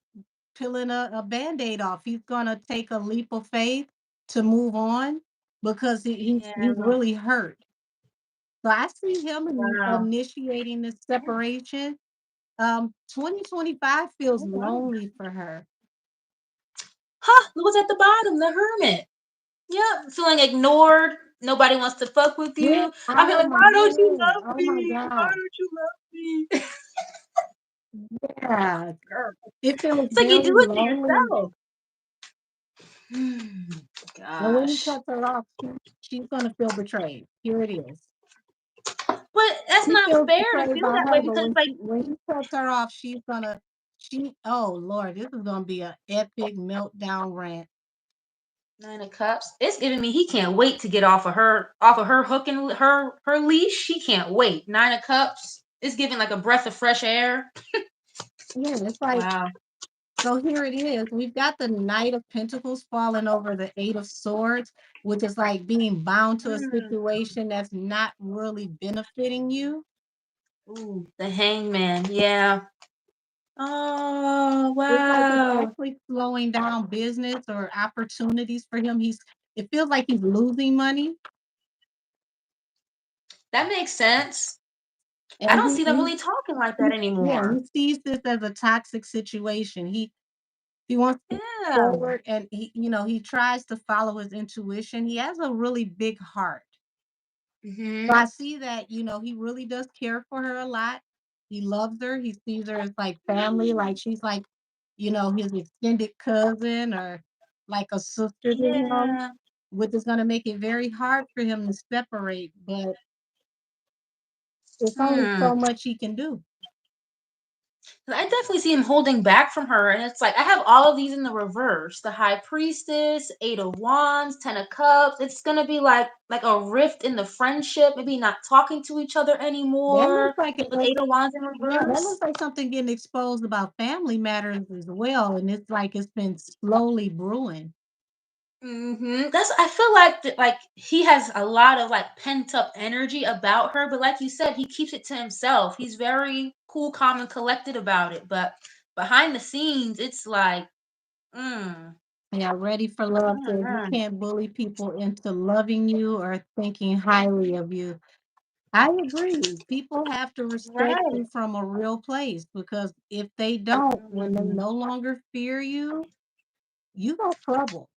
peeling a band-aid off. He's gonna take a leap of faith to move on because he's yeah. really hurt. So I see him Wow. initiating this separation. 2025 feels Oh wow. lonely for her. Huh, look what's at the bottom, the hermit. Yep, feeling ignored. Nobody wants to fuck with Yeah, you. I'm here oh like, my why don't you goodness. love Oh my me? Why God. don't you love me? Yeah. Girl. It feels It's like you very do it to lonely. yourself. And when he Gosh. cuts her off, she's gonna feel betrayed. Here it is. But that's He not feels fair to betrayed feel by that way her, but because like when he cuts her off, she's gonna oh Lord, this is gonna be an epic meltdown rant. Nine of Cups. It's giving me he can't wait to get off of her hook and her leash. He can't wait. Nine of Cups. It's giving like a breath of fresh air. Yeah, it's like Wow. so here it is. We've got the Knight of Pentacles falling over the Eight of Swords, which is like being bound to a Mm. situation that's not really benefiting you. Ooh, the Hangman. Yeah. Oh It's like it's wow. actually slowing down business or opportunities for him. It feels like he's losing money. That makes sense. I And don't see them really talking like that yeah, anymore. he sees this as a toxic situation. He wants to move Yeah. forward and he tries to follow his intuition. He has a really big heart. So Mm-hmm. I see that, he really does care for her a lot. He loves her. He sees her as like family, like she's like, his extended cousin or like a sister to him, Yeah. which is going to make it very hard for him to separate, but it's only Hmm. so much he can do. I definitely see him holding back from her, and it's like I have all of these in the reverse: the High Priestess, Eight of Wands, Ten of Cups. It's gonna be like a rift in the friendship, maybe not talking to each other That looks anymore. like With Eight of Wands in yeah, that reverse. looks like something getting exposed about family matters as well, and it's like it's been slowly brewing. That's I feel like like he has a lot of like pent up energy about her, but like you said, he keeps it to himself. He's very cool, calm, and collected about it, but behind the scenes, it's like, mm, Yeah, Ready for Love says you mm. can't bully people into loving you or thinking highly of you. I agree. People have to respect Right. you from a real place because if they don't, when they Mm. no longer fear you, you got trouble.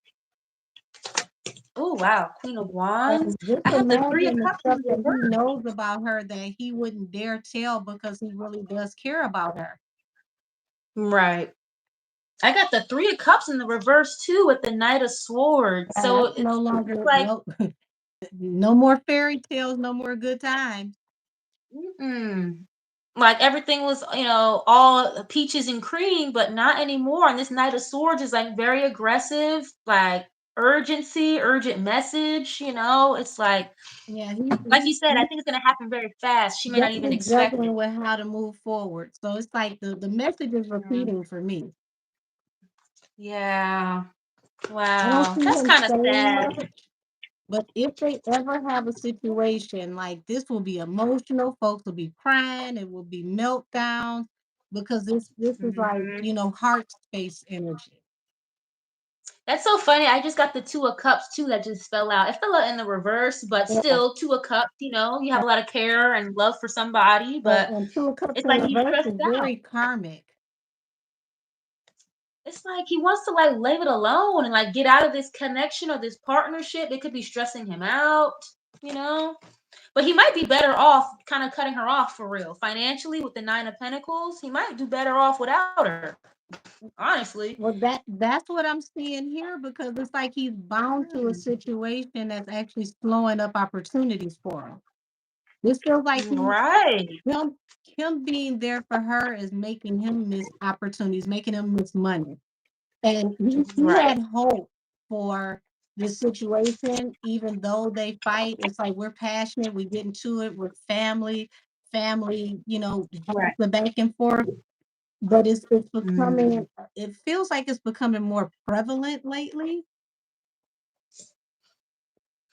Oh wow, Queen of Wands. And just I have the Three of imagine the Cups in stuff that he reverse. knows about her that he wouldn't dare tell because he really does care about her. Right. I got the Three of Cups in the reverse too with the Knight of Swords. And So that's no it's longer like, no more fairy tales, no more good times. mm-mm. Like everything was, all peaches and cream, but not anymore. And this Knight of Swords is like very aggressive, like urgency, urgent message. It's Yeah, like you said, I think it's gonna happen very fast. She may not even definitely expect it. juggling with how to move forward. So it's like the message is Mm. repeating for me. Yeah. I don't Wow. see That's him kind of saying sad. much, but if they ever have a situation like this will be emotional, folks will be crying, it will be meltdowns because this is like, Mhm. heart space energy. That's so funny. I just got the Two of Cups too that just fell out. It fell out in the reverse, but Yeah. still Two of Cups, you have a lot of care and love for somebody, but And Two of Cups it's in like he's reverse stressed is out. very karmic. It's like he wants to like leave it alone and like get out of this connection or this partnership. It could be stressing him out, you know? But he might be better off kind of cutting her off for real. Financially with the Nine of Pentacles, he might do better off without her. Honestly. Well, that's what I'm seeing here because it's like he's bound to a Mm, situation that's actually slowing up opportunities for him. This feels like right. him him being there for her is making him miss opportunities, making him miss money. And he Right. had hope for this situation, even though they fight. It's like we're passionate, we get into it, we're family, Right. the back and forth. But it's Mm, becoming it feels like it's becoming more prevalent lately.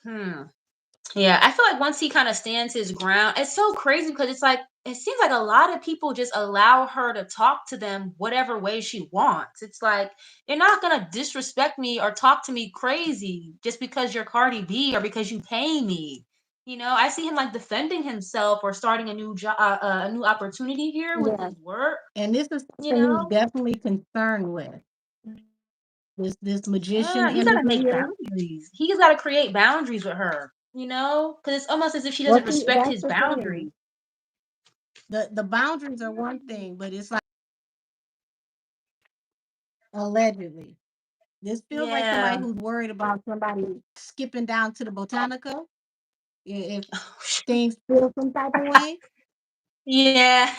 hmm. Yeah, I feel like once he kind of stands his ground, it's so crazy because it's like it seems like a lot of people just allow her to talk to them whatever way she wants. It's like you're not gonna disrespect me or talk to me crazy just because you're Cardi B or because you pay me. I see him like defending himself or starting a new job, a new opportunity here with Yeah. his work. And this is You something he's know, definitely concerned with. this magician Yeah, he's gotta energy make here. boundaries. He's gotta create boundaries with her, you know? Because it's almost as if she Well, doesn't see, respect that's his the boundaries. thing. The boundaries are one thing, but it's like allegedly. This feels like Yeah. somebody who's worried about somebody skipping down to the botanica if things feel some type of way. Yeah.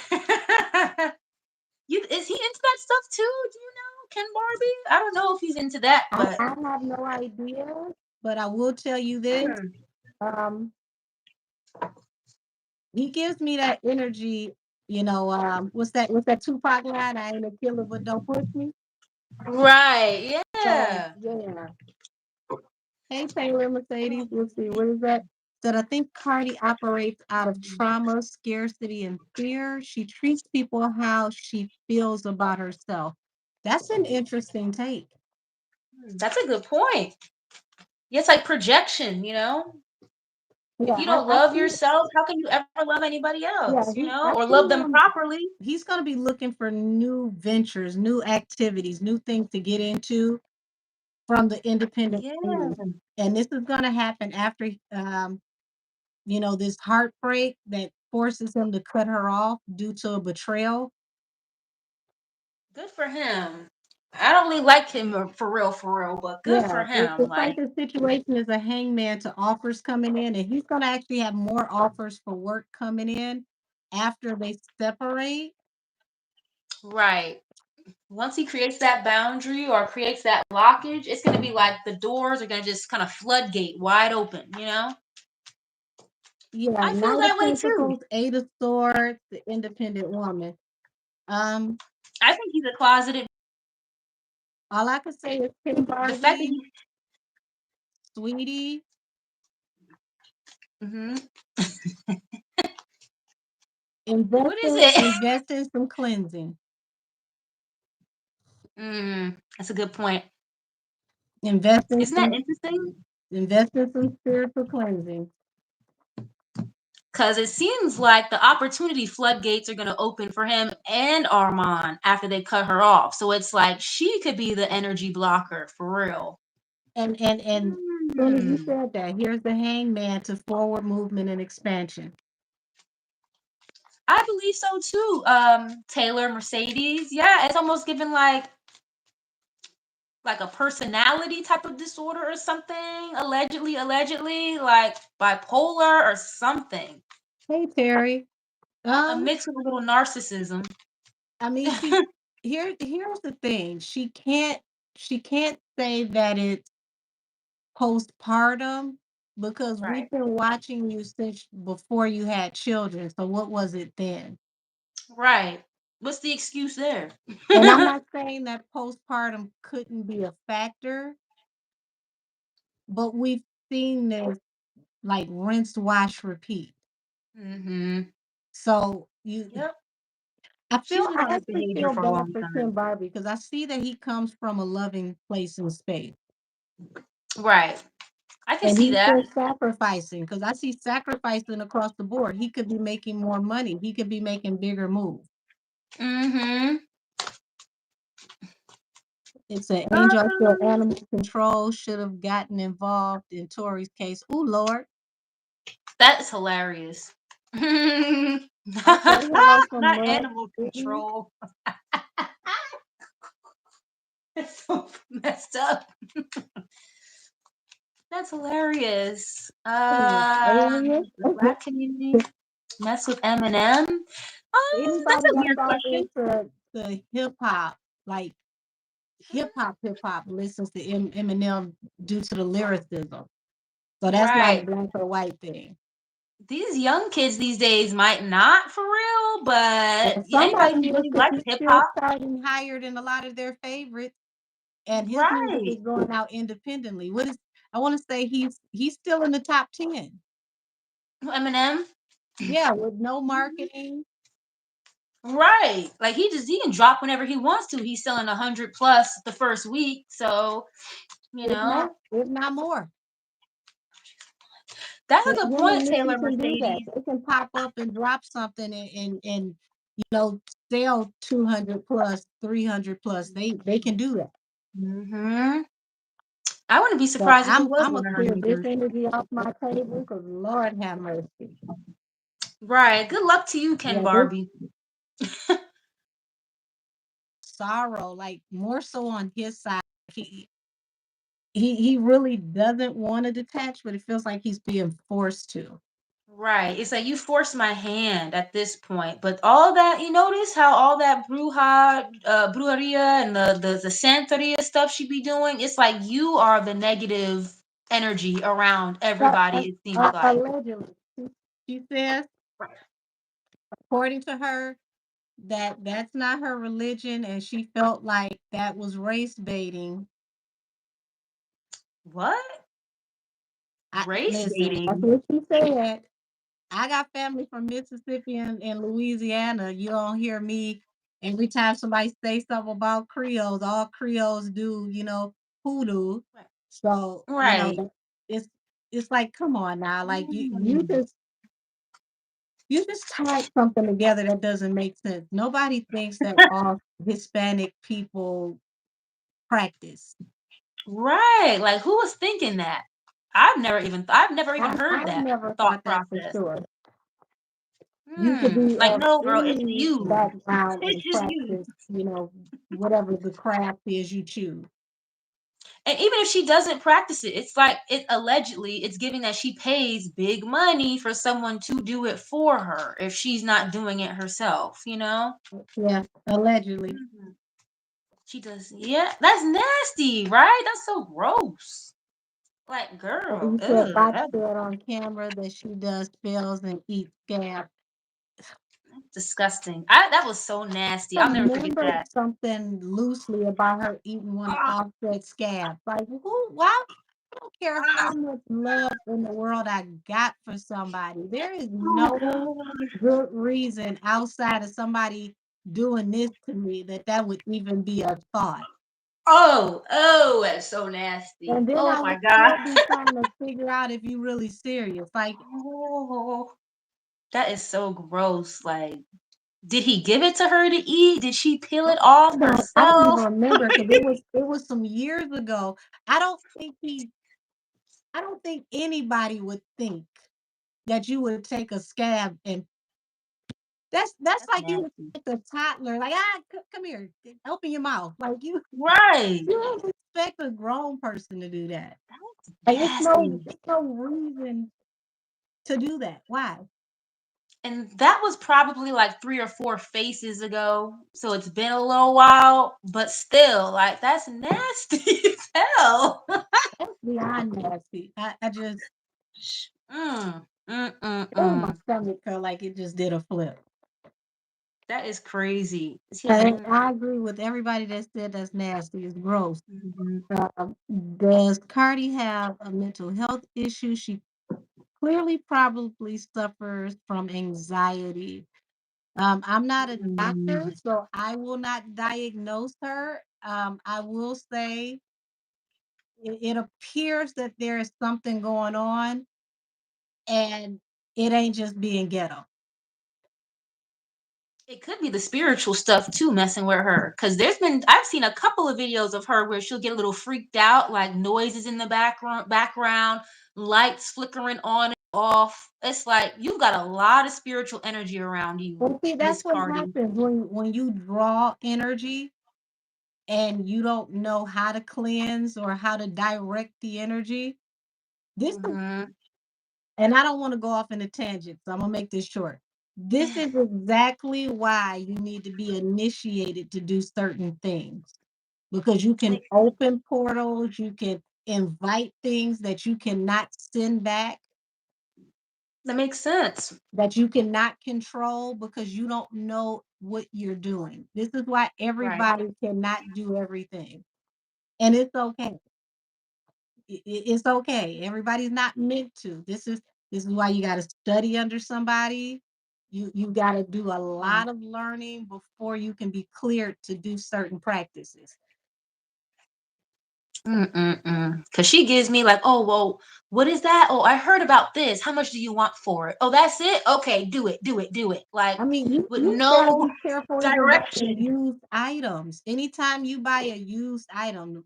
Is he into that stuff too? Do you know, Ken Barbie? I don't know if he's into that, but I have no idea, but I will tell you this. hmm. Um, he gives me that energy, what's that Tupac line? I ain't a killer, but don't push me. Right. So Yeah. yeah. Hey Taylor Mercedes, let's see, what is that? That I think Cardi operates out of trauma, scarcity, and fear. She treats people how she feels about herself. That's an interesting take. That's a good point. Yeah, it's like projection, you know? If Yeah, you don't I love see. yourself, how can you ever love anybody Yeah, else, you know? I Or see love them him. properly? He's going to be looking for new ventures, new activities, new things to get into from the independent Yeah. scene. And this is going to happen after, this heartbreak that forces him to cut her off due to a betrayal. Good for him. I don't really like him for real, but good Yeah, for him. it's Like, like the situation is a hangman to offers coming in, and he's going to actually have more offers for work coming in after they separate. right. Once he creates that boundary or creates that blockage, it's going to be like the doors are going to just kind of floodgate wide open, you know? Yeah, I feel Knight of that way too. Pentacles, Eight of Swords, the independent woman. Um, I think he's a closeted. all I can say is Kim The fact that Barbie, he. sweetie, Hmm. What is it? invest in some cleansing. That's a good point. Invest in Isn't that some interesting? invest in some spiritual cleansing. Because it seems like the opportunity floodgates are going to open for him and Armand after they cut her off. So it's like she could be the energy blocker for real. And as soon as you Hmm. said that, here's the hangman to forward movement and expansion. I believe so too. Taylor Mercedes. Yeah, it's almost given like a personality type of disorder or something. Allegedly, like bipolar or something. Hey Terry. A Um, mix with a little narcissism. I mean, see, here's the thing. She can't say that it's postpartum because Right. we've been watching you since before you had children. So what was it then? Right. What's the excuse there? And I'm not saying that postpartum couldn't be a factor, but we've seen this like rinse, wash, repeat. Hmm. So Yep. I She's been on this actually behavior feel for a bad long for Kim time. Barbie because I see that he comes from a loving place and space. Right. I can And see he's that. still sacrificing because I see sacrificing across the board. He could be making more money. He could be making bigger moves. Hmm. It's an angel. I feel Um, animal control should have gotten involved in Tori's case. Oh Lord. that's hilarious. Not Okay, hello from Love. animal Brittany. control. That's so messed up. That's hilarious. Alien. The black community mess with Eminem. That's Anybody a that's weird all question. into the like hip hop listens to Eminem due to the lyricism. So that's not a Right. black or white thing. These young kids these days might not for real, but And yeah, anybody somebody who is really because likes he's hip still hop, starting higher than a lot of their favorites, and his music right? is going out independently. I want to say he's still in the top 10. Eminem, Yeah, with no marketing, right? Like he can drop whenever he wants to. He's selling 100 plus the first week, so you know if not more. that's a good Him point, and Nikki Taylor can do that. Mercedes. They can pop up and drop something and you know sell 200 plus, 300 plus. They can do that. Mhm. I wouldn't be So surprised if it was I'm one gonna of her clear this neighbors. energy off my table because Lord have mercy. Right. Good luck to you, Ken Yeah, this Barbie. sorrow, like more so on his side. He he really doesn't want to detach, but it feels like he's being forced to. Right. It's like you forced my hand at this point. But all that, you notice how all that brujeria and the santeria stuff she be doing, it's like you are the negative energy around But everybody, it seems like. allegedly, she says, Right. according to her, that that's not her religion, and she felt like that was race baiting. What? I Race listen, that's baiting? what she said. I got family from Mississippi and Louisiana. You don't hear me every time somebody say something about Creoles. All Creoles do, hoodoo. Right. So Right. it's it's like, come on now, like Mm. you just tied something together that doesn't make sense. Nobody thinks that all Hispanic people practice. Right. Like who was thinking that? I've never even heard I've that never thought thought that for process. sure. You could Hmm. be Like of no, girl, it's any you. background It's and just you. practice, whatever the craft is you choose. And even if she doesn't practice it, it's like it allegedly it's giving that she pays big money for someone to do it for her if she's not doing it herself, you know? Yeah, allegedly. Mhm. She does. Yeah, that's nasty, right? That's so gross. Like, girl, You said ugh, Bobby that's said on camera that she does spells and eats scab. disgusting. I That was so nasty. I I'll never forget remember that. something loosely about her eating one of Ah, Offset's scabs. Like, who? Why? I don't care how ah. much love in the world I got for somebody. There is Oh no god. good reason outside of somebody doing this to me that would even be a thought. Oh, that's so nasty. And then Oh I my would god. still be trying to figure out if you really serious. Like, Oh, that is so gross. Like, did he give it to her to eat? Did she peel I it off I don't even herself? remember because it was some years ago. I don't think he I don't think anybody would think that you would take a scab and that's That's like you would nasty. take a toddler, like, come here, open your mouth. Like Right. you don't expect a grown person to do that. That's Like nasty. it's no reason to do that. Why? And that was probably like 3 or 4 faces ago, so it's been a little while, but still, like, that's nasty as hell. That's beyond nasty. I just oh my Mm. stomach felt like it just did a flip. That is crazy. And I agree with everybody that said that's nasty. It's gross. Mhm. Uh, does Cardi have a mental health issue? She clearly probably suffers from anxiety. I'm not a doctor, Mm. so I will not diagnose her. I will say it appears that there is something going on, and it ain't just being ghetto. It could be the spiritual stuff too messing with her, because I've seen a couple of videos of her where she'll get a little freaked out, like noises in the background, lights flickering on and off. It's like you've got a lot of spiritual energy around you, Well, see, that's Miss what Cardi. happens when you draw energy and you don't know how to cleanse or how to direct the energy. This is Hmm. And I don't want to go off in a tangent, so I'm gonna make this short. This is exactly why you need to be initiated to do certain things because you can Makes sense. open portals, you can invite things that you cannot send back, That makes sense. that you cannot control because you don't know what you're doing. This is why Right. everybody cannot do everything, and it's okay. It's okay. Everybody's not meant to. This is why you got to study under somebody. You got to do a Mm. lot of learning before you can be cleared to do certain practices. Mm-mm-mm. Cause she gives me like, oh well, what is that? Oh, I heard about this. How much do you want for it? Oh, that's it? Okay, do it, do it, do it. Like I mean, with you gotta no be careful even buying direction. used items. Anytime you buy a used item,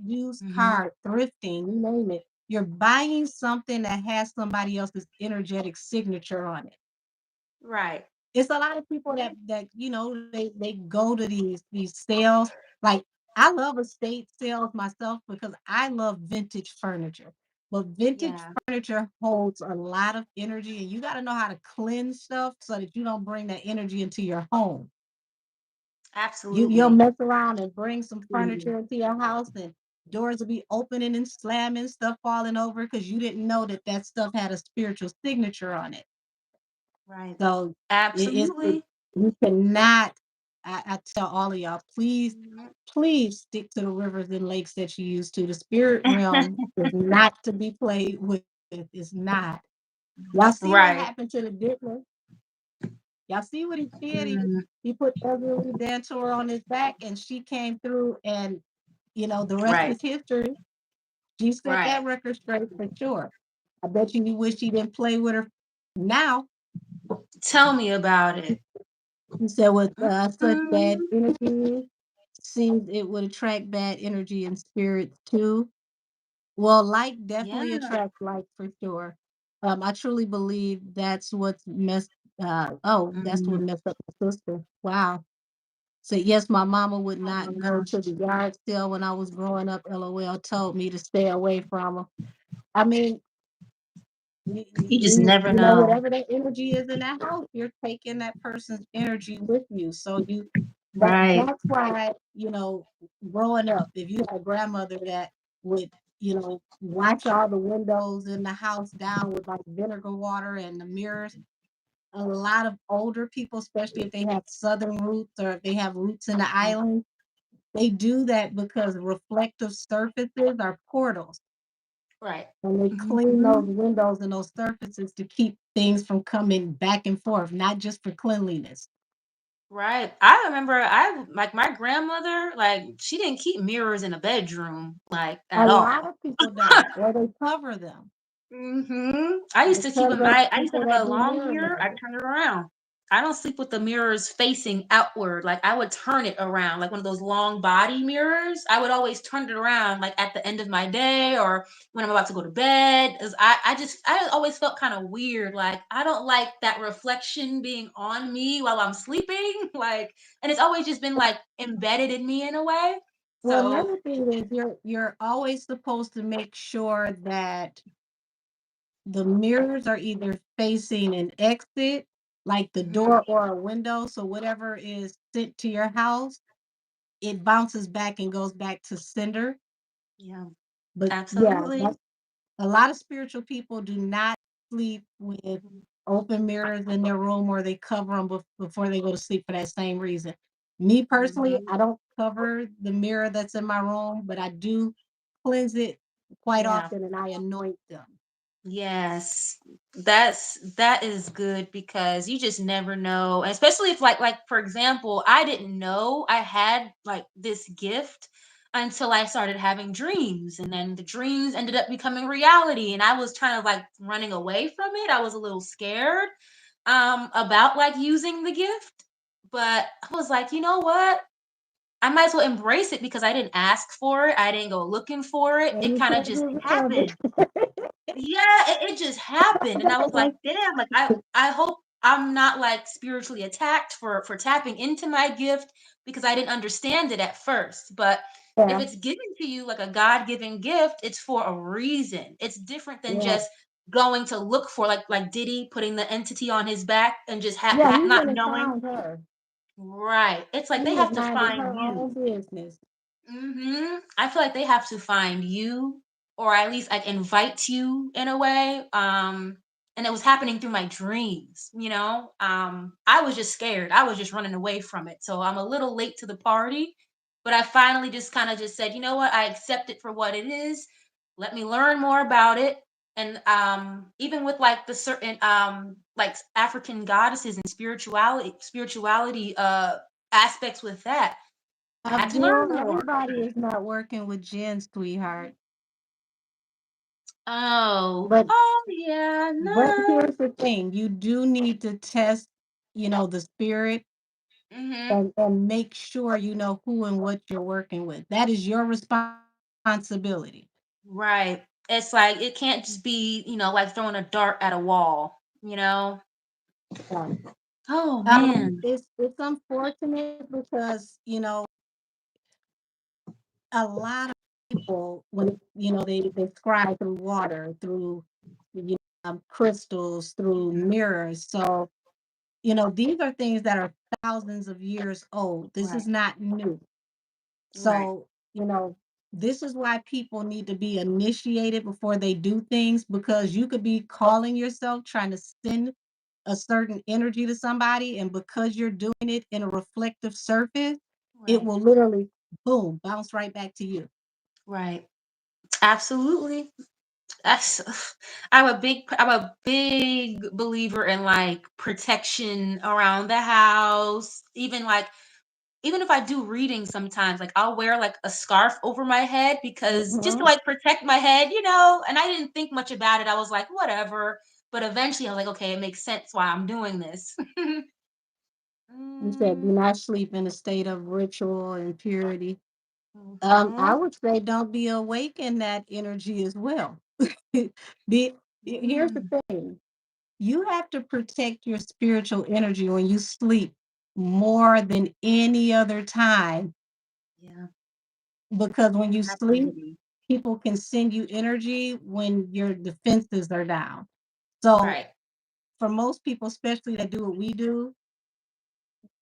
used Hmm. car, thrifting, you name it, you're buying something that has somebody else's energetic signature on it. Right. It's a lot of people that they go to these sales. Like I love estate sales myself because I love vintage furniture. But vintage Yeah, furniture holds a lot of energy, and you got to know how to cleanse stuff so that you don't bring that energy into your home. You'll absolutely. mess around and bring some Mm. furniture into your house, and doors will be opening and slamming, stuff falling over because you didn't know that that stuff had a spiritual signature on it. Right. So Absolutely. you cannot. I tell all of y'all, please, Mhm. please stick to the rivers and lakes that you used to. The spirit realm is not to be played with. It's not. Y'all see what Right. happened to the Diddler? Y'all see what he did? Mm. He put Beverly Dantor on his back, and she came through, and the rest Right. is history. She set Right. that record straight for sure. I bet you wish he didn't play with her now. Tell me about it. He said with such bad Mhm. energy, seems it would attract bad energy and spirits too. Well, like definitely Yeah. attracts like for sure. I truly believe that's what's messed. That's what Mhm. messed up my sister. Wow. So yes, my mama would Oh my not go gosh. to the yard sale when I was growing up. LOL told me to stay away from her. I mean, You just never know. whatever that energy is in that house, you're taking that person's energy with you. So Right. that's why, growing up, if you had a grandmother that would, wash all the windows in the house down with like vinegar water and the mirrors, a lot of older people, especially if they have southern roots or if they have roots in the Mm. island, they do that because reflective surfaces are portals. Right. And they clean those Mhm. windows and those surfaces to keep things from coming back and forth, not just for cleanliness. Right. I remember I like my grandmother, like she didn't keep mirrors in a bedroom like A at lot all. of people don't, or they cover them I used to keep because them. of I used to people have that a do long mirror mirror. I magic. turned it around. I don't sleep with the mirrors facing outward. Like I would turn it around, like one of those long body mirrors. I would always turn it around, like at the end of my day or when I'm about to go to bed. As I always felt kind of weird. Like I don't like that reflection being on me while I'm sleeping. Like, and it's always just been like embedded in me in a way. Well, So another thing is you're always supposed to make sure that the mirrors are either facing an exit, like the mhm, door or a window. So whatever is sent to your house, it bounces back and goes back to sender. yeah, But yeah, absolutely. a lot of spiritual people do not sleep with Mhm, open mirrors in their room or they cover them before they go to sleep for that same reason. Me personally, mhm. I don't cover the mirror that's in my room, but I do cleanse it quite Yeah. often and I anoint them. Yes, that is good because you just never know, and especially if like for example, I didn't know I had like this gift until I started having dreams, and then the dreams ended up becoming reality, and I was kind of like running away from it. I was a little scared about like using the gift, but I was like, you know what? I might as well embrace it because I didn't ask for it. I didn't go looking for it. And It you kind of can't just do recover. happened. Yeah, it just happened, and I was like, "Damn!" Like I hope I'm not like spiritually attacked for tapping into my gift because I didn't understand it at first. But if Yeah, it's given to you like a God-given gift, it's for a reason. It's different than yeah. just going to look for like Diddy putting the entity on his back and just Yeah, he not went and knowing. found her. Right. It's like She they was have to minding find her own you. business. I feel like they have to find you or at least like invite you in a way. And it was happening through my dreams, you know? I was just scared. I was just running away from it. So I'm a little late to the party, but I finally just kind of just said, you know what? I accept it for what it is. Let me learn more about it. And even with like the certain like African goddesses and spirituality aspects with that I had to learn Abdul, more. everybody is not working with Jen, sweetheart. Oh, But oh yeah, but no. here's the thing, you do need to test, the spirit Mhm. and make sure you know who and what you're working with. That is your responsibility. Right. It's like it can't just be, like throwing a dart at a wall, you know? Yeah. Oh man. It's unfortunate because a lot of people when they scry through water, through crystals, through Mhm. mirrors. So these are things that are thousands of years old. This Right. is not new. Right. So, this is why people need to be initiated before they do things because you could be calling yourself trying to send a certain energy to somebody, and because you're doing it in a reflective surface, it Right. will literally boom bounce right back to you. Right. Absolutely. That's I'm a big believer in like protection around the house. Even if I do reading sometimes, like I'll wear like a scarf over my head because just to Mhm. like protect my head. And I didn't think much about it. I was like, whatever. But eventually I was like, okay, it makes sense why I'm doing this. You said do Mm, not sleep in a state of ritual and purity. I mhm, would say don't be awake in that energy as well. Here's the mm, thing. You have to protect your spiritual energy when you sleep more than any other time yeah, because when you sleep, absolutely. people can send you energy when your defenses are down. So, Right. for most people, especially that do what we do,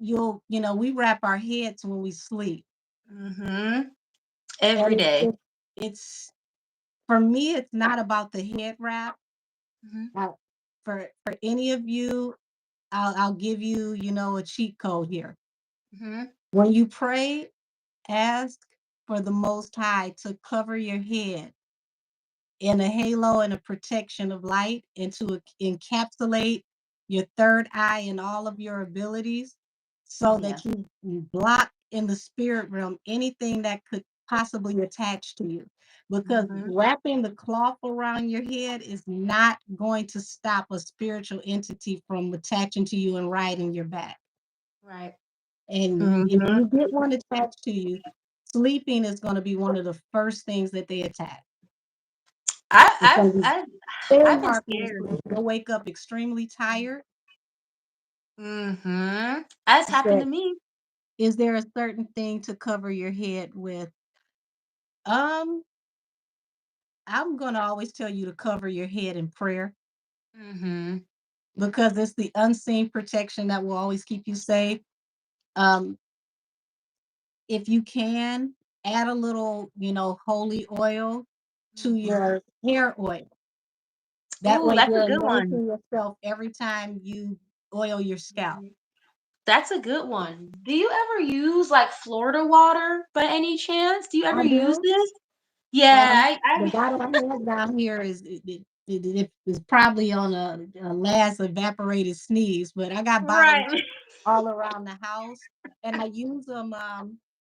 we wrap our heads when we sleep. Mhm. Every And day. it's for me, it's not about the head wrap. Mhm, Uh, for any of you, I'll give you, a cheat code here. mhm, When you pray, ask for the Most High to cover your head in a halo and a protection of light and to encapsulate your third eye and all of your abilities so yeah, that you block in the spirit realm anything that could possibly attach to you. Because mhm, wrapping the cloth around your head is not going to stop a spiritual entity from attaching to you and riding your back. right. And if Mhm. you get one attached to you, sleeping is going to be one of the first things that they attack. I It's I've going to be I've very I've been hard for you to scared. sleep. You'll wake up extremely tired. Mhm. That's Is happened there to me. is there a certain thing to cover your head with? Um, I'm going to always tell you to cover your head in prayer Mhm. because it's the unseen protection that will always keep you safe. Um, if you can, add a little, holy oil to Mhm. your hair oil. That Ooh, way that's a you're good one. anointing yourself every time you oil your scalp. Mhm. That's a good one. Do you ever use, like, Florida water by any chance? Do you ever I use do. this? Yeah, The I bottle I have down here is probably on a last evaporated sneeze, but I got bottles right. all around the house, and I use them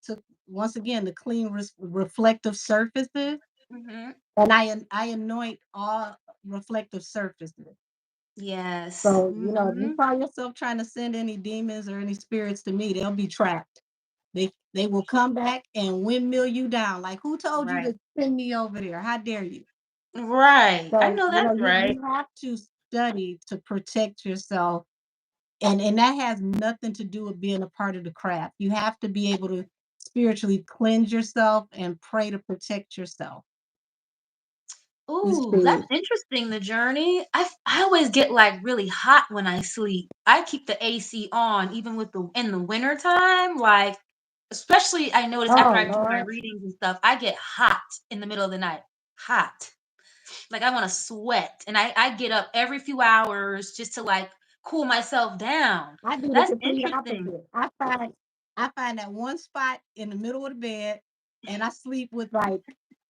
to once again to clean reflective surfaces, Mhm. and I anoint all reflective surfaces. Yes. So if you Mhm. find yourself trying to send any demons or any spirits to me, they'll be trapped. They will come back and windmill you down. Like, who told you Right. to send me over there? How dare you? Right. I So, know that's right. you have to study to protect yourself. And that has nothing to do with being a part of the craft. You have to be able to spiritually cleanse yourself and pray to protect yourself. You Ooh, that's see. interesting, the journey. I always get, like, really hot when I sleep. I keep the AC on even with the in the winter time, like, especially I notice after Oh I do my Lord. readings and stuff, I get hot in the middle of the night. Hot. Like, I wanna sweat, and I get up every few hours just to, like, cool myself down. I do the That's complete interesting. opposite. I find that one spot in the middle of the bed and I sleep with like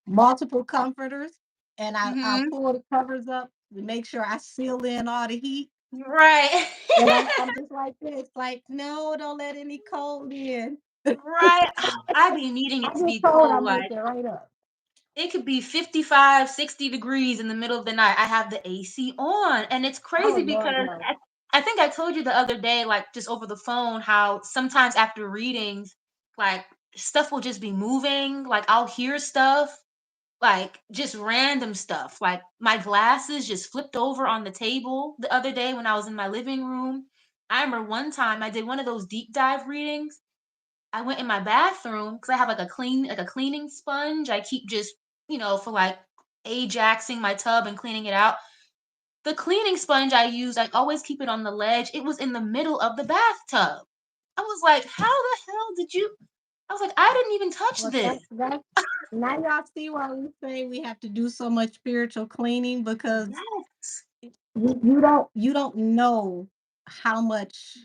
multiple comforters and I'll Mhm. pull the covers up to make sure I seal in all the heat. Right. And I'm just like this, like, no, don't let any cold in. Right? I be needing I it to get be cold, I cold, make like it right up. it could be 55, 60 degrees in the middle of the night. I have the AC on. And it's Oh crazy Lord, because no. I think I told you the other day, like just over the phone, how sometimes after readings, like stuff will just be moving. Like I'll hear stuff, like just random stuff. Like my glasses just flipped over on the table the other day when I was in my living room. I remember one time I did one of those deep dive readings. I went in my bathroom because I have like a cleaning sponge. I keep just, for like Ajaxing my tub and cleaning it out. The cleaning sponge I use, I always keep it on the ledge. It was in the middle of the bathtub. I was like, how the hell did you? I was like, I didn't even touch Well, this. that's now y'all see why we say we have to do so much spiritual cleaning because Yes. you don't know how much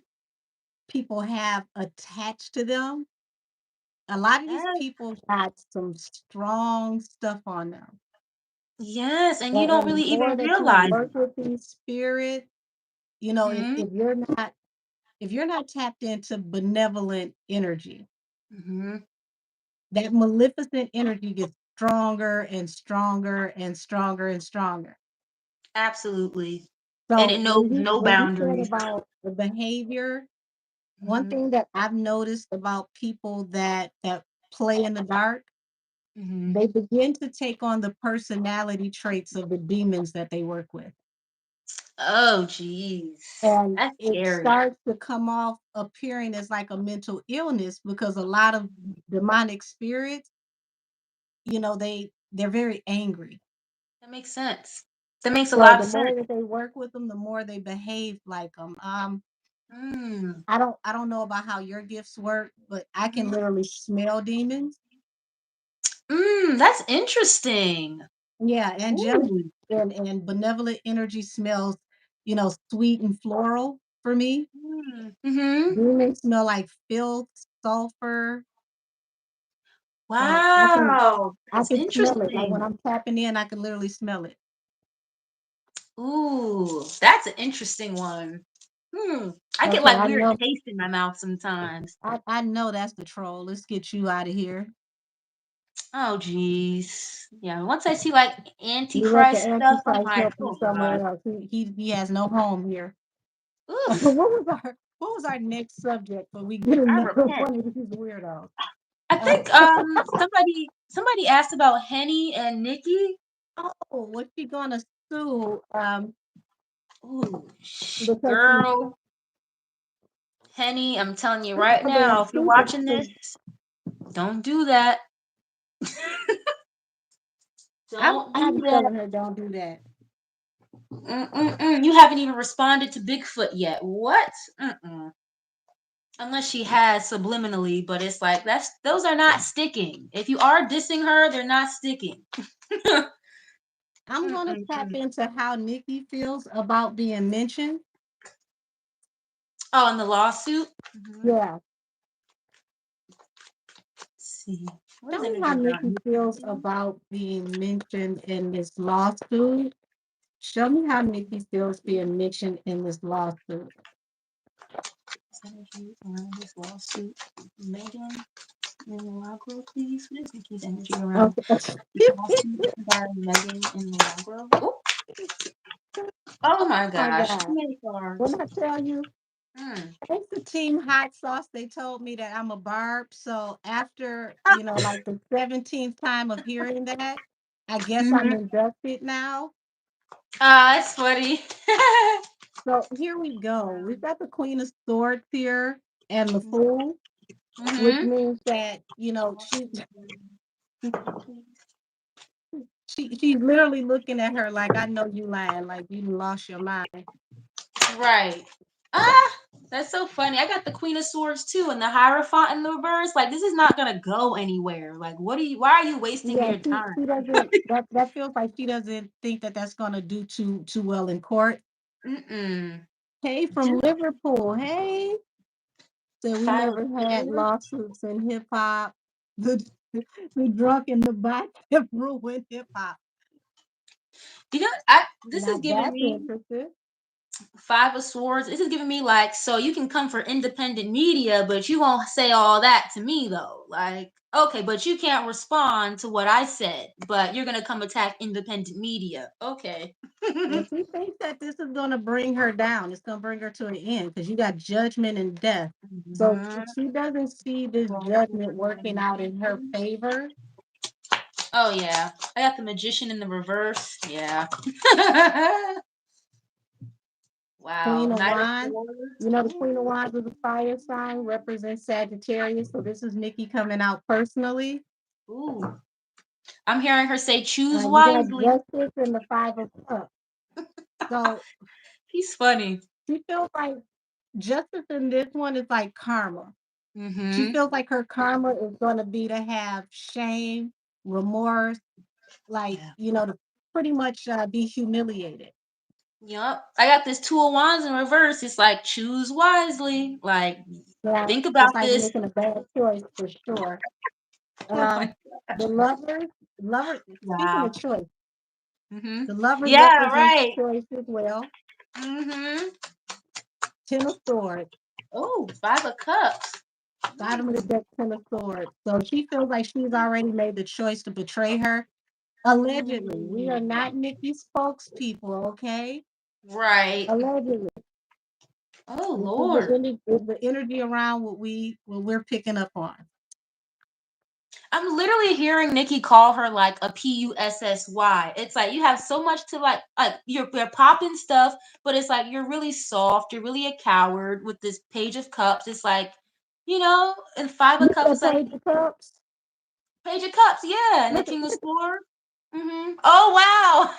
people have attached to them. A lot of these Yes. people got some strong stuff on them. Yes. And you don't And really the more even that you realize work it. with these spirits, if, Hmm. if you're not tapped into benevolent energy, Hmm. that maleficent energy gets stronger and stronger and stronger and stronger. Absolutely. And So it knows when he no when he said boundaries. about the behavior, one Hmm. thing that I've noticed about people that play in the dark, Hmm. they begin to take on the personality traits of the demons that they work with. Oh, geez. And That's it scary. starts to come off appearing as like a mental illness because a lot of demonic spirits, they're very angry. That makes sense. That makes a So lot of the sense. more that they work with them, the more they behave like them. Mm. I don't know about how your gifts work, but I can Mhm. literally smell demons. That's interesting. Yeah, angelic Ooh. and benevolent energy smells, sweet and floral for me. Mm. Mhm. Demons smell like filth, sulfur. So I can Wow, I that's can smell it. Like when interesting. I'm tapping in, I can literally smell it. Ooh, that's an interesting one. Hmm. I get Okay, like I weird know taste in my mouth sometimes. I know that's the troll. Let's get you out of here. Oh, geez. Yeah. Once I see like You let the Antichrist stuff, I'm Antichrist like, help you oh God. somewhere else. He has no home here. Oof. What was our next subject? But we get I another repent. one of these weirdos. I Uh, think somebody asked about Henny and Nikki. oh, what's she gonna sue? Ooh, Because she girl, Henny, I'm telling you right so damn now, if you're stupid. watching this, don't do that. Don't I do be that. telling her don't do that. Mm-mm-mm. You haven't even responded to Bigfoot yet. What? Mm-mm. Unless she has subliminally, but it's like those are not sticking. If you are dissing her, they're not sticking. I'm gonna tap Mm-mm-mm. into how Nikki feels about being mentioned. Oh, and the lawsuit. Yeah. Let's see. What is Tell me how energy around Nikki feels Nikki? about being mentioned in this lawsuit. Show me how Nikki feels being mentioned in this lawsuit. Energy around this lawsuit. Megan Milagro, please. What is Nikki's energy around Okay. this lawsuit by Megan and Milagro? Oh, oh my My gosh. Too God. many cards. When I tell you, Mm. it's the team hot sauce. They told me that I'm a barb. So after, like the 17th time of hearing that, I guess I'm Mm-hmm. inducted now. Ah, it's funny. So here we go. We've got the Queen of Swords here and the Fool, which Mm-hmm. means that, she's literally looking at her like, I know you lying, like you lost your mind. Right. Ah, that's so funny. I got the Queen of Swords too, and the Hierophant in the reverse. Like, this is not gonna go anywhere. Like, why are you wasting Yeah, your time? she doesn't. That feels like she doesn't think that that's gonna do too well in court. Mm-mm. Hey, from Just Liverpool. Hey, so we file never a had favor. lawsuits in hip hop. The the drunk and the bike have ruined hip hop. This is Now giving that's me interesting. Five of Swords. This is giving me like, so you can come for independent media, but you won't say all that to me though. Like, okay, but you can't respond to what I said, but you're gonna come attack independent media. Okay. Well, she thinks that this is going to bring her down. It's going to bring her to an end because you got judgment and death. So she doesn't see this judgment working out in her favor. Oh yeah, I got the Magician in the reverse. Yeah. Wow, Queen of Knight of Wands. Swords. You know, the Queen of Wands is a fire sign, represents Sagittarius. So this is Nikki coming out personally. Ooh, I'm hearing her say, "Choose You got wisely." Justice and the Five of Cups. So He's funny. she feels like justice in this one is like karma. She Mm-hmm. feels like her karma is going to be to have shame, remorse, like, Yeah. to pretty much be humiliated. Yep. I got this Two of Wands in reverse. It's like, choose wisely. Like, Yeah, think it's about like this. making a bad choice for sure. Oh my Um, the speaking wow. of choice, Mm-hmm. the lovers Yeah, represents right. choice as well. Mm-hmm. Ten of Swords, Oh, Five of Cups. bottom of the Mm. deck, Ten of Swords. So she feels like she's already made the choice to betray her. Allegedly, we are Mm. not Nikki's spokespeople, okay? Right. Allegedly, Oh this is Lord. the energy around what we're picking up on. I'm literally hearing Nikki call her like a PUSSY. It's like you have so much to like you're popping stuff, but it's like you're really soft. You're really a coward with this Page of Cups. It's like, and Five of You Cups. said It's like Page of Cups. Page of Cups, yeah, and the Look at King of Swords. Oh wow,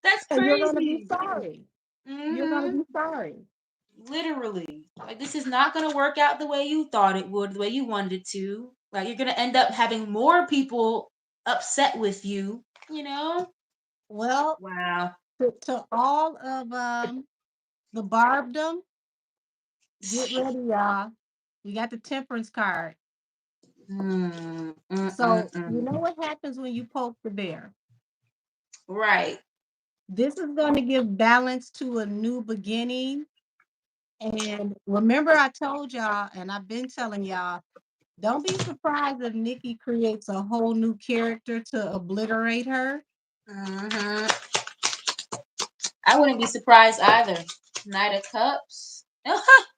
that's and you're gonna be crazy. sorry. You're gonna hmm be sorry. Literally, like this is not gonna work out the way you thought it would, the way you wanted it to. Like you're gonna end up having more people upset with you. You know? Well, Wow. to all of the barbdom, get ready, y'all. We got the temperance card. So you know Mm. what happens when you poke the bear. Right. This is going to give balance to a new beginning. And remember, I told y'all, and I've been telling y'all, don't be surprised if Nikki creates a whole new character to obliterate her. hmm I wouldn't be surprised either. Knight of Cups.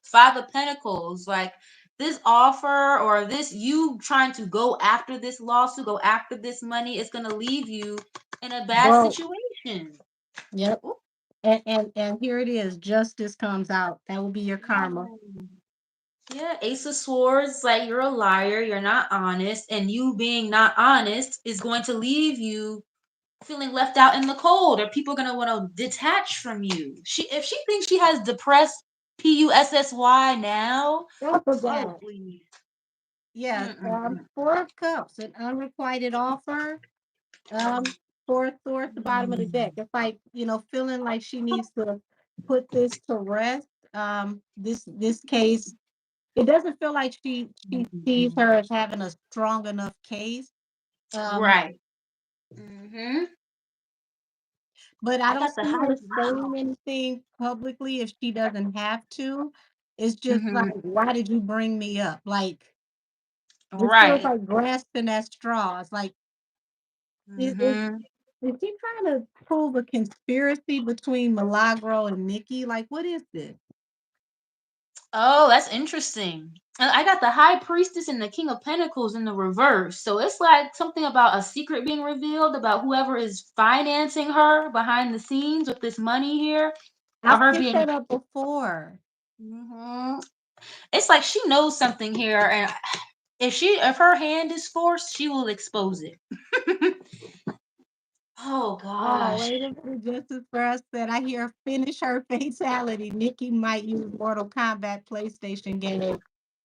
Five of Pentacles. Like this offer or this you trying to go after this lawsuit, go after this money, is gonna leave you in a bad Bro, situation. yep. Ooh. And here it is. Justice comes out. That will be your karma. Yeah, Ace of Swords, like you're a liar, you're not honest, and you being not honest is going to leave you feeling left out in the cold, or people are gonna want to detach from you. If she thinks she has depressed PUSSY now, Don't oh forget. please. Yes. Mm-mm-mm. Four of Cups, an unrequited offer. Four of Swords, the bottom of the deck. It's like, feeling like she needs to put this to rest. This case, it doesn't feel like she sees her as having a strong enough case. Um, Right. Mm-hmm. but I I don't got the see her highest. saying Wow. anything publicly if she doesn't have to. It's just like, Mm-hmm. why did you bring me up? Like, this feels Right. like grasping at straws. Like, is Mm-hmm. is she trying to prove a conspiracy between Milagro and Nikki? Like, what is this? Oh, that's interesting. And I got the High Priestess and the King of Pentacles in the reverse. So it's like something about a secret being revealed about whoever is financing her behind the scenes with this money here, or I've her picked being. that up before. hmm It's like she knows something here, and if her hand is forced, she will expose it. Oh Oh, gosh. wait a minute, Justice for us said, I hear finish her fatality. Nikki might use Mortal Kombat PlayStation game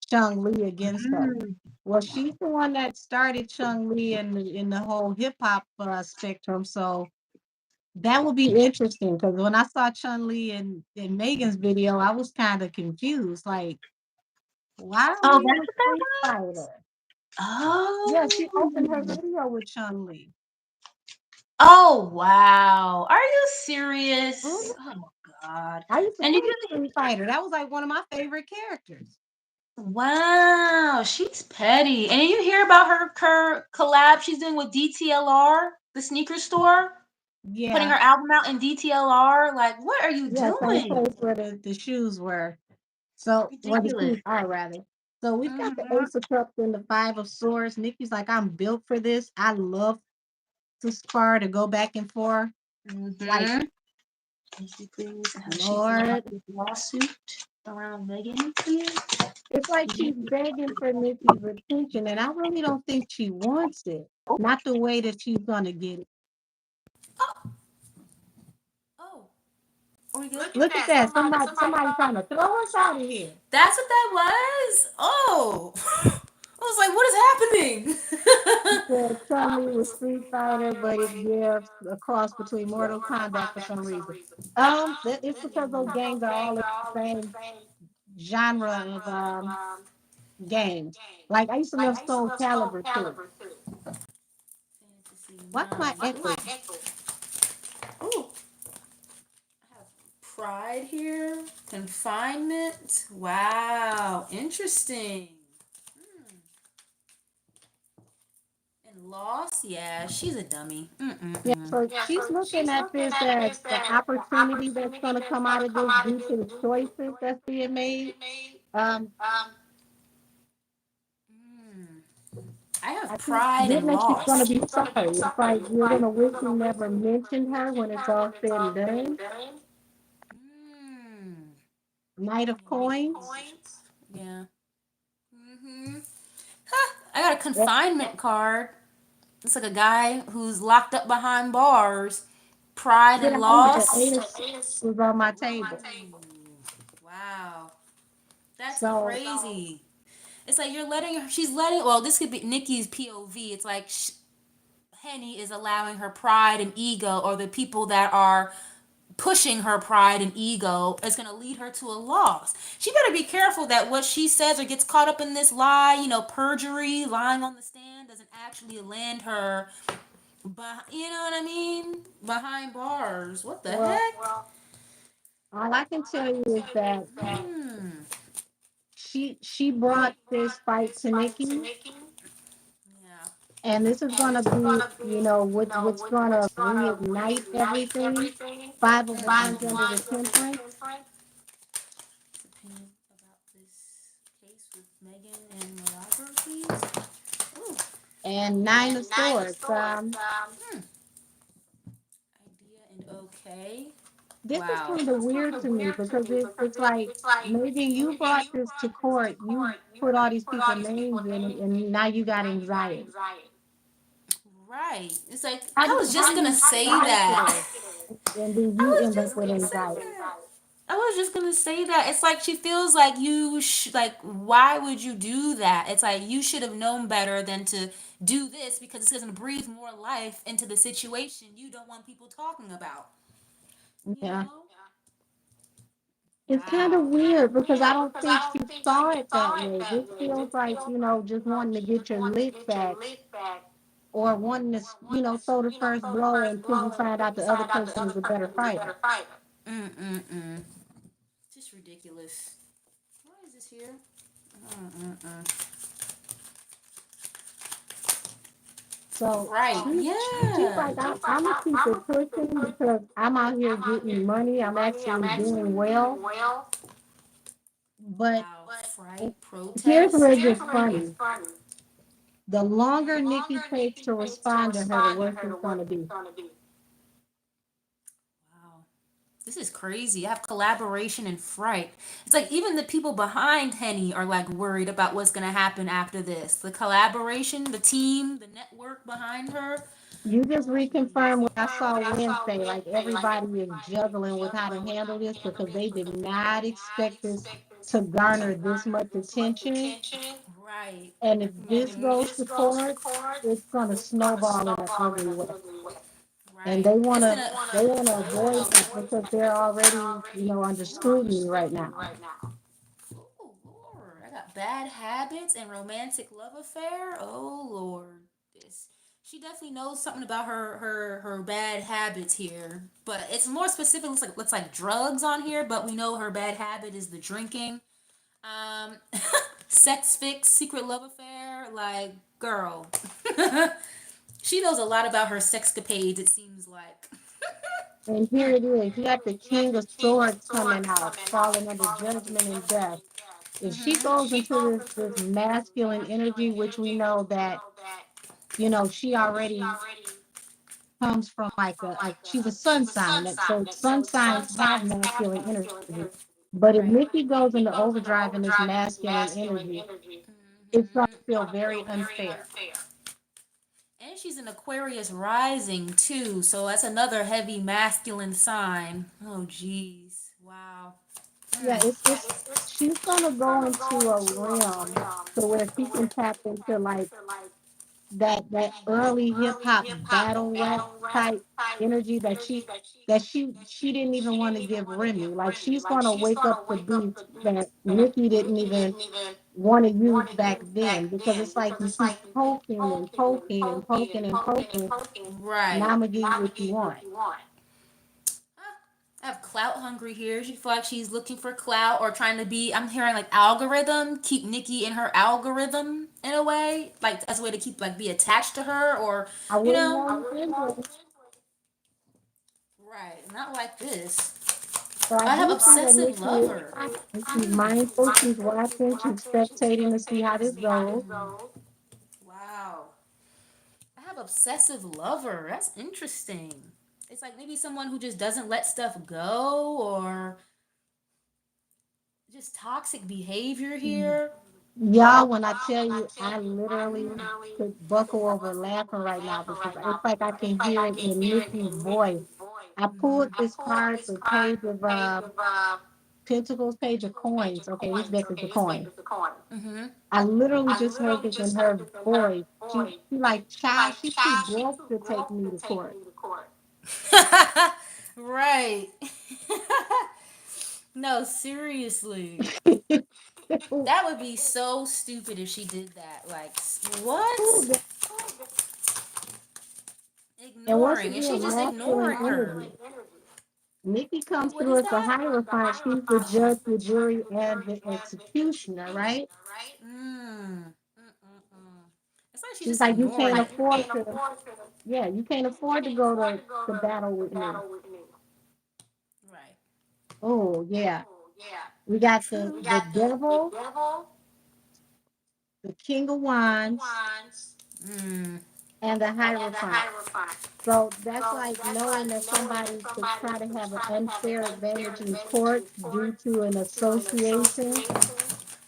Chung Li against her. Mm. Well, she's the one that started Chung Li in the whole hip hop spectrum. So that will be interesting because when I saw Chun Li in Megan's video, I was kind of confused. Like, why are Oh, we in that's a what that street was. fighter? Yeah, she opened her Oh. video with Chun Li. Oh wow. Are you serious? Mhm. Oh God. I used to And did play you Street Fighter. That was like one of my favorite characters. Wow, she's petty. And did you hear about her collab she's doing with DTLR, the sneaker store? Putting Yeah, her album out in DTLR? Like, what are you yeah, same doing? place where the shoes were. So, where the Ridiculous. shoes are rather. So we've got the Mhm. Ace of Cups and the Five of Swords. Nikki's like, I'm built for this. I love to spar to go back and forth. Like, Mhm. Basically, how she feels about Lord, this lawsuit around Megan, please. it's like she's begging for Nikki's attention, and I really don't think she wants it. Not the way that she's gonna get it. Oh, are we good? Look at that. Somebody trying to throw us out of here. That's what that was? Oh. I was like, what is She happening? said, tell me with Street Fighter, but it gives a cross between Mortal Kombat for some reason. It's because those games are all in the same genre of games. Like I used to love Soul Calibur too. Fantasy What's my 9. echo? Ooh, I have pride here. Confinement. Wow, interesting. Hmm. And loss. Yeah, she's a dummy. Yeah, Mm-mm-mm. so she's looking at this as the opportunity that's going to come out of this due to the choices that's being made. Um, Mm. I have I think pride and then she's going to loss. be sorry. It's like you're going to wish you never mentioned her when it's all said and done. Mm. Knight of Coins. Yeah. Mm-hmm. I got a Yep. confinement card. It's like a guy who's locked up behind bars. Pride Yeah, and the loss. Eight of Swords was on my table. Wow. That's So crazy. It's like you're letting her, she's letting, well, this could be Nikki's POV. It's like Henny is allowing her pride and ego, or the people that are pushing her pride and ego, is going to lead her to a loss. She better be careful that what she says or gets caught up in this lie, perjury, lying on the stand, doesn't actually land her, you know what I mean? Behind bars. What the well, heck? all I can tell you is that Hmm. she brought this fight to Nikki, Yeah. and this is going to be, what's going to reignite everything. Five of Wands under the Temperance Opinion about this case with Megan and Robert, please. Ooh. and Nine of Swords. Hmm. Idea and okay. This is Wow. kind of weird to me because it's like Megan, you brought this to court. You put all these people's names in it, and now you got anxiety. Right. It's like How I do was how just do gonna you say start that. this, and then I you was end up just with gonna say anxiety? that. I was just gonna say that. It's like she feels like like, why would you do that? It's like you should have known better than to do this, because it's gonna breathe more life into the situation you don't want people talking about. You Yeah. know? It's kind of Wow. weird because I don't think she saw it that way. This feels like, just wanting to get your lick back or wanting to, throw the first blow until you find out the other person is a better fighter. Mm-mm-mm. Just ridiculous. Why is this here? Mm-mm-mm. So Right. she's Yeah. like, I'm gonna keep it pushing because I'm out here getting money. I'm actually doing well. But Wow. Fright here's protest. where it gets funny. The longer Nikki takes to respond to her, the worse it's gonna be. Wow. This is crazy. I have collaboration and fright. It's like even the people behind Henny are like worried about what's gonna happen after this. The collaboration, the team, the network behind her. You just Oh reconfirmed geez. what I saw Wednesday. Like everybody is juggling with how to handle this because they did not expect this to garner this much attention. Right. And if this Mhm. goes to court, it's going to snowball in an ugly way. And Right. It's gonna. they want to avoid that because they're already, under scrutiny right now. Oh Lord, I got bad habits and romantic love affair. Oh Lord, this. She definitely knows something about her bad habits here, but it's more specific. Looks like drugs on here, but we know her bad habit is the drinking. Um, sex fix, secret love affair. Like, girl, she knows a lot about her sexcapades. It seems like. And here it is. You got the King of Swords coming out, falling under judgment and death. If she goes into this masculine energy, which we know that, she already comes from like she's a sun sign. So sun signs have masculine energy. But if Nikki goes into overdrive in this masculine energy, it's going to feel very unfair. And she's an Aquarius rising too, so that's another heavy masculine sign. Oh, jeez. Wow. Yeah, it's she's gonna go into a realm to where she can tap into like that early hip hop battle rap type energy that she didn't even want to give Remy. Like she's gonna wake up the beast that Nikki didn't even want to use back then because it's like you keep poking and poking and poking and poking. Now Right. I'm gonna give you what you want. I have clout hungry here. She feel like she's looking for clout or trying to be. I'm hearing like algorithm, keep Nikki in her algorithm in a way, like as a way to keep like be attached to her, or I you wouldn't know, want it this way. right? Not like this. So I I have do see that obsessive Nikki is lover. watching. She's mindful, she's watching, she's spectating to see how this goes. Wow. I have obsessive lover. That's interesting. It's like maybe someone who just doesn't let stuff go or just toxic behavior here. Y'all, when I tell you, I literally could buckle over laughing right now because it's like I can hear it in Nikki's voice. I pulled this card, the page of Pentacles, page of coins. Okay, this deck is the coin. Mm-hmm. I literally just heard this in her voice. She like, child, she's too broke to take me to court. Right. No, seriously. That would be so stupid if she did that. Like, what? And once Ignoring. Is she again, just masculine ignoring her? energy. Nikki comes What through is as the that? Hierophant. She's the judge, the jury, and the executioner, right? Mm. Mm-mm-mm. It's like she's She's just like, you ignoring can't it. afford to, yeah, you can't afford to go to battle with me. Right. Oh, yeah. We got True. the devil, the king of wands, Mm. and the Hierophant. So that's like knowing that somebody could try to have an unfair advantage in court due to an association.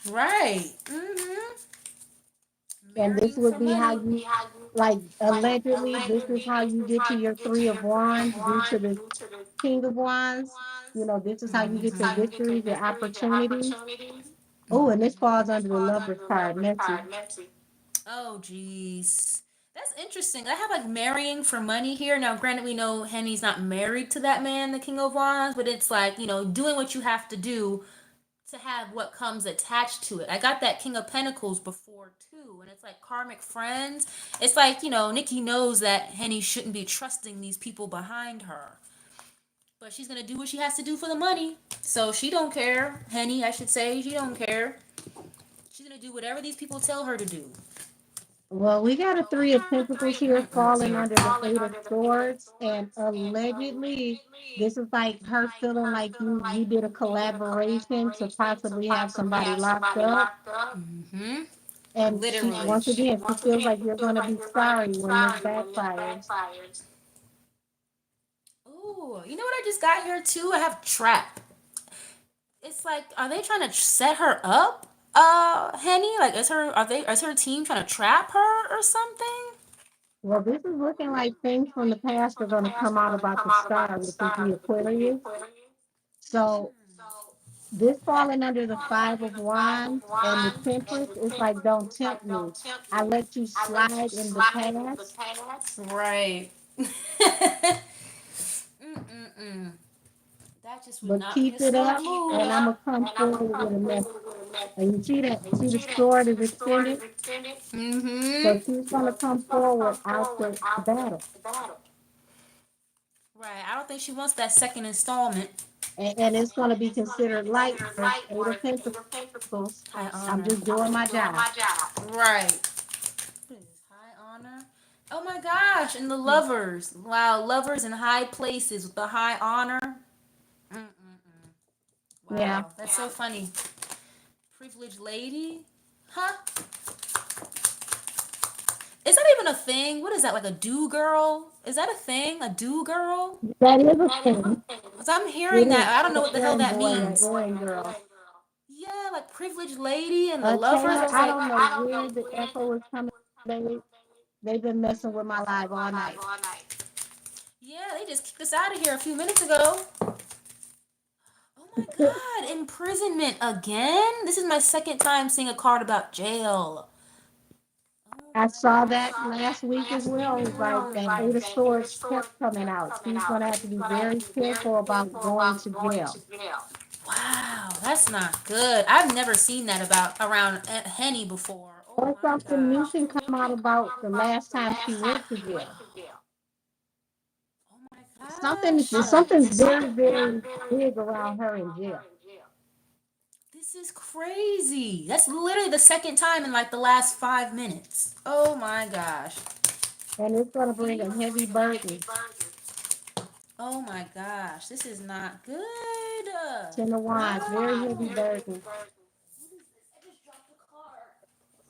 Right. Mm-hmm. And this Marrying would for be how money. you, like, allegedly, this is how you get to your three of wands due to the king of wands. This is how you get your victories, your opportunities. Oh, and this falls under the lover's card, messy. Oh, jeez. That's interesting. I have like marrying for money here. Now, granted, we know Henny's not married to that man, the King of Wands, but it's like, doing what you have to do to have what comes attached to it. I got that King of Pentacles before too, and it's like karmic friends. It's like, Nikki knows that Henny shouldn't be trusting these people behind her. But she's gonna do what she has to do for the money. So she don't care. Henny, I should say, she don't care. She's gonna do whatever these people tell her to do. Well, we got a three of pentacles here falling under the eight of swords, and allegedly, this is like her feeling like you did a collaboration to possibly have somebody locked up. Mm-hmm. And she, Literally. once again, she feels like you're going to be sorry when this backfires. Ooh, you know what I just got here too? I have trap. It's like, are they trying to set her up? Henny? Like, is her team trying to trap her or something? Well, this is looking like things from the past are going to come out about the star, which is the Aquarius. So this falling under the five of wands and the temperance is like, don't tempt me. I let you slide in the past, Right. Mm-mm-mm. That just would but not be keep a it smart up, move. and I'm gonna come forward with a message. And you see that? See the sword is extended? Mm-hmm. So she's going to come forward after the battle. Right. I don't think she wants that second installment. And it's going to be considered light work, 8 of Pentacles. High I'm honor. just doing my job. Right. What is this? High honor. Oh my gosh! And the lovers. Wow, lovers in high places with the high honor. Mm-mm-mm. Yeah. Wow, that's so funny. Privileged lady. Huh? Is that even a thing? What is that? Like a do girl? Is that a thing? A do girl? That is a thing. Cause I'm It hearing that. is I don't know an what the hell errand that boy or means. errand girl. Yeah, like privileged lady and the lovers. I Taylor, was I like, don't know where the echo is coming from. They've been messing with my live all night. yeah, they just kicked us out of here a few minutes ago. Oh my god, imprisonment again? This is my second time seeing a card about jail. Oh I my saw that last gosh. week as well. It's like that 8 of Swords kept coming out. She's going to have to be very careful about going to jail. Wow, that's not good. I've never seen that about around Henny before. Oh Or my something new gosh. can come out about the last time she went to jail. Oh my gosh. Something's very, very big around her in jail. This is crazy. That's literally the second time in like the last 5 minutes. Oh my gosh. And it's going to bring a Thief. heavy burden. Oh my gosh. This is not good. 10 of Wands, very heavy Wow. burden. What is this? I just dropped a card.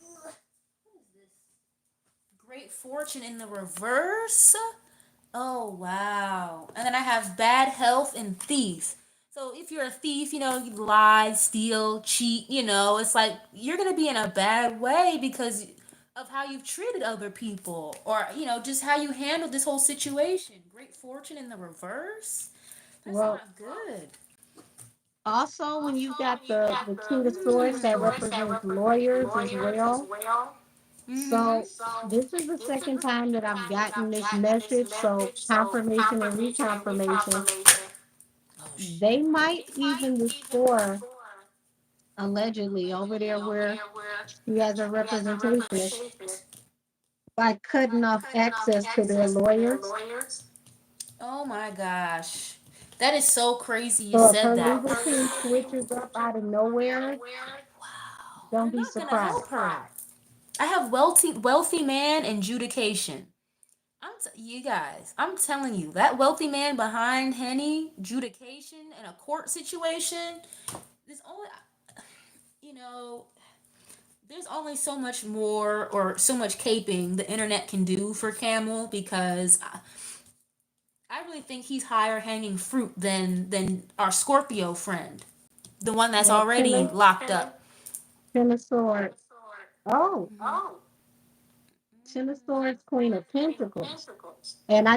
Ugh. What is this? Great fortune in the reverse. Oh wow. And then I have bad health and thief. So if you're a thief, you lie, steal, cheat, it's like you're gonna be in a bad way because of how you've treated other people or, just how you handled this whole situation. Great fortune in the reverse. That's Well, not good. also, when you got the King of Swords, that represents lawyers as well. Mm-hmm. So this is the second time that I've gotten this message. So confirmation and reconfirmation. Oh shit. They might even restore allegedly over there where she has a representation by cutting off access to their lawyers. Oh my gosh. That is so crazy you So if said her that. legal team switches up out of nowhere, Wow. don't They're be not gonna help surprised. her. I have wealthy man and judication. You guys, I'm telling you, that wealthy man behind Henny, judication, in a court situation, there's only, you know, there's only so much more or so much caping the internet can do for Camel because I really think he's higher hanging fruit than our Scorpio friend, the one that's Yeah, already locked up. 10 of Swords. Oh, Mm-hmm. 10 of Swords, Queen of Pentacles. And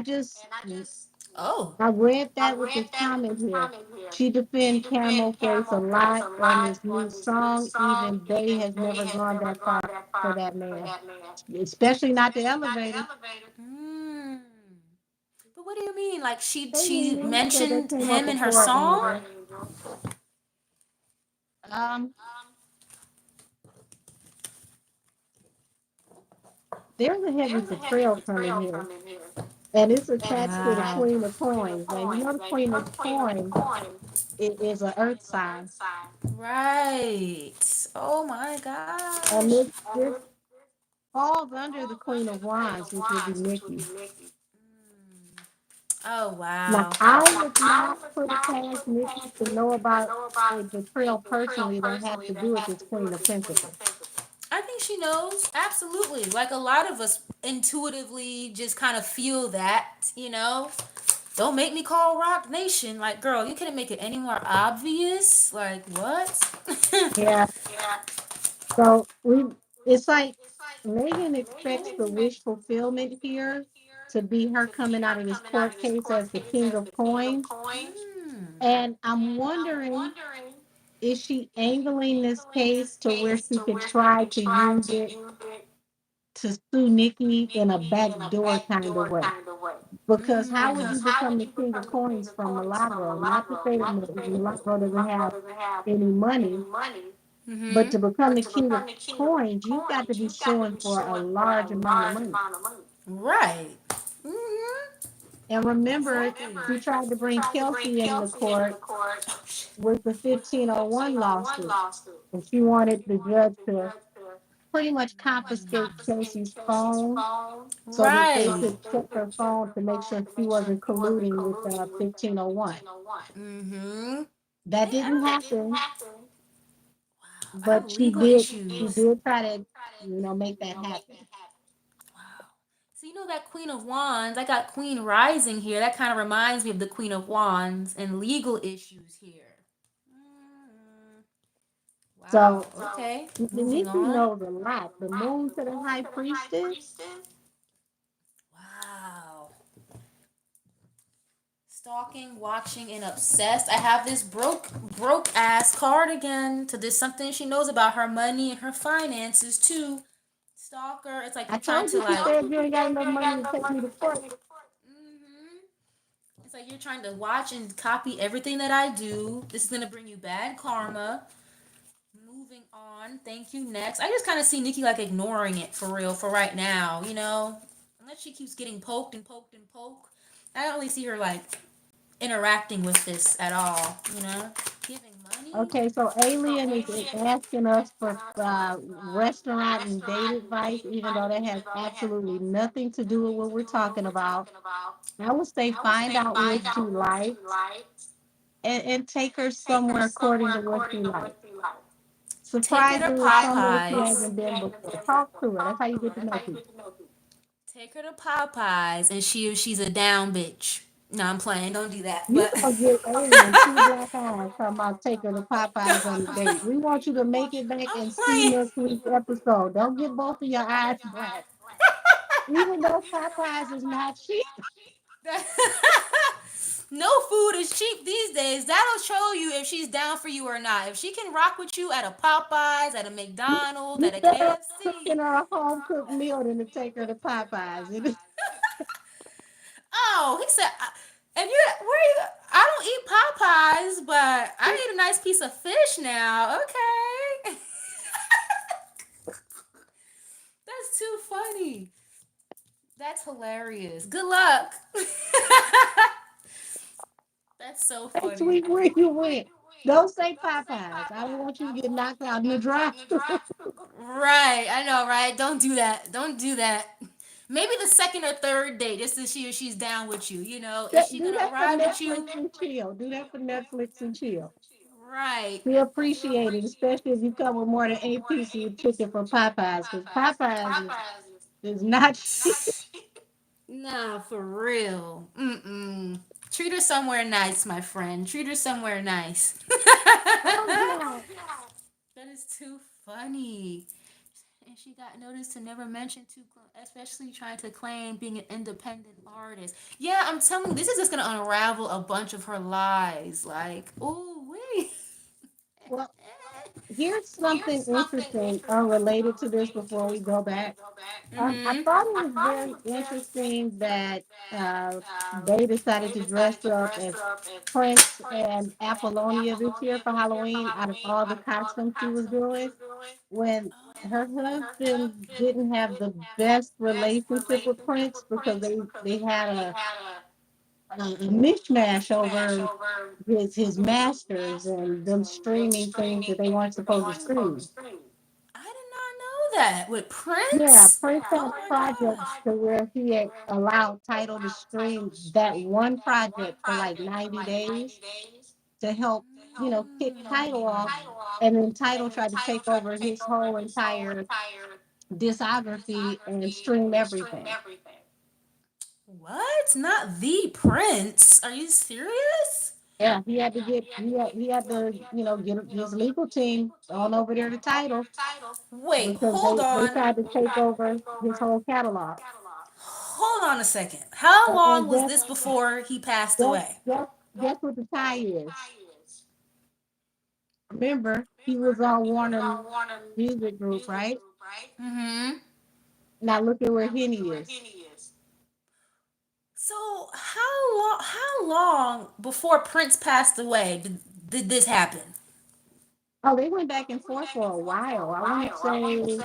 Oh. I read that with this comment here. She defend Camel Face a lot on this new song. Even they has never gone that far for that man, especially not the elevator. Mm. But what do you mean? Like Hey, she Mimi, so they mentioned came up him in her before song? Angel. Um, there's a heavy betrayal coming here, and it's attached to the Wow. Queen of Coins. Now you know the Queen of Coins is an Earth sign, Right. Oh my and gosh. this falls under the Queen of Wands, which would be Nikki. Oh Now, wow. I would not put it past Nikki to know about a betrayal personally that has to do with this Queen of Pentacles. I think she knows. Absolutely. Like a lot of us intuitively just kind of feel that. Don't make me call Rock Nation. Like, girl, you couldn't make it any more obvious. Like, what? Yeah. So it's like Megan expects the wish fulfillment here to be her coming out of this court case as the King of Coins. Hmm. And I'm wondering, is she angling this case to where she could try to use it to sue Nikki in a backdoor kind of way? Because how would you become the King of Coins from Milagro? Not to say that Milagro doesn't have any money, But Mm-hmm. to become the king of coins, you've got to be suing for a large amount of money. Right. Mm-hmm. And remember, Exactly. she tried to bring Kelsey in the court with the 1501 lawsuit. And she wanted the judge to pretty much confiscate Kelsey's phone so that they Right. could check her phone to make sure she wasn't colluding with 1501. Mm-hmm. That They, didn't happen, I but have legal she issues. did try to, make that happen. Wow. So you know that Queen of Wands, I got Queen Rising here. That kind of reminds me of the Queen of Wands and legal issues here. Mm, wow. So Okay. Moving Nikki on. knows a lot. The moon to the high priestess. Wow. Stalking, watching, and obsessed. I have this broke ass card again. So there's something she knows about her money and her finances too. Stalker. It's like I you're trying told to you she like. said you ain't got enough money to take me to court. Mhm. It's like you're trying to watch and copy everything that I do. This is gonna bring you bad karma. Moving on. Thank you. Next. I just kind of see Nikki like ignoring it for real for right now. Unless she keeps getting poked and poked and poked. I don't really see her like interacting with this at all. Giving money. Okay, so Alien is asking us for restaurant and date advice, even though that has absolutely nothing to do with what we're talking about. I would say find out what she likes and take her somewhere according to what she likes. Take her Surprise to her with somewhere she Popeyes. hasn't been before. Talk to her. That's how you get to know people. Take her to Popeyes and she's a down bitch. No, I'm playing. Don't do that. You But gonna get Alien two black eyes talking about take her to Popeyes on a date. We want you to make it back I'm and see playing. next week's episode. Don't get both of your eyes black. Even though Popeyes is not cheap. No food is cheap these days. That'll show you if she's down for you or not. If she can rock with you at a Popeyes, at a McDonald's, You at a better KFC. cooking her a home cooked meal than to take her to Popeyes. Oh, he said, "And where you? I don't eat Popeyes, but I need a nice piece of fish now." Okay, that's too funny. That's hilarious. Good luck. That's so Next funny. week where you went. Don't say Popeyes. I don't want you to get knocked out in the drive. Right, I know, right? Don't do that. Don't do that. Maybe the second or third date, just to see if she's down with you. Is she Do gonna that for ride with Netflix you? and chill. Do that for Netflix and chill. Right. We appreciate it, especially if you come with more than 8 pieces of chicken from Popeyes, because is not cheap. Nah, for real. Mm-mm. Treat her somewhere nice, my friend. Treat her somewhere nice. Oh, God. That is too funny. And she got noticed to never mention to, especially trying to claim being an independent artist. Yeah, I'm telling you, this is just gonna unravel a bunch of her lies. Like, oh wait. Well, here's something interesting unrelated to this before we go back. I Mm-hmm. thought it was very interesting that they decided to dress up as Prince and Apollonia this year for Halloween out of all the costumes she was doing when her husband didn't have the best relationship with Prince because they had a mishmash over his masters and them streaming things that they weren't supposed to stream. I did not know that. With Yeah, Prince? Prince had Oh my projects to where he had allowed Title to stream that one project for like 90 days to help, kick Title off. And then Title tried to take over his whole entire discography and stream everything. What? Not the Prince? Are you serious? Yeah, he had to, get his legal team on over there to Title Wait, because hold they on. tried to take over his whole catalog. Hold on a second. How long And was guess this before he passed guess away? guess guess what the tie is? Remember, he was on Warner Music Group, right? Mm-hmm. Now look at where Henny is. So how long before Prince passed away did this happen? Oh, they went back and forth for a while. I want to say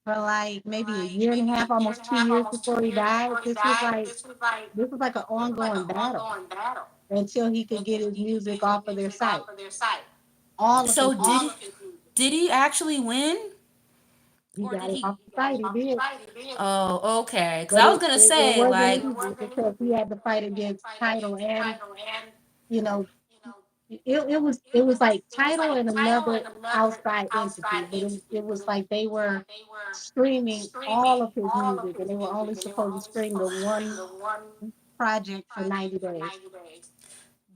for like maybe a year and a half, almost 2 years before he died. This was like an ongoing battle until he could get his music off of their site. All of So his did music. he actually win, He or got did it off he? the site. He did. Oh, okay. Because But I was it, gonna it, it say wasn't like, easy because he had to fight against title and, you know, it was like title and another outside entity, but it was like they were streaming all of his music and they were only supposed to stream the one project for 90 days.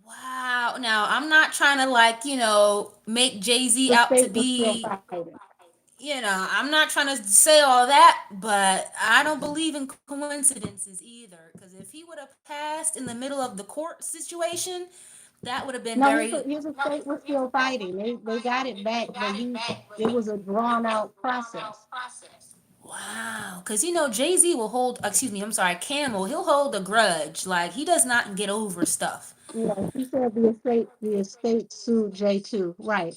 wow. Now I'm not trying to like make Jay Z The out to state was still be. fighting. I'm not trying to say all that, but I don't believe in coincidences either. Because if he would have passed in the middle of the court situation, that would have been No, very. his estate was still fighting. They got it back, but it was a drawn out process. Wow, because Jay Z will hold. Excuse me, I'm sorry, Camel. He'll hold a grudge. Like he does not get over stuff. Yeah, she said the estate sued J2. Right.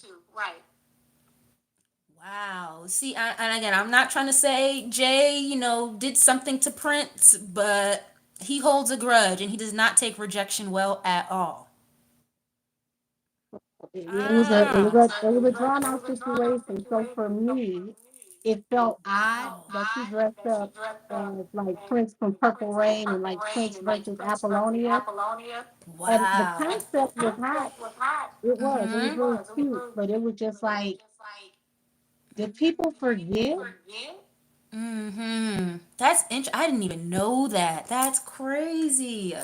Wow. See, and again, I'm not trying to say Jay, did something to Prince, but he holds a grudge and he does not take rejection well at all. Ah. It was a drawn out situation. So for me, it felt odd Wow. that she dressed up as like Prince from Purple Rain and like Prince versus Apollonia. And the Wow. concept was hot. It was. It was Mm-hmm. really cute, but it was just like, did people forget? Mm-hmm. That's I didn't even know that. That's crazy.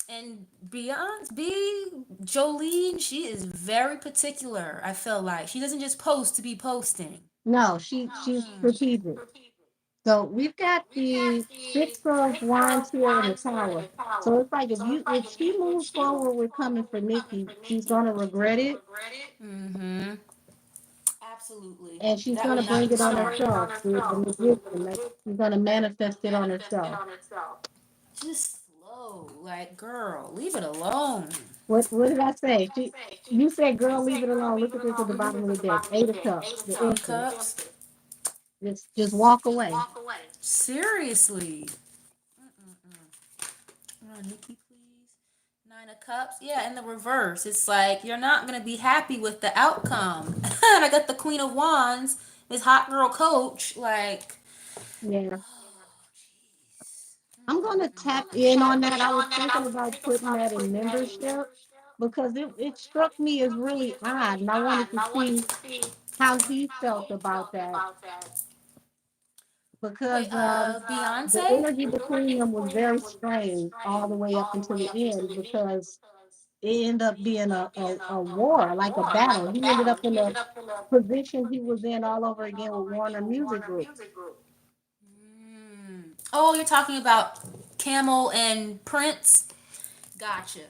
And Beyonce, Jolene, she is very particular. I feel like she doesn't just post to be posting. No, she's strategic. So we've got the six of wands here in the tower. So it's like if she moves forward with coming for Nikki, she's gonna regret it Mm-hmm. Absolutely. and she's That gonna would not bring be it on smart. herself. The magician, like she's gonna manifest it on herself. Just slow. Like, girl, leave it alone. What did I say? You said, girl, leave it alone. Look at this at the bottom of the deck. Eight of Cups, the Eight of Empress. Cups. Just walk away. Seriously. Nikki, please. Nine of Cups. Yeah, in the reverse. It's like you're not gonna be happy with the outcome. And I got the Queen of Wands, this hot girl coach. Like, Yeah. I'm gonna tap in on that. I was thinking about putting that in membership because it struck me as really odd, and I wanted to see how he felt about that wait, because the Beyonce? energy between them was very strange all the way up until the end because it ended up being a war, like a battle. He ended up in the position he was in all over again with Warner Music Group. Oh, you're talking about Camel and Prince? Gotcha.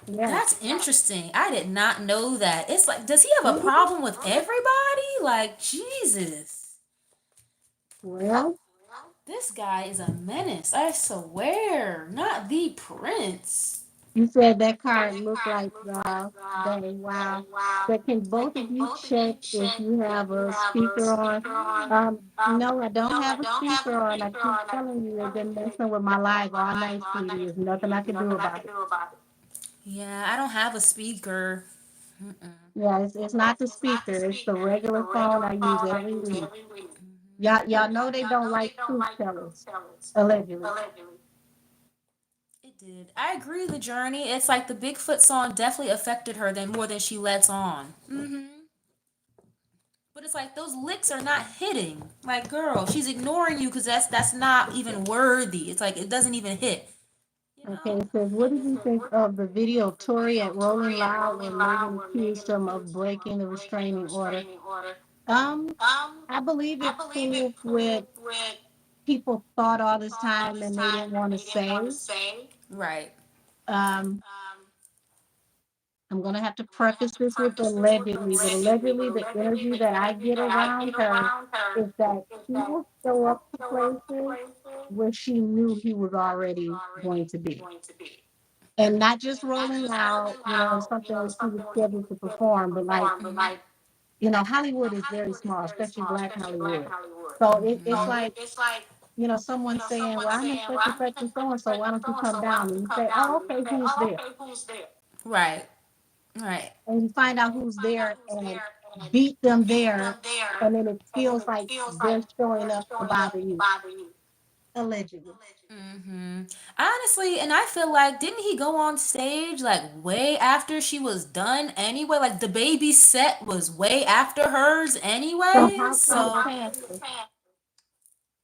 Yeah. That's interesting. I did not know that. It's like, does he have a Mhm. problem with everybody? Like, Jesus. Well, This guy is a menace. I swear. Not the Prince. you said that card looked like Bay. Wow. But can both of you check if you have a speaker on? No, I don't have a speaker on. I keep telling you they've been messing with my live all night, sweetie. There's nothing I can do about it. Yeah, I don't have a speaker. Yeah, it's not the speaker. It's the regular phone I use every week. Y'all know they don't like truth tellers, allegedly. It did. I agree. The journey. It's like the Bigfoot song definitely affected her than more than she lets on. But it's like those licks are not hitting. Like, girl, she's ignoring you because that's not even worthy. It's like it doesn't even hit. You Okay, know. it says, what did you think of the video of Tori at Rolling Loud when Megan accused him of breaking the restraining order? Um, I believe it proved what people thought all this time and they didn't want to say. Right. Um, I'm gonna have to preface this with allegedly, but allegedly the energy that I get around her is that she will show up to places where she knew he was already going to be. and not just Rolling Loud, something that she was scheduled to perform, but like, Hollywood is very small, especially Black Hollywood. So it's like, someone saying, well, I'm expecting such and so and so, why don't you come down? And you say, oh, okay, who's there? Right. Right. And you find out who's there and beat them there, and then it feels like they're showing up to bother you, allegedly. Hmm. Honestly, and I feel like didn't he go on stage like way after she was done anyway? Like the baby set was way after hers So anyway. how could it So pass this?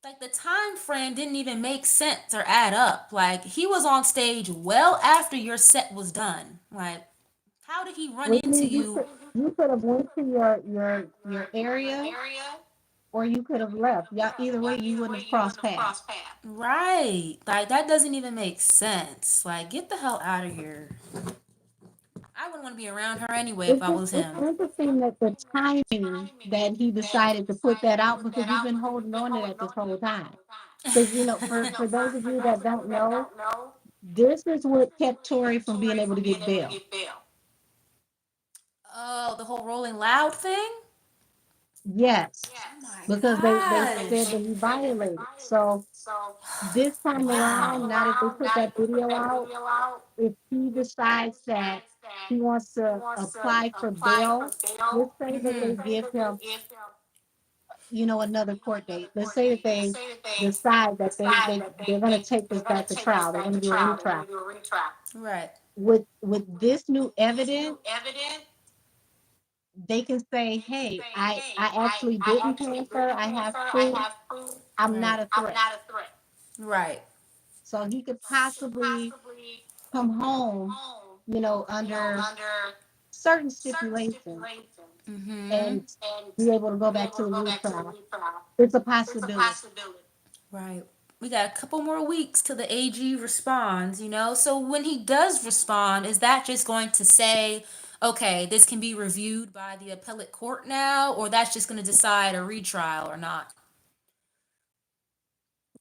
like the time frame didn't even make sense or add up. Like he was on stage well after your set was done. Like how did he run Which into means you? you could have went to your area, or you could have left. Yeah, either way, you wouldn't have crossed paths. Right. Like that doesn't even make sense. Like get the hell out of here. I wouldn't want to be around her anyway if It's I just was it's him. interesting that the timing that he decided to put that out, because we've been holding on to that this whole time. Because for those of you that don't know, this is what kept Tori from being able to get bail. Oh, the whole Rolling Loud thing? Yes, Oh my because they said gosh. that he violated. So this time around, now that they put that video out, if he decides that he wants to apply for bail, let's say that they give him, another court date. Let's say that they decide that they're going to take this back to trial. They're going to do a retrial. Right. With this new evidence, they can say, "Hey, I actually didn't pay her. I have proof. I'm Right. not a threat." Right. So he could possibly come home, under certain stipulations, Mm-hmm. and be able to go back to the retrial. It's a possibility. Right. We got a couple more weeks till the AG responds, you know? So when he does respond, is that just going to say, okay, this can be reviewed by the appellate court now, or that's just going to decide a retrial or not?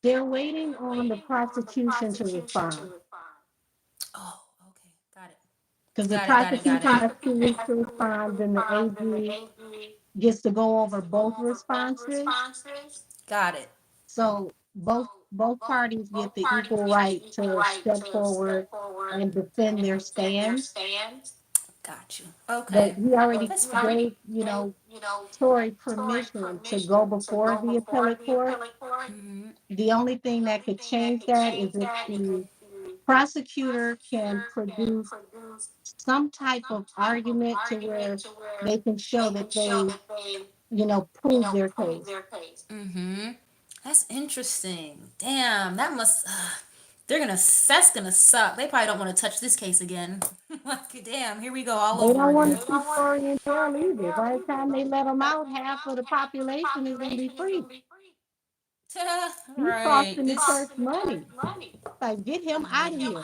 They're waiting on the prosecution to respond, Oh, okay. Got it. because the Got it, got it, got it. prosecution has 2 weeks to respond. Then the AG gets to go over both responses. Got it. So both parties get the equal right to step forward and defend their stands. Got you. But Okay. he already That's fine. gave, Tory permission to go before the appellate court. Mm-hmm. The only thing that could change that is if the prosecutor can produce some type of argument to where they can show that they, prove their case. Mm-hmm. That's interesting. Damn, that must. They're gonna. That's gonna suck. They probably don't want to touch this case again. Like, damn, here we go all They over don't want again. to keep Tory in jail either. By the time they let him out, half of the population is going to be free. He's Right. costing the This. church money. Like, get him out of here.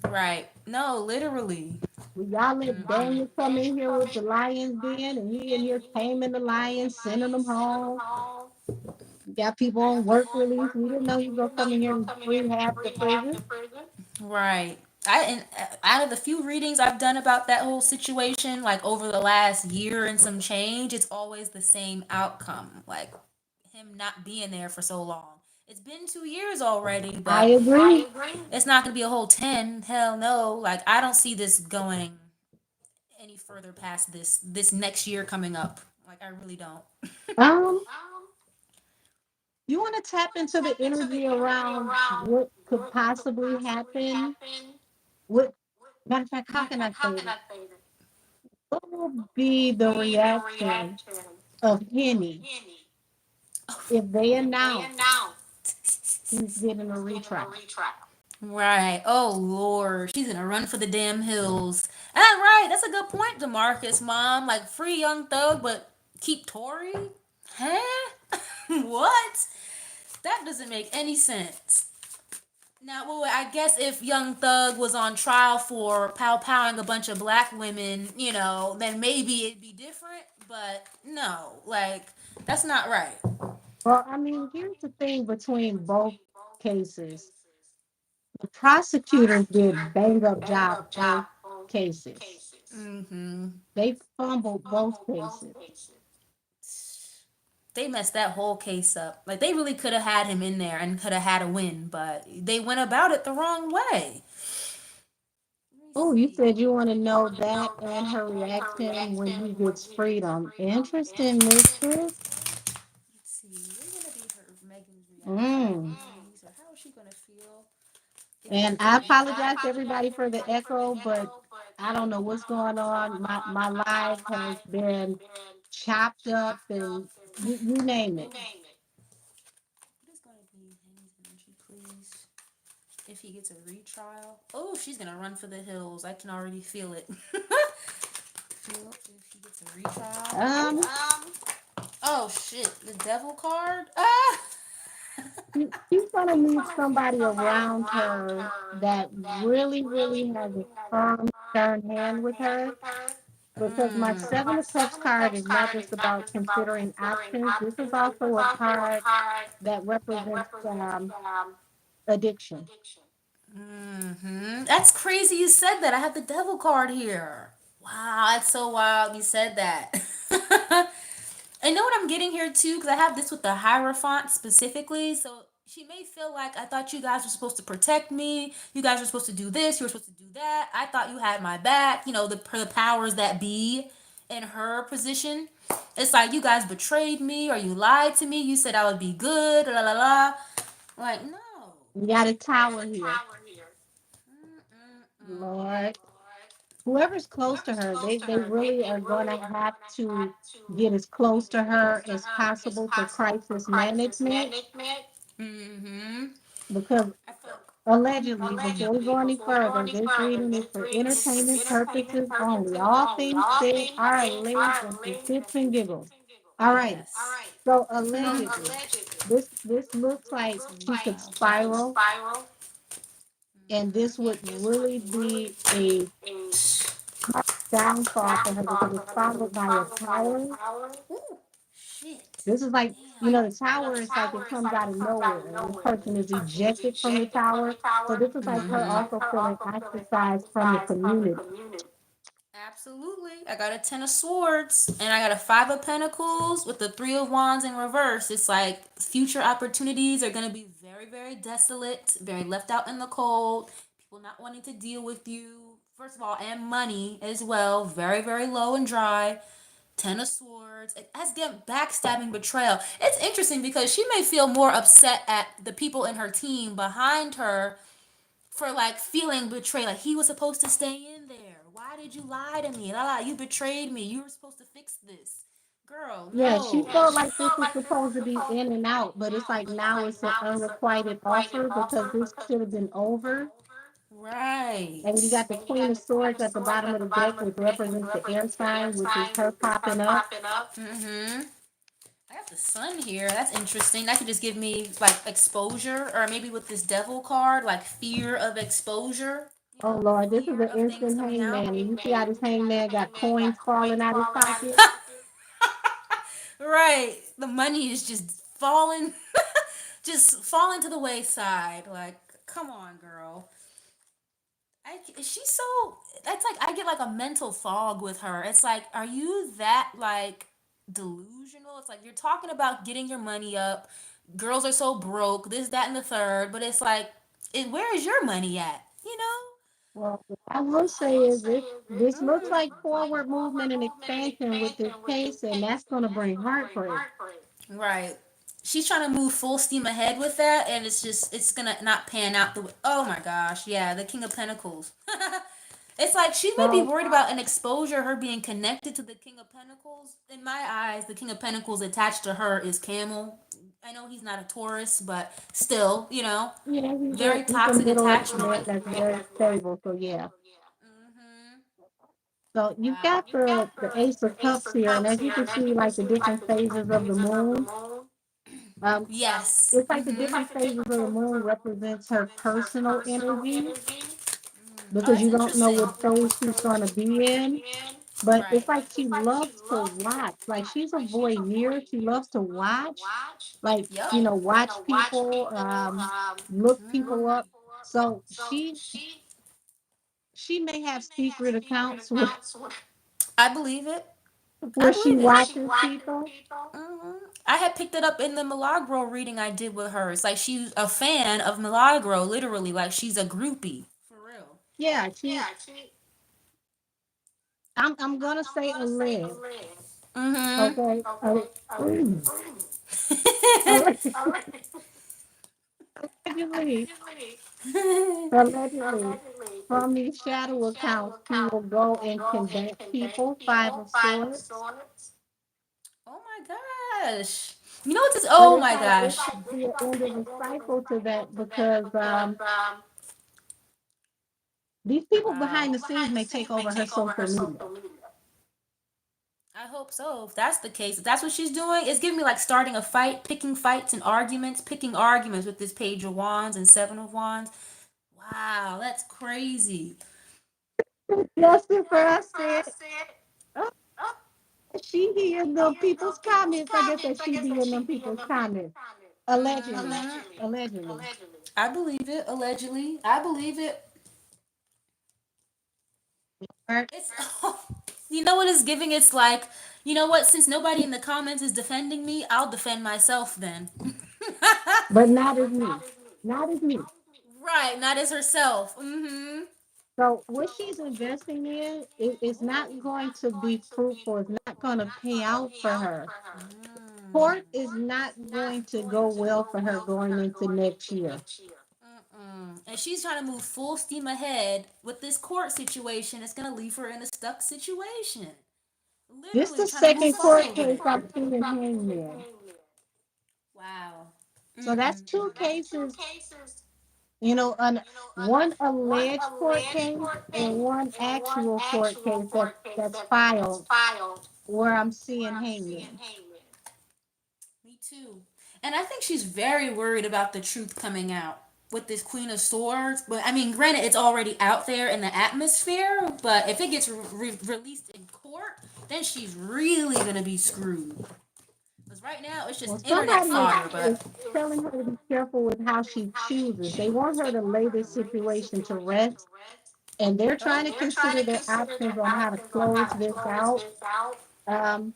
Right. No, literally. Well, y'all let Daniel come in here with the lion's den, and he in here taming the lions, sending them home. Got people on work release. We didn't know he was going to come in here and free half the prison. Right. I and out of the few readings I've done about that whole situation, like over the last year and some change, it's always the same outcome. Like him not being there for so long. It's been 2 years already, I but agree. it's not gonna be a whole 10. Hell no. Like I don't see this going any further past this next year coming up. Like I really don't. Um, you want to tap into the energy around what could possibly happen? What, matter of fact, how can I say this? What will be the reaction of Henny if they announce he's getting a retrial? Right. Oh Lord, she's gonna run for the damn hills. And that's right. That's a good point, Demarcus, mom. Like free Young Thug, but keep Tori. Huh? What? That doesn't make any sense. Now, well, I guess if Young Thug was on trial for pow powing a bunch of black women, then maybe it'd be different. But no, like that's not right. Well, I mean, here's the thing between both cases. The prosecutors did bang up job both cases. Mm-hmm. They fumbled both cases. They messed that whole case up. Like they really could have had him in there and could have had a win, but they went about it the wrong way. Let me Oh, you see. said you want to know that and her reaction when he gets freedom. Interesting, mistress. Let's see. What's gonna be her Megan's reaction when Mm. he leaves, or how is she gonna feel if he And gets a I retrial? apologize to everybody for the echo, but I don't know what's going on. My live has been chopped up and you name it. What is gonna be Henny's energy, please? If he gets a retrial, oh, she's gonna run for the hills. I can already feel it. Feel if he gets a retrial. Um, Oh shit, the devil card. Ah. she's gonna need somebody around her that really, really has a firm, stern hand with her. Because my Seven of Cups card is not just about considering options. This is also a card that represents addiction. That's crazy you said that. I have the devil card here. Wow, that's so wild you said that. I know what I'm getting here too, because I have this with the Hierophant specifically. So she may feel like I thought you guys were supposed to protect me. You guys were supposed to do this. You were supposed to do that. I thought you had my back. You know, the powers that be in her position. It's like you guys betrayed me or you lied to me. You said I would be good. La la la. Like no. You got a tower here. Lord. Whoever's close to her, they really are going to have to get as close to her as possible for crisis management Mm-hmm. because I feel. allegedly, before we go any further, this reading is for entertainment purposes only. All things said are alleged and for shits and giggles. All righty. Yes. So allegedly, this looks like she could spiral, and this would really be a downfall for her because it's followed by a tower. Ooh, shit. This is like, Damn. the tower is like it comes out of nowhere, and this person is ejected from the tower. So this is like her also feeling ostracized from the community. Absolutely. I got a Ten of Swords and I got a Five of Pentacles with the Three of Wands in reverse. It's like future opportunities are going to be very, very desolate, very left out in the cold. People not wanting to deal with you, first of all, and money as well. Very, very low and dry. Ten of Swords. It has get backstabbing betrayal. It's interesting because she may feel more upset at the people in her team behind her for like feeling betrayed. Like he was supposed to stay in there. Why did you lie to me? La la, you betrayed me. You were supposed to fix this. Girl, Yeah, she no. felt like this was supposed to be in and out, but it's like now it's an unrequited offer because this should have been over. And you Right. got the Queen of Swords at the bottom of the deck, which represents the air sign, which is her popping up. Mm-hmm. I got the sun here. That's interesting. That could just give me like exposure, or maybe with this devil card, like fear of exposure. You Oh know, Lord, this is fear an of things instant coming out. hangman. And you see how this hangman got coins falling out his pocket? Right. The money is just falling, just falling to the wayside. Like, come on, girl. She's so. That's like I get like a mental fog with her. It's like, are you that like delusional? It's like you're talking about getting your money up. Girls are so broke. This, that, and the third. But it's like, where is your money at? You know? Well, what I will say is this looks like forward movement and expansion with this case, and that's going to bring heartbreak. Right. She's trying to move full steam ahead with that, and it's gonna not pan out the way. Oh my gosh, yeah, the King of Pentacles. It's like she may be So worried about an exposure, her being connected to the King of Pentacles. In my eyes, the King of Pentacles attached to her is Camel. I know he's not a Taurus, but still, yeah, very he's a toxic middle-aged man attachment. that's very stable. So yeah. Hmm. So you've Wow. got the Ace of Cups here, and as you can see, like the different phases of the moon. Um, Yes. it's like the different phases of the moon represents her personal energy Oh, because that's you don't know interesting. what phase she's going to be in. But it's Right. like she loves to watch. Like she's a voyeur. She loves to watch, like Yep. watch people, look people up. So she may have secret accounts where, I believe it. I where she believe it. watches people. I had picked it up in the Milagro reading I did with her. It's like she's a fan of Milagro, literally. Like she's a groupie. For real. Yeah, I'm gonna say alleged. Mm-hmm. Okay. Allegedly, allegedly, allegedly, from these shadow accounts, she will go and convince people, Five of Swords. Oh my gosh. You know what this? But Oh it's my like it gosh. could be an end of a cycle to that because these people Wow. behind the scenes may take over her social media. I hope so. If that's the case, if that's what she's doing, it's giving me like starting a fight, picking fights and arguments, picking arguments with this Page of Wands and Seven of Wands. Wow, that's crazy. Justifer said, oh, she hear the people's comments. I guess that she be in them people's comments. Allegedly. Mhm. Allegedly. I believe it. Allegedly, I believe it. Right? It's you know what it's giving? It's like, you know what? Since nobody in the comments is defending me, I'll defend myself then. But not as me. Not as me. Right, not as herself. Mm-hmm. So what she's investing in is not going to be fruitful. It's not going to pay out for her. Court is not going to go well for her going into next year. And she's trying to move full steam ahead with this court situation. It's gonna leave her in a stuck situation. This is Literally the trying to move second forward court with case it. I've seen in Hangman. Wow. So that's two cases, you know, one alleged court case and one actual court case that's filed where I'm seeing Hangman. Me too. And I think she's very worried about the truth coming out with this Queen of Swords. But I mean, granted, it's already out there in the atmosphere. But if it gets released in court, then she's really gonna be screwed. Because right now it's Well, just internet somebody fodder. is But telling her to be careful with how she chooses. They want her to lay this situation to rest, and they're trying to consider their options on how to close this out. Um,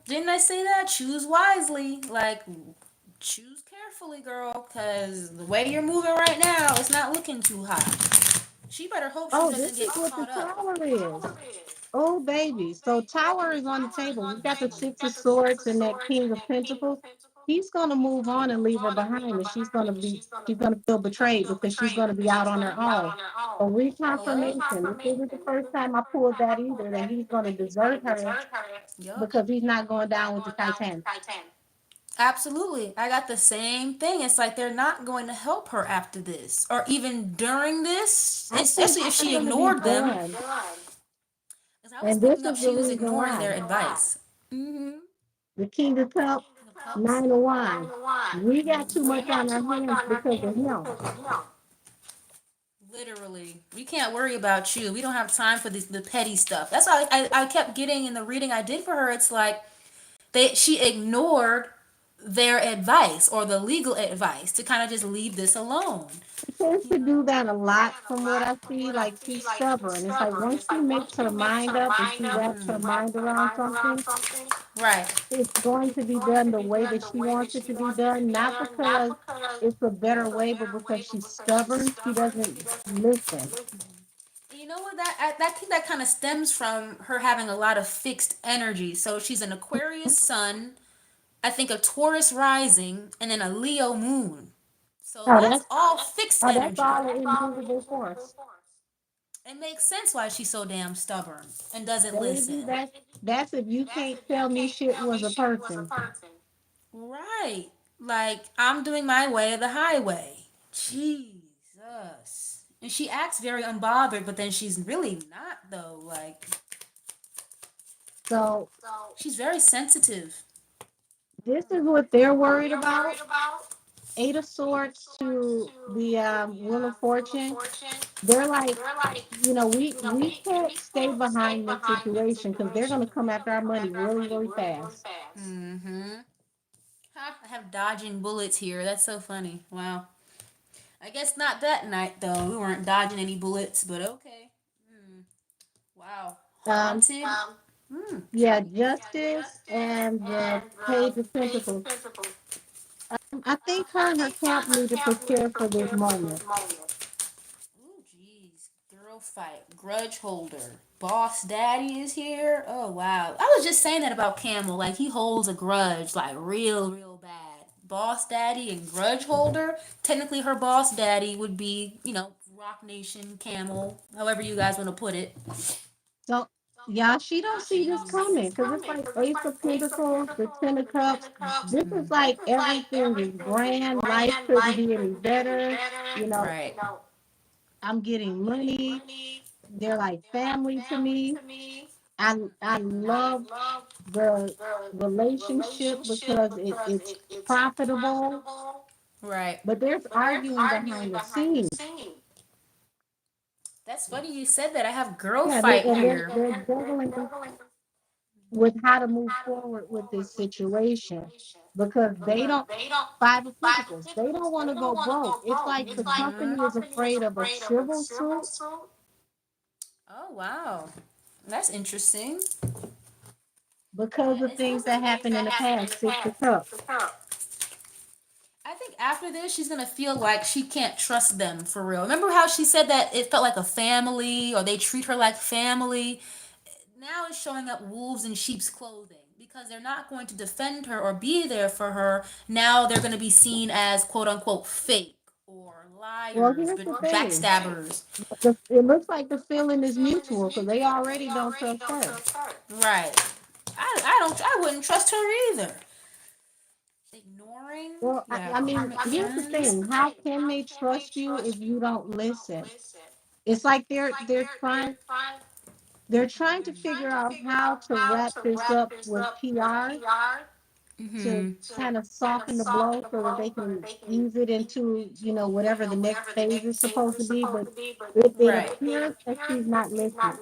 didn't I say that? Choose wisely. Like, choose carefully, girl. Because the way you're moving right now, it's not looking too hot. She better hope she oh, doesn't this get is what the caught up. tower is. Oh, baby. So Tower is on the table. We got the Six of Swords and that King of Pentacles. He's going to move on and leave her behind, and she's going to feel betrayed because she's going to be out on her own. So reconfirmation. This isn't the first time I pulled that either, that he's going to desert her Yup. because he's not going down with the Titanic. Absolutely. I got the same thing. It's like they're not going to help her after this or even during this, I think especially if they're she going to be ignored them. done, Because I was and this picking up is the she was reason ignoring their why. advice. Mm-hmm. The King of Cups, The cups. Nine of Wands. We got too much on our hands because of him. Literally, we can't worry about you. We don't have time for the petty stuff. That's why I kept getting in the reading I did for her. It's like she ignored their advice or the legal advice to kind of just leave this alone. Tends You to do know? that a lot from what I see. Like she's stubborn. It's like once she makes her mind up and she wraps her mind around something, Right. it's going to be done the way that she wants it to be done. Not because it's a better way, but because she's stubborn. She doesn't listen. You know what that think that kind of stems from her having a lot of fixed energy. So she's an Aquarius sun, I think a Taurus rising, and then a Leo moon. So Oh, that's that's all fixed that's energy. all an immovable force, It makes sense why she's so damn stubborn and doesn't baby. listen. That's if you can't tell me shit was a person. Right. Like, I'm doing my way or the highway. Jesus. And she acts very unbothered, but then she's really not, though. Like, So she's very sensitive. this is what they're worried about. Eight of Swords to the Wheel of Fortune. They're like, we can't stay behind this situation because they're going to come after our money really, really fast. Mm-hmm. Ha, I have dodging bullets here. That's so funny. Wow. I guess not that night though. We weren't dodging any bullets, but okay. Hmm. Wow. Um, Haunted. Hmm. yeah, Justice and the Page of Pentacles. I think her and her camp need to prepare for this moment. Ooh, jeez. Girl fight. Grudge holder. Boss daddy is here. Oh, wow. I was just saying that about Camel. Like, he holds a grudge, like, real, real bad. Boss daddy and grudge holder. Technically, her boss daddy would be, Rock Nation, Camel, however you guys want to put it. So, yeah, she don't see this coming because it's like Ace of Pentacles, the Ten of Cups. This is like everything is grand. Life couldn't be any better. You know, Right. I'm getting money. They're like family to me. I love the relationship because it's profitable, Right. but there's arguing behind the scenes. That's funny you said that. I have girl Yeah, fight and here. they're juggling with how to move forward with this situation because they don't. Five of Pentacles. They don't want to go broke. It's like the company is afraid of a civil suit Oh, wow. That's interesting. because of things that happened in the past. Six of Cups. I think after this, she's gonna feel like she can't trust them for real. Remember how she said that it felt like a family, or they treat her like family? Now it's showing up wolves in sheep's clothing because they're not going to defend her or be there for her. Now they're going to be seen as quote unquote fake or Well, liars, here's but the thing. backstabbers. It looks like the feeling is mutual because they already don't trust her. Right. I wouldn't trust her either. Ignoring. Well, Yeah, I mean, karmic here's the friends. thing. How can they trust you if you don't listen? It's like they're trying to figure out how to wrap this up with PR to Mm-hmm. kind of soften the blow so that they can ease it into, whatever the next phase is supposed to be. But it Right. appears that she's not listening.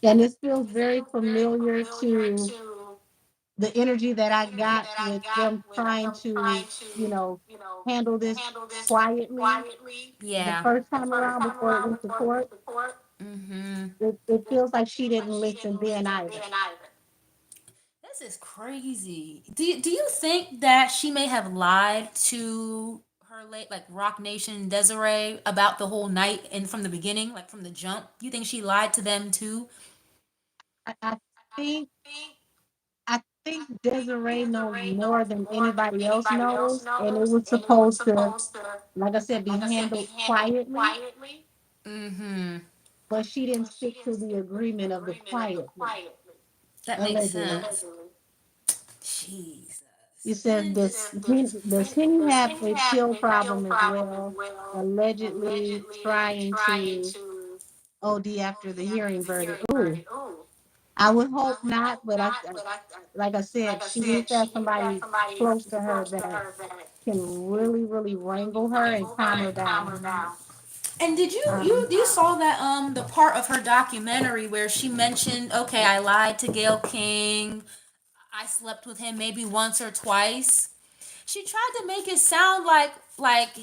And this feels very familiar to the energy that I got with them trying to, you know, handle this quietly the Yeah. first time around before it went to court. Mm-hmm. It feels like she didn't listen then either. This is crazy. Do you think that she may have lied to her late like Rock Nation Desiree about the whole night and from the beginning, like from the jump? You think she lied to them too? I think I think Desiree knows more than anybody else knows, and it was supposed to, like I said, be handled quietly, Mm-hmm. but she didn't stick to the agreement of the quietly, That makes allegedly. sense. Jesus. You said does Henny have a pill problem as well? Allegedly trying to OD after the hearing verdict. Ooh, I would hope not, but like I said, she needs to have somebody close to her that can really, really wrangle her and calm her down. And did you you Um, you saw that the part of her documentary where she mentioned, okay, I lied to Gail King. I slept with him maybe once or twice. She tried to make it sound like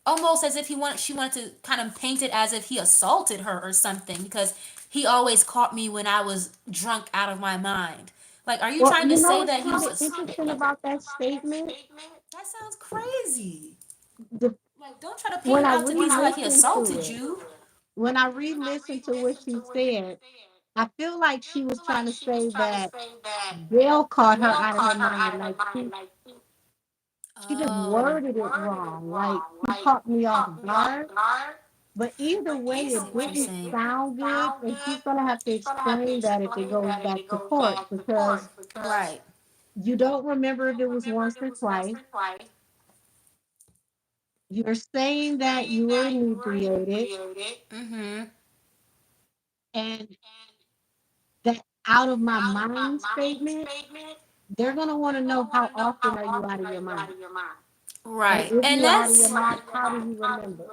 almost as if she wanted to kind of paint it as if he assaulted her or something because he always caught me when I was drunk out of my mind. Like, are you well, trying to you know say what's that kind of interesting about that statement? that sounds crazy? The, Like, don't try to paint when him I out to be like he re-listened to assaulted it, you. when I re-listened to what she said, I feel like she was trying to say that Gail caught her out of her mind. Like she just Oh, worded it wrong. Like he caught me off guard. But either way, I see it what you're didn't saying. sound good, and she's gonna have to explain that if it goes back to court because Right. you don't remember if it was once or twice. You're saying that you were inebriated, Mm-hmm. and that out of my mind statement, they're gonna want to know how often are you out of your mind, and Right. if And you're out of your that's mind, how do you remember?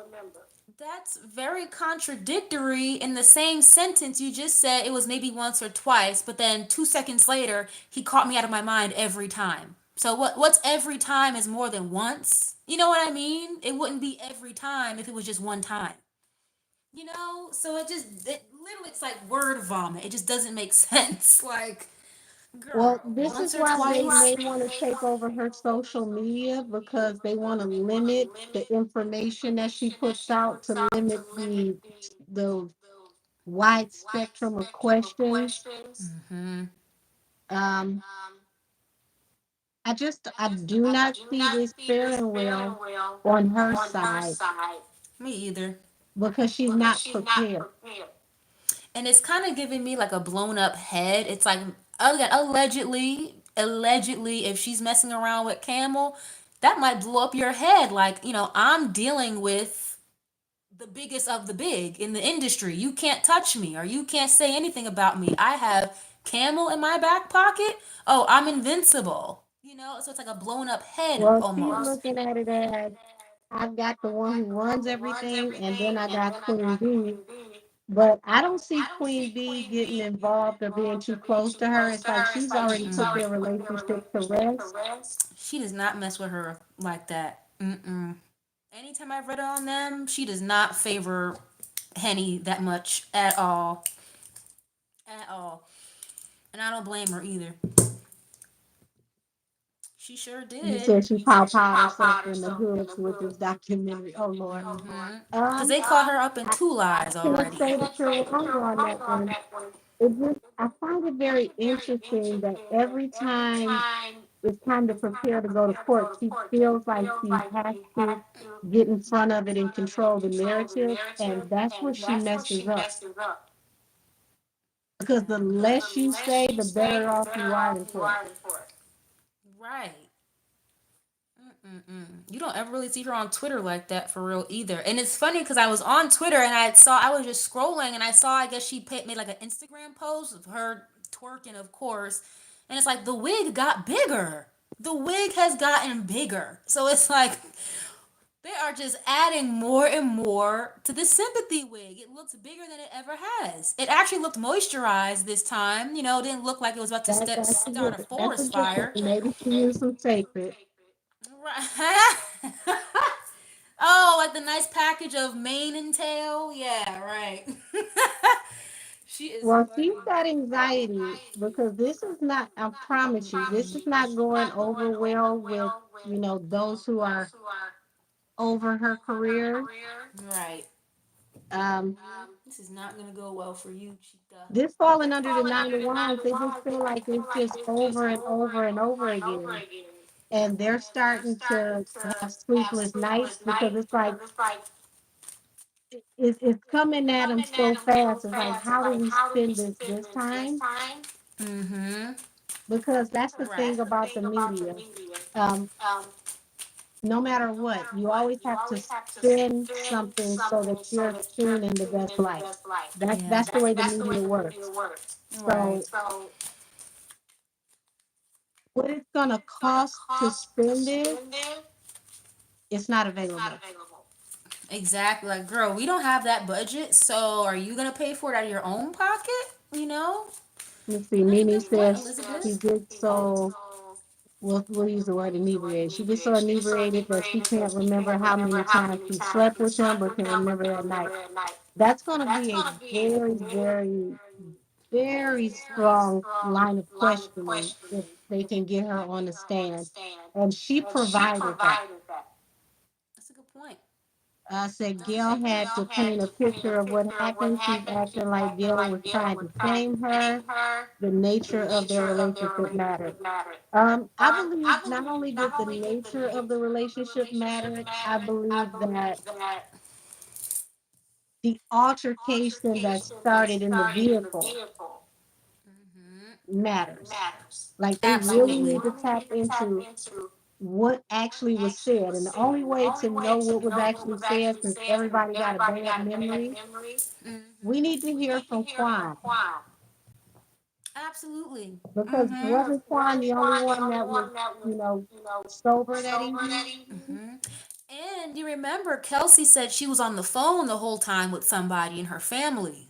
that's very contradictory in the same sentence you just said it was maybe once or twice, but then 2 seconds later he caught me out of my mind every time. So what's every time is more than once. You know what I mean? It wouldn't be every time if it was just one time. You know? So it literally it's like word vomit. It just doesn't make sense. Like, Well, girl, this is once or why they twice. may want to take over her social media because they want to limit the information that she puts out to limit the wide spectrum of questions. Mhm. Um, I do not see this faring well on her side Me either. because she's not prepared. And it's kind of giving me like a blown up head. It's like, again, allegedly, if she's messing around with Camel, that might blow up your head. Like, I'm dealing with the biggest of the big in the industry. You can't touch me or you can't say anything about me. I have Camel in my back pocket. Oh, I'm invincible. So it's like a blown up head Well, she's almost. looking at it as I've got the one who runs everything, and then I got Queen B. But I don't see Queen B getting involved or being too close to her. It's like she's already put their relationship to rest. She does not mess with her like that. Mm-mm. Anytime I've read on them, she does not favor Henny that much at all. At all. And I don't blame her either. She sure You did. said she pawpawed herself in the hoods with this documentary. Oh Lord. Because they caught her up in I two lies can't already. say that you're wrong on that one. I find it very interesting that every time it's time to prepare to go to court, she feels like she has to get in front of it and control the narrative, and that's where she messes up. Because the less you say, the better off you are in court. Right. Mm-mm. You don't ever really see her on Twitter like that for real either. And it's funny because I was on Twitter and I was just scrolling and I saw, I guess made like an Instagram post of her twerking, of course. And it's like the wig got bigger. The wig has gotten bigger. So it's like they are just adding more and more to the sympathy wig. It looks bigger than it ever has. It actually looked moisturized this time. It didn't look like it was about to That's a start a that's a forest good thing. fire. Maybe she used some sacred. Right. Oh, like the nice package of mane and tail. Yeah, right. She is Well, she's funny. got anxiety because this is not, I promise you, this is not going over well with, those who are over her career. Right. Um, This is not gonna go well for you, Chica. this falling under the Nine of Wands, they just feel like it's just over and over and over again. And they're starting to have sleepless nights because it's like it's coming at them so fast. It's like, how do we spin this time? Mm-hmm. Because that's the Right. thing about the media. Um, no matter what, you always have to spin something so that you're seen in the best light. That's the way the media works. Right. So what it's gonna cost to spin this, it's not available. Exactly. Like, girl, we don't have that budget, so are you gonna pay for it out of your own pocket? Let's see, That's a Mimi good point, says she Elizabeth. gets so we'll use the word inebriated. She gets so inebriated that she can't remember how many times she slept with him, but can remember that night. That's gonna be a very, very, very strong line of questioning if they can get her on the stand. And she provided that. That's a good point. Said Gail had to paint a picture of what happened. She's acting like Gail was trying to shame her. The nature of their relationship mattered. I believe not only did the nature of the relationship matter, I believe that the altercation that started in the vehicle matters. Like they really Absolutely. need to tap into what actually was said. And the only way to know what was actually said, since everybody got a bad memory, we need to hear from Quan. Absolutely. Because Mm-hmm. wasn't Quan the only one that was, you know, sober that evening? Mm-hmm. And you remember Kelsey said she was on the phone the whole time with somebody in her family.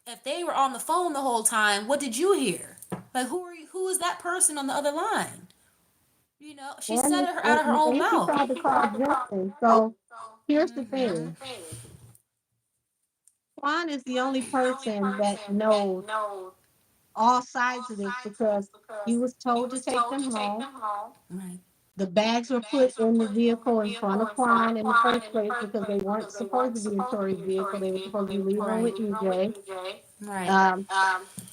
If they were on the phone the whole time, what did you hear? Like, who is that person on the other line? She said And, it out of her own she mouth. tried to call Justin. So here's the Hmm. thing. Juan is the only person that knows all sides of this because he was told to take them home. Right. The bags were put in the vehicle in front of Quan in the first place because they weren't supposed to be in Tori's vehicle. They were supposed to be leaving Right. with EJ. Right. Um,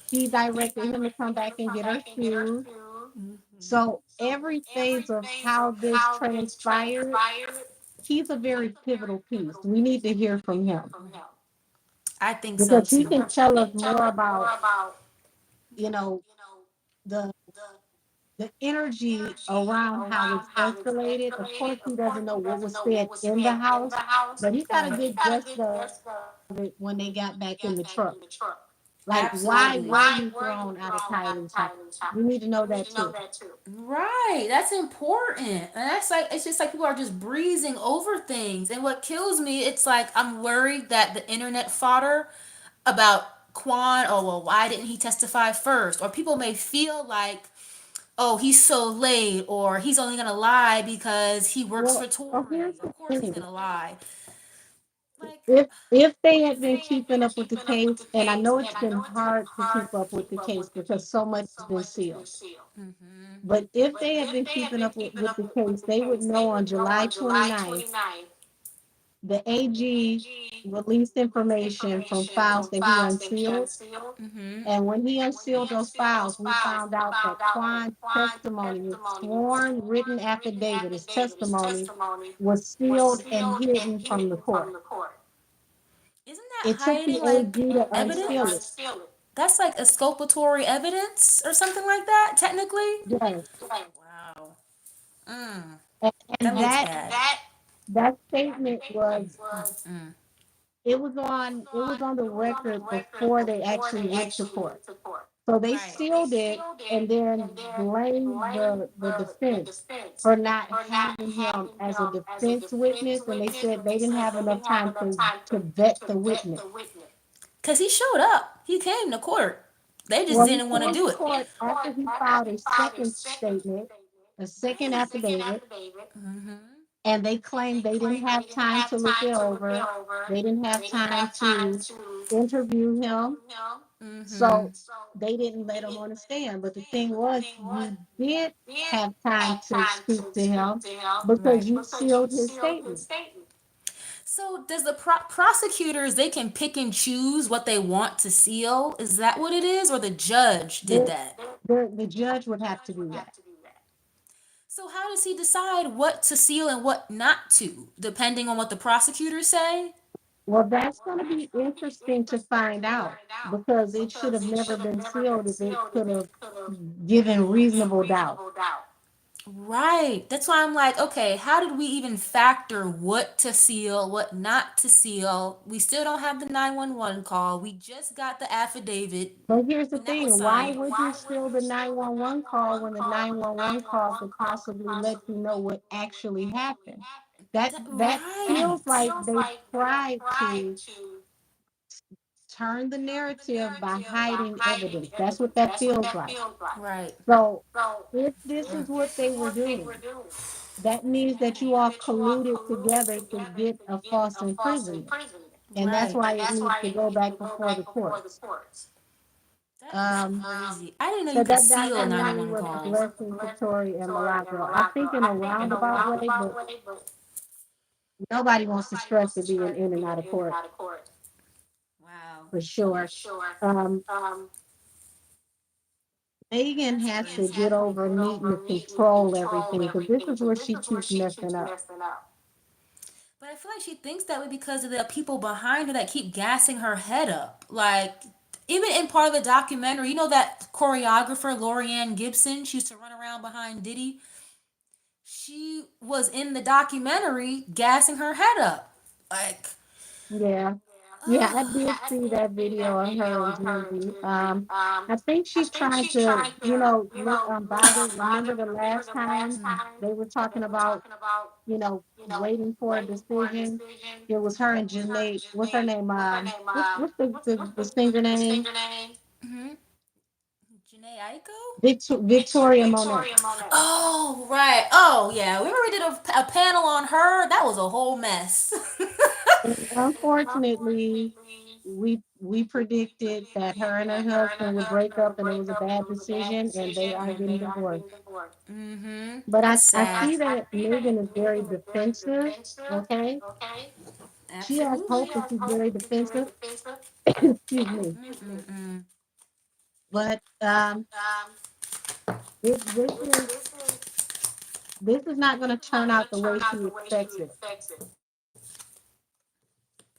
he directed him to come back and get her shoes. So every phase of how this transpired, he's a very pivotal piece. We need to hear from him I think so because he too. can tell us more about, you know, the the energy around how it's escalated. Of course, he doesn't know what was said in the house, but he got a Right. good gist of it when they got back in the truck. Like, why Absolutely. were you thrown out of Kylie's house? We need to know that too. Right. That's important. And that's like, it's just like people are just breezing over things. And what kills me, it's like I'm worried that the internet fodder about Quan, oh, well, why didn't he testify first? Or people may feel like, oh, he's so late, or he's only going to lie because he works for Well, Tori. here's the Of course he's thing. going to lie. Like, If they had been keeping up with the case, and I know it's been hard to keep up with the case because so much has been sealed. mm-hmm. But if they had been keeping up with the case, they would know on July 29th, the AG released information from files that he unsealed. Mm-hmm. And when he unsealed those files, we found out that Quan's testimony, his sworn written affidavit, his testimony was sealed and hidden from the court. Isn't that It took the hiding like AG to unseal it. evidence? That's like exculpatory evidence or something like that, technically? Yes. Wow. Mm. And, That and makes that bad. that statement was Mm. it was on the record before they actually went to court. So they Right. sealed it and then blamed the defense for not having him as a defense witness. And they said they didn't have enough time to vet the witness. Because he showed up. He came to court. They just Well, he didn't want to came do to it. court after he filed a second statement, a second affidavit, Mm-hmm. and they claimed they didn't have time to look it over. They didn't have time to interview him. Mm-hmm. So they didn't let him on the stand. But the thing was, you did have time to speak to him Right. because you sealed his statement. So does the prosecutors, they can pick and choose what they want to seal? Is that what it is, or the judge did The, that? the judge would have to do that. So how does he decide what to seal and what not to, depending on what the prosecutors say? Well, that's going to be interesting to find out because it should have never been sealed if it could have given reasonable doubt. Right. That's why I'm like, okay, how did we even factor what to seal, what not to seal? We still don't have the 911 call. We just got the affidavit, But here's the and that was thing, why signed. would you seal the 911 call when the 911 call could possibly let you know what actually happened? That feels Right. like they tried to turn the narrative by hiding evidence. That's what that feels like. Right. So if this is what they were doing, that means that you all colluded together to get a false imprisonment. And that's Right. why it needs to go back before the courts. That is Um, crazy. I didn't know you So could that seal documentary 911 was a calls. blessing to Tori and Milagro. I think in a roundabout way, but nobody wants to stress to being in and out of court Wow. for sure. Um, Megan That's has to crazy. get over needing to control everything because this is where she keeps messing up. But I feel like she thinks that way because of the people behind her that keep gassing her head up. Like, even in part of the documentary, you know that choreographer, Lorianne Gibson, she used to run around behind Diddy? She was in the documentary gassing her head up. Like, Yeah. Yeah, I ugh. did see that video of her and Jeezy. I think she's trying to, bother. Remember the last time they were talking about, waiting for a decision? It was her and Janae. What's her name? What's the singer name? Mm-hmm. Janae Aiko? Victoria Monet. Oh, right. Oh, yeah. We already did a panel on her. That was a whole mess. And unfortunately, we predicted that her and her husband would break up and it was a bad decision and they are getting divorced. Mm-hmm. But That's I sad. see that Megan is very defensive. Okay. She has hope Absolutely. that she's very defensive. Excuse me. Mm-mm-mm. But this this is this is not going to turn out the way she expects it.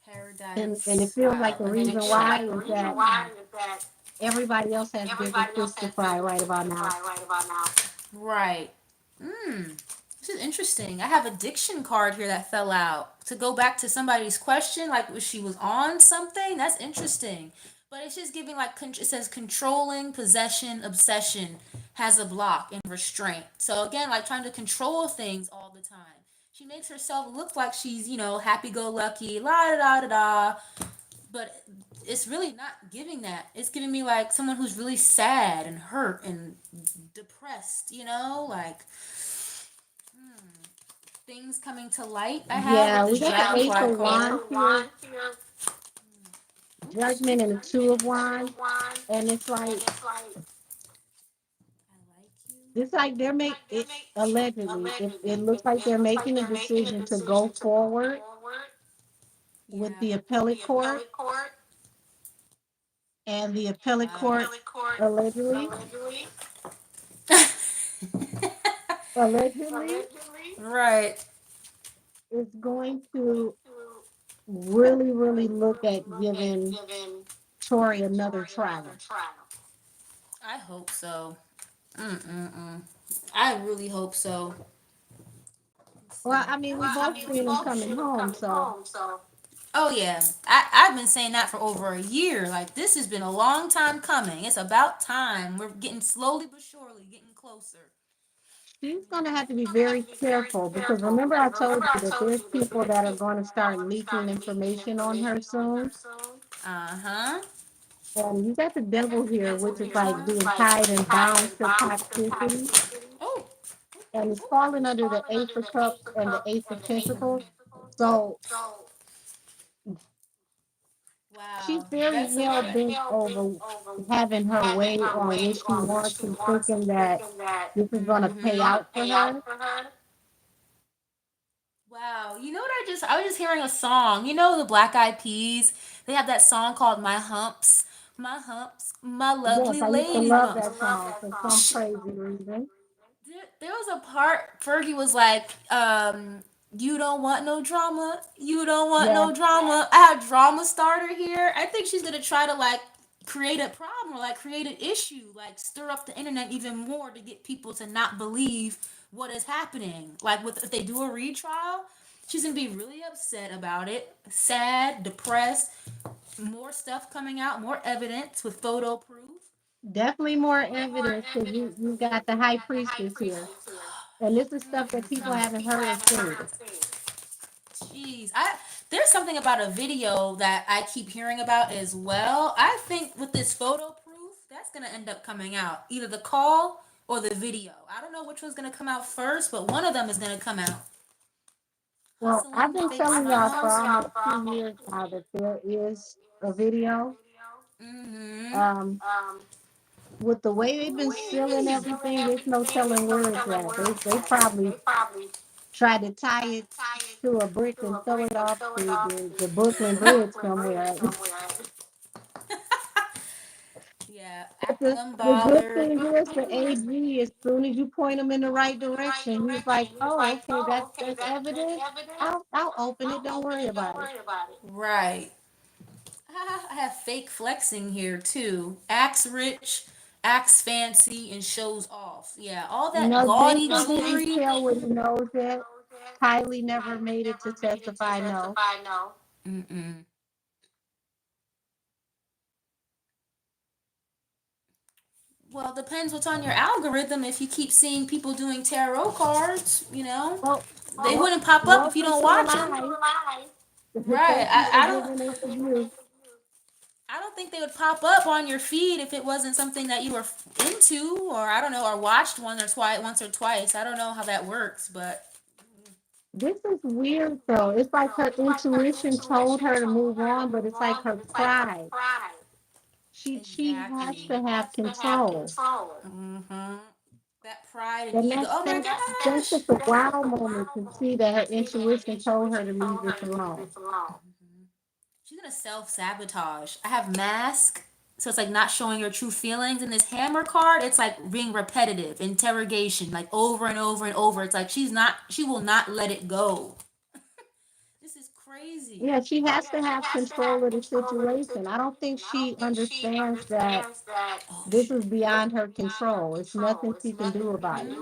Paradise. And it feels like the Addiction. reason why is that everybody else has bigger fish to fry right about now. Right. Mm. This is interesting. I have a diction card here that fell out. To go back to somebody's question, like if she was on something, that's interesting. But it's just giving like it says controlling, possession, obsession, has a block and restraint. So again, like trying to control things all the time. She makes herself look like she's, happy go lucky, la da da da da, but it's really not giving that. It's giving me like someone who's really sad and hurt and depressed, like things coming to light. I have with Yeah, this we got the dragonfly Ace of card. Wands here, Ooh, Judgment, and the Two of Wands. And I like you. it's like they're make it allegedly. It looks like they're making a decision to go forward with Yeah. the appellate court, and the appellate Wow. court allegedly allegedly Right. is going to really look at giving Tori another trial. I hope so. Mm-mm-mm. I really hope so. Let's Well, see. I mean, we both seen him coming home, so Oh yeah, I've been saying that for over a year. Like this has been a long time coming. It's about time. We're getting slowly but surely getting closer. she's going to have to be very careful because remember I told you that there's people that are going to start leaking information on her soon. Uh huh. And you got the devil here, which is like being tied and bound to toxicity. Oh, And it's falling under the Ace of Cups and the Ace of Pentacles. So she's wow. very That's hell okay. bent over having her way on what she wants and thinking that this is going to pay Mm-hmm. out for her. Wow. You know what I was just hearing a song. You know the Black Eyed Peas? They have that song called My Humps. My humps, my Yes, lovely I used to lady love humps. that song for some crazy reason. There was a part Fergie was like, you don't want no drama. You don't want Yeah, no drama. I have drama starter here. I think she's gonna try to like create a problem or like create an issue, like stir up the internet even more to get people to not believe what is happening. Like with if they do a retrial, she's gonna be really upset about it, sad, depressed, more stuff coming out, more evidence with photo proof. definitely more evidence because you got the high priestess here. And this is stuff that people haven't heard or seen. Jeez, I there's something about a video that I keep hearing about as well. I think with this photo proof, that's gonna end up coming out either the call or the video. I don't know which one's gonna come out first, but one of them is gonna come out. Well, I've Hustling, been fake telling y'all for smiles. almost 2 years now that there is a video. Mm-hmm. Um, with the way they've been sealing everything, there's no telling where it's at. They probably tried to tie it to a brick and throw it off the Brooklyn Bridge somewhere. Yeah, But acting the good unbothered. thing is the AG, as soon as you point them in the right direction, he's like, "Oh, okay, that's evidence. I'll open it. Don't worry about it." Right. I have fake flexing here too. Acts rich, acts fancy, and shows off. Yeah, all You that know, gaudy Jason didn't jewelry. tell what he knows yet. Kylie never made it to testify. No, Mm-mm. Well, depends what's on your algorithm. If you keep seeing people doing tarot cards, well, they well, wouldn't pop up if you welcome don't to the watch them. lie. Right. Thank you for I don't. giving us the view. I don't think they would pop up on your feed if it wasn't something that you were into, or I don't know, or watched once or twice. I don't know how that works, but This is weird though. It's like her intuition told her to move on, but it's like her pride. She has exactly. to have control. Mm-hmm. That pride and And ego. Oh my that's gosh. just a wow moment to see that her intuition told her to leave this alone. She's gonna self sabotage. I have mask, so it's like not showing your true feelings. In this hammer card, it's like being repetitive, interrogation, like over and over and over. It's like she will not let it go. This is crazy. Yeah, she has to have control of the situation. I don't think she understands that Oh this shoot. is beyond her control. It's nothing she can do about it.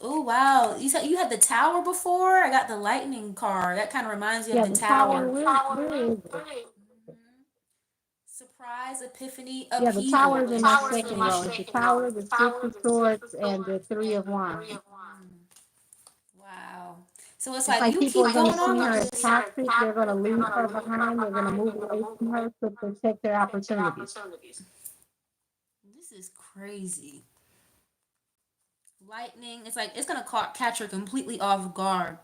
Oh wow. You said you had the tower before? I got the lightning card. That kind of reminds you of Yeah, the the tower, tower. where is it? Surprise, epiphany, Yeah, the tower upheaval, is in my second row. transformation. It's the tower, the six of swords, and the three of wands. Wow. So it's It's like like you people keep are going to going on see with her as this. toxic. They're going to leave her behind. They're going to move away from her to protect their opportunities. This is crazy. Lightning. It's like it's gonna catch her completely off guard.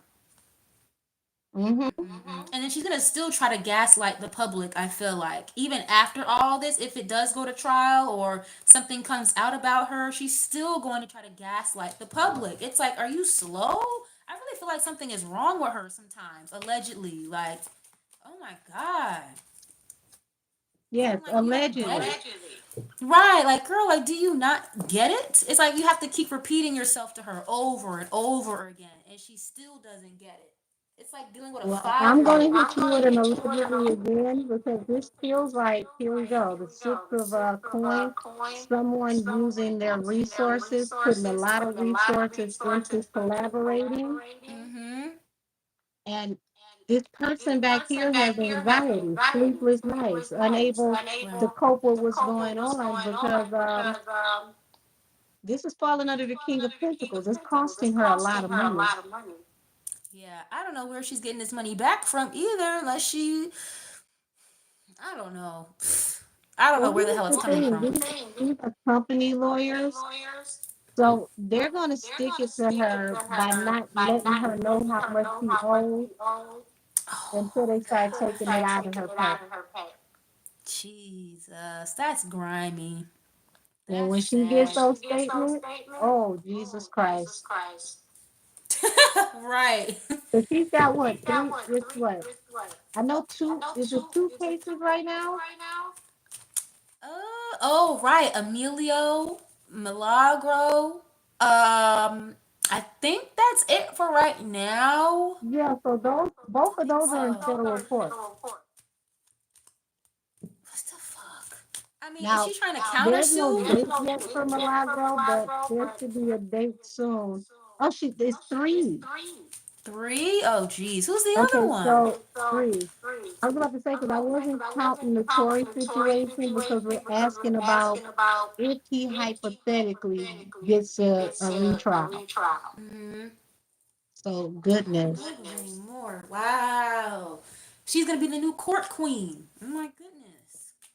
Hmm. And then she's gonna still try to gaslight the public, I feel like. Even after all this, if it does go to trial or something comes out about her, she's still going to try to gaslight the public. It's like, are you slow? I really feel like something is wrong with her sometimes, allegedly. Like, oh my God. Yes, I'm like, you don't get allegedly. it. Right, like girl, like do you not get it? It's like you have to keep repeating yourself to her over and over again, and she still doesn't get it. It's like dealing with a Well, I'm 5-year going to old. hit you with an allegedly again because this feels like, here we go, the six of coins, someone using their resources, putting a lot of resources into collaborating. Mm-hmm. And this person back here has anxiety, sleepless nights, unable to cope with what's going on because this is falling under the King of Pentacles. It's costing her a lot of money. Yeah, I don't know where she's getting this money back from either, unless I don't know. I don't know Well, where the here's hell it's the coming thing. from. These are company lawyers. So they're going to stick it to her by not letting her know how much she owes until they start taking it out of her pay. Jesus, that's grimy. And That's when she gets sad. those statements, oh, Jesus Christ. Right. So she's got what? Three? It's what? I know two. Is it two cases right now? Oh, right. Emilio Milagro. I think that's it for right now. Yeah, so both I of think those are in so. federal court. What the fuck? I mean, is Now, she trying to there's no countersue? date yet for Milagro, but there should be a date soon. Oh, it's three. Three? Oh, geez. Who's the other Okay, one? so three. I was about to say because I wasn't counting the Tori situation because we're asking about if he hypothetically gets a retrial. Mm-hmm. So I'm goodness. googling more. Wow. She's gonna be the new court queen. Oh my goodness.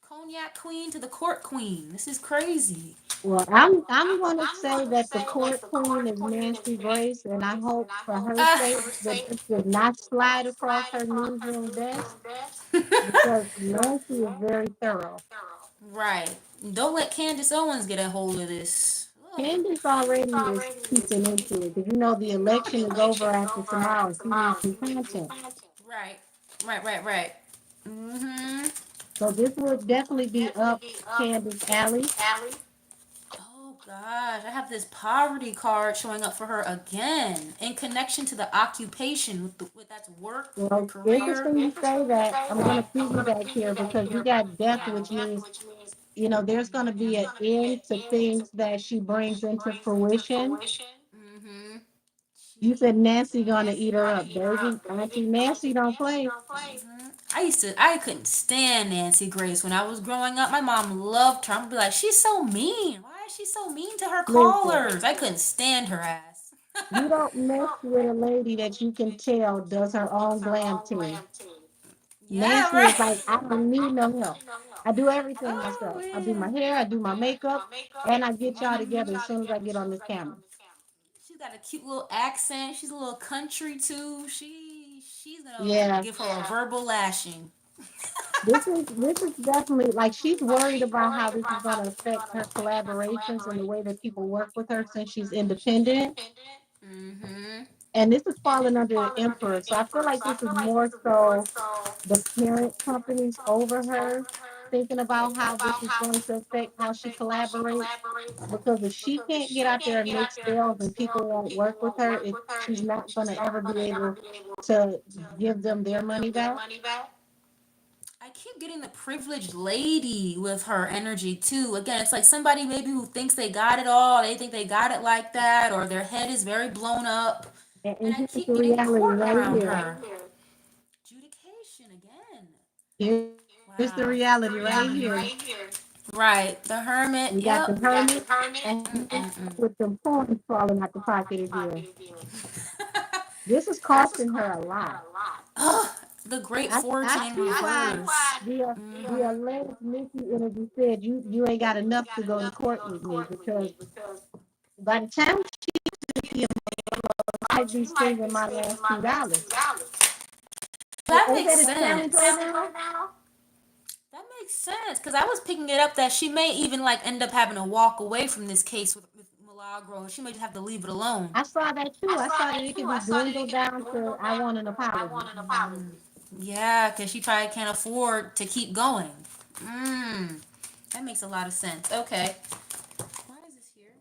Cognac queen to the court queen. This is crazy. Well, I'm going to say that the court queen is Nancy Grace, and I hope for her sake that this does not slide across her newsroom desk because Nancy is very thorough. Right. Don't let Candace Owens get a hold of this. Ugh. Candace already is peeking into it because you know the election is over after tomorrow. She needs some content. Right. Right. Mm-hmm. So this would definitely be up Candace alley. Oh gosh, I have this poverty card showing up for her again in connection to the occupation with that's work, Well, career. interesting you say that. I'm going to piggyback here because you got death, which means there's going to be an end to things that she brings into fruition. Mm-hmm. You said Jeez. Nancy going to eat her up, baby. Auntie Nancy don't play. I couldn't stand Nancy Grace when I was growing up. My mom loved her. I'm be like, she's so mean. Why is she so mean to her Listen, callers? I couldn't stand her ass. you don't mess with a lady that you can tell does her own glam team. Yeah, Nancy right. is like, I don't need no help. I do everything Oh myself. I do my man. hair, I do my makeup, and I get y'all together as soon as I get on this camera. She's got a cute little accent. She's a little country too. She's gonna Yeah. give her a verbal lashing. This is definitely like she's worried about how this is gonna affect her collaborations and the way that people work with her since she's independent. Mm-hmm. And this is falling under the emperor. So I feel like this is more so the parent companies over her thinking about how this is going to affect how she collaborates. Because if she can't get out there and make sales and people won't work with her, she's not going to ever be able to give them their money back. I keep getting the privileged lady with her energy too. Again, it's like somebody maybe who thinks they got it all. They think they got it like that, or their head is very blown up. And And I here's keep the getting reality court right around here. her. Adjudication again. Here's the reality Wow. right here. Right. The hermit. We got the Yep. hermit and with them coins falling out the pocket again. This is costing her a lot. Oh, the great I fortune in see why reverse. the alleged Nikki energy said you ain't got enough to go to court with me because by the time she might be spending my last $2. That Ain't makes that a challenge right sense. now? That makes sense because I was picking it up that she may even like end up having to walk away from this case with Milagro. She may just have to leave it alone. I saw that too. I saw that it could be dwindled down to I want an apology. Yeah, because she probably can't afford to keep going. Mm, that makes a lot of sense. Okay. Why is this here?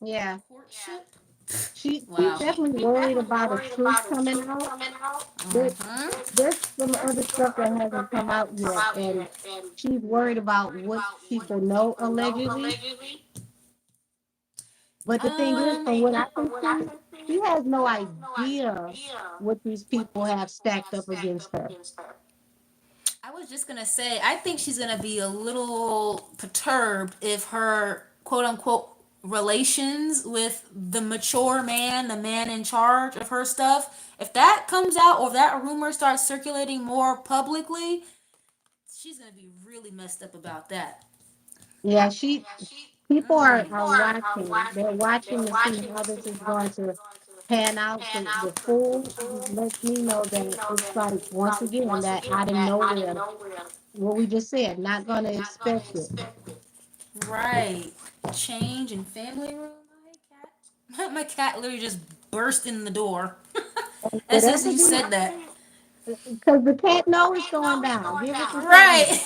Yeah. Courtship? She's Wow. definitely worried about a truth coming out. But Mm-hmm. there's some other stuff that hasn't come out yet. And she's worried about what people know allegedly. But the thing is, from what I can see, she has no idea what these people have stacked up against her. I was just gonna say, I think she's gonna be a little perturbed if her quote unquote relations with the mature man, the man in charge of her stuff, if that comes out or if that rumor starts circulating more publicly, she's gonna be really messed up about that. Yeah, people are watching. They're watching to see how this is going to pan out. The fool lets me know that it's like once again that out of nowhere, what we just said, not going to expect it. Right. Change in family room. My cat. My cat literally just burst in the door. As soon as Whatever you the said that. because the cat knows it's going down. Give it some time. Right.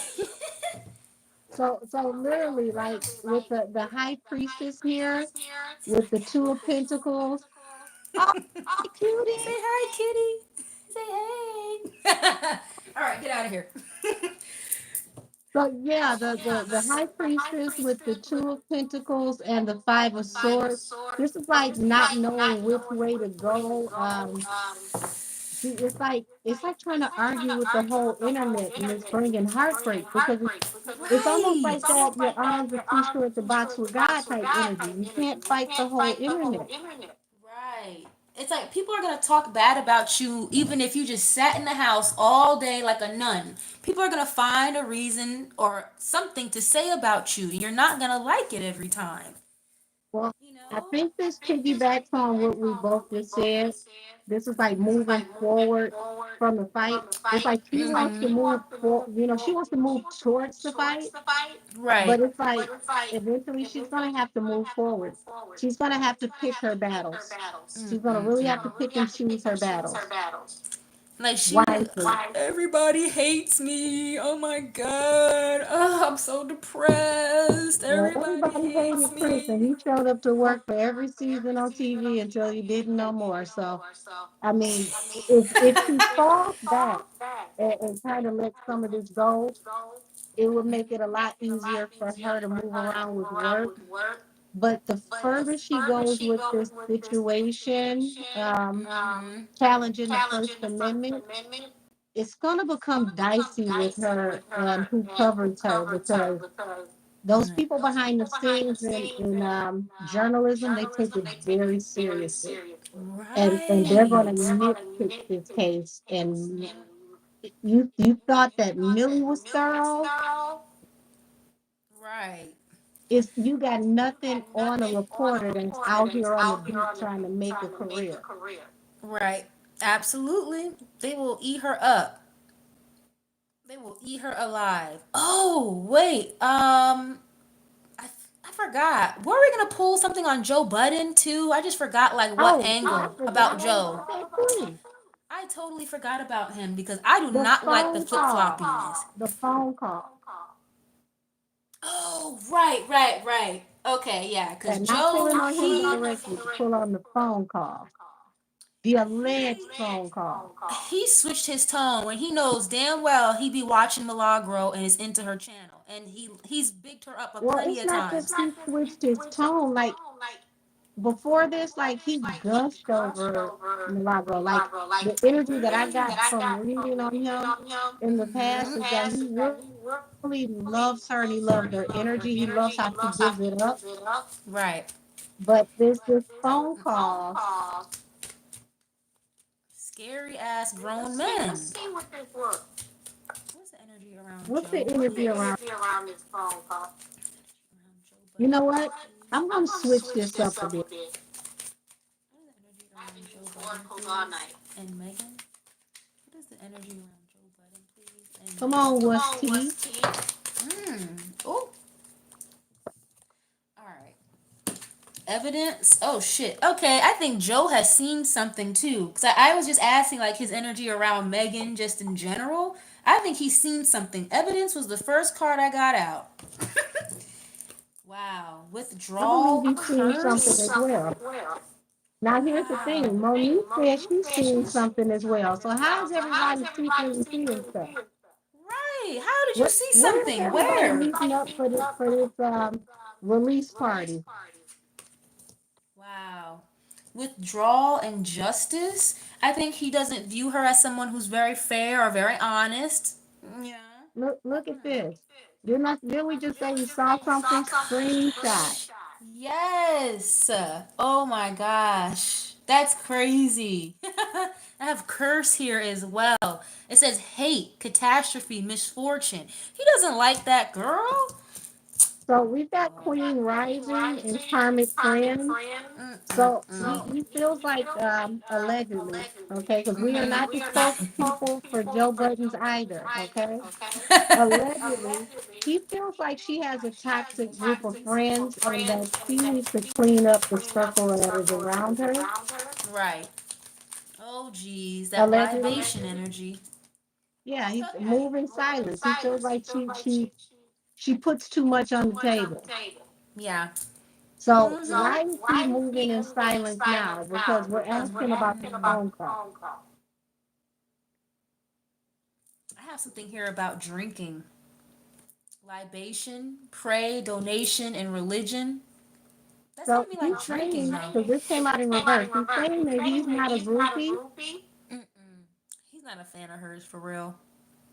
So literally, like with the high priestess here, with the two of pentacles. Oh, Say cutie. hi, kitty. Say hey. All right, get out of here. So yeah, the high priestess with the two of pentacles and the five of swords. This is like not knowing which way to go. It's like trying to argue with the whole internet, and it's bringing heartbreak because it's almost Right. like that. Your arms are too short to box with God type energy. You can't fight the whole internet. Right. It's like people are gonna talk bad about you even if you just sat in the house all day like a nun. People are gonna find a reason or something to say about you. You're not gonna like it every time. Well, You I know? think this piggybacks on what we both just said. This is like moving forward from the fight. It's like she wants to move for, she wants to move towards the fight, but Right. it's like eventually she's gonna have to move forward. She's gonna have to pick her battles. She's gonna really have to pick and choose her battles Like she, wisely. everybody hates me. Oh my god. Oh, I'm so depressed. Well, Everybody everybody hates hated Prince, and me. he showed up to work for every season on TV until he didn't no more. So, I mean, if she falls back and kind of let some of this go, it would make it a lot easier for her to move around with work. But the further she goes with this situation, challenging the First Amendment, it's going to become dicey with her and who covers her because those people behind the scenes in journalism, they take it very seriously. And they're going to Right. nitpick this case. And You thought that Millie was thorough. Right. It's you got nothing on a reporter that's out here on the beat trying to make a career. Right. Absolutely. They will eat her up. They will eat her alive. Oh, wait. I forgot. Were we gonna pull something on Joe Budden too? I just forgot like what Oh, I angle forgot about all Joe. about that too. I totally forgot about him because I do The not like the phone flip call. floppiness. The phone call. Oh, right, right, right. Okay, yeah, because And not Joe, pulling on him directly, pull on the phone call. The alleged phone call. he switched his tone when he knows damn well he be watching Milagro and is into her channel, and he's bigged her up a Well, plenty it's of not that times. he switched his tone. Like before this, like he gushed over Milagro. Like the energy that I got from reading on him in the past is that he really loves her and he loves her energy. He loves how she gives it up. Right. But this phone call, Scary ass grown men. What's the energy around what's the Joe, energy please? around? Around Joe You know Budden, what? please. I'm gonna switch this up a bit. What is the energy around Joe Budden, please? And Megan? What is the energy around Joe Budden, please? And Come Megan? on, what's T? Oh, all right. Evidence? Oh shit. Okay, I think Joe has seen something too. Cause I was just asking like his energy around Megan just in general. I think he's seen something. Evidence was the first card I got out. Wow. I believe Withdrawal he's seeing something curse. as well. Now, here's the thing. Wow. Monique says she's seeing something as well. So how is everybody secretly seeing stuff? Right. How did you What see where is something? everybody Where? meeting up for this release party? Wow. Withdrawal and justice. I think he doesn't view her as someone who's very fair or very honest. Yeah. Look at this. Didn't we just say we saw something? Screenshot. Yes. Oh my gosh. That's crazy. I have curse here as well. It says hate, catastrophe, misfortune. He doesn't like that girl. So we've got Queen Rising and Karmic Friends. So he feels like allegedly, okay, because we are not the spokespeople for Joe Budden's either, okay? Allegedly, he feels like she has a toxic group of friends and that she needs to clean up the circle that is around her. Right. Oh geez, that Allegedly, libation energy. yeah, Okay. he's moving silence. He feels like she puts too much on the table. Yeah. So Mhm. why is he moving in silence now? Because we're asking about the phone call. I have something here about drinking. Libation, pray, donation, and religion. That's So giving me he's like drinking saying, though. because this came out in reverse, he's saying that he's not a groupie. Mm-mm. He's not a fan of hers for real.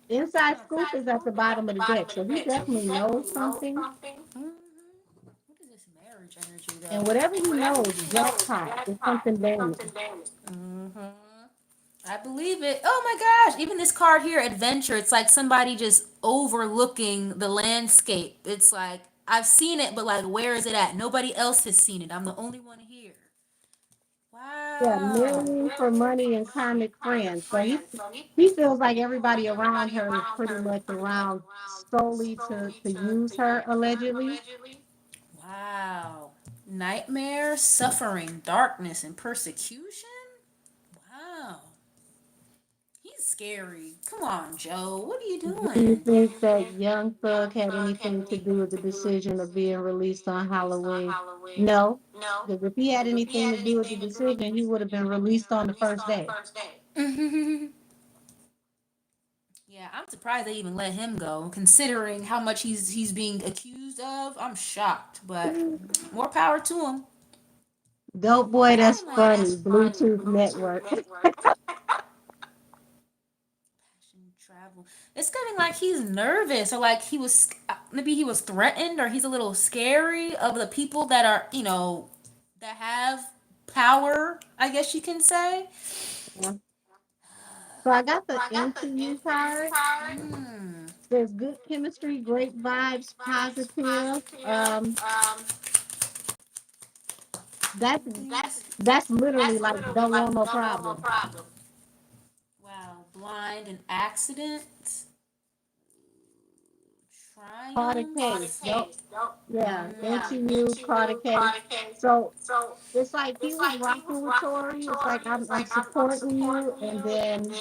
Inside scoop is at the bottom of the deck, so he definitely knows something. Mhm. What is this marriage energy And though? whatever he knows, jackpot, is something damning. Mm-hmm. I believe it. Oh my gosh! Even this card here, adventure. It's like somebody just overlooking the landscape. It's like I've seen it, but like, where is it at? Nobody else has seen it. I'm the only one here. Yeah, Wow. marrying for money and karmic friends. So he feels like everybody around her is pretty much around solely to use her allegedly. Wow. Nightmare, suffering, darkness, and persecution? Wow. He's scary. Come on, Joe. What are you Do you doing? think that Young Thug had anything to do with the decision of being released on Halloween? No, because if he had anything to do with the decision, he would have been released on the first day. Yeah, I'm surprised they even let him go, considering how much he's being accused of. I'm shocked, but more power to him. Dope boy, It's that's looking like funny. Bluetooth network. travel. It's getting like he's nervous, or like he was maybe he was threatened, or he's a little scary of the people that are that have power. I guess you can say. Yeah. So I got the MCU card. Hmm. There's good chemistry, great vibes, positive. That's that's literally like don't want no problem. Wow. Blind and accident. Carter case. Triumph. Nope. Yeah, Mm. MCU, Carter case. So it's like he was rocking with Tori. It's like I'm supporting you, and then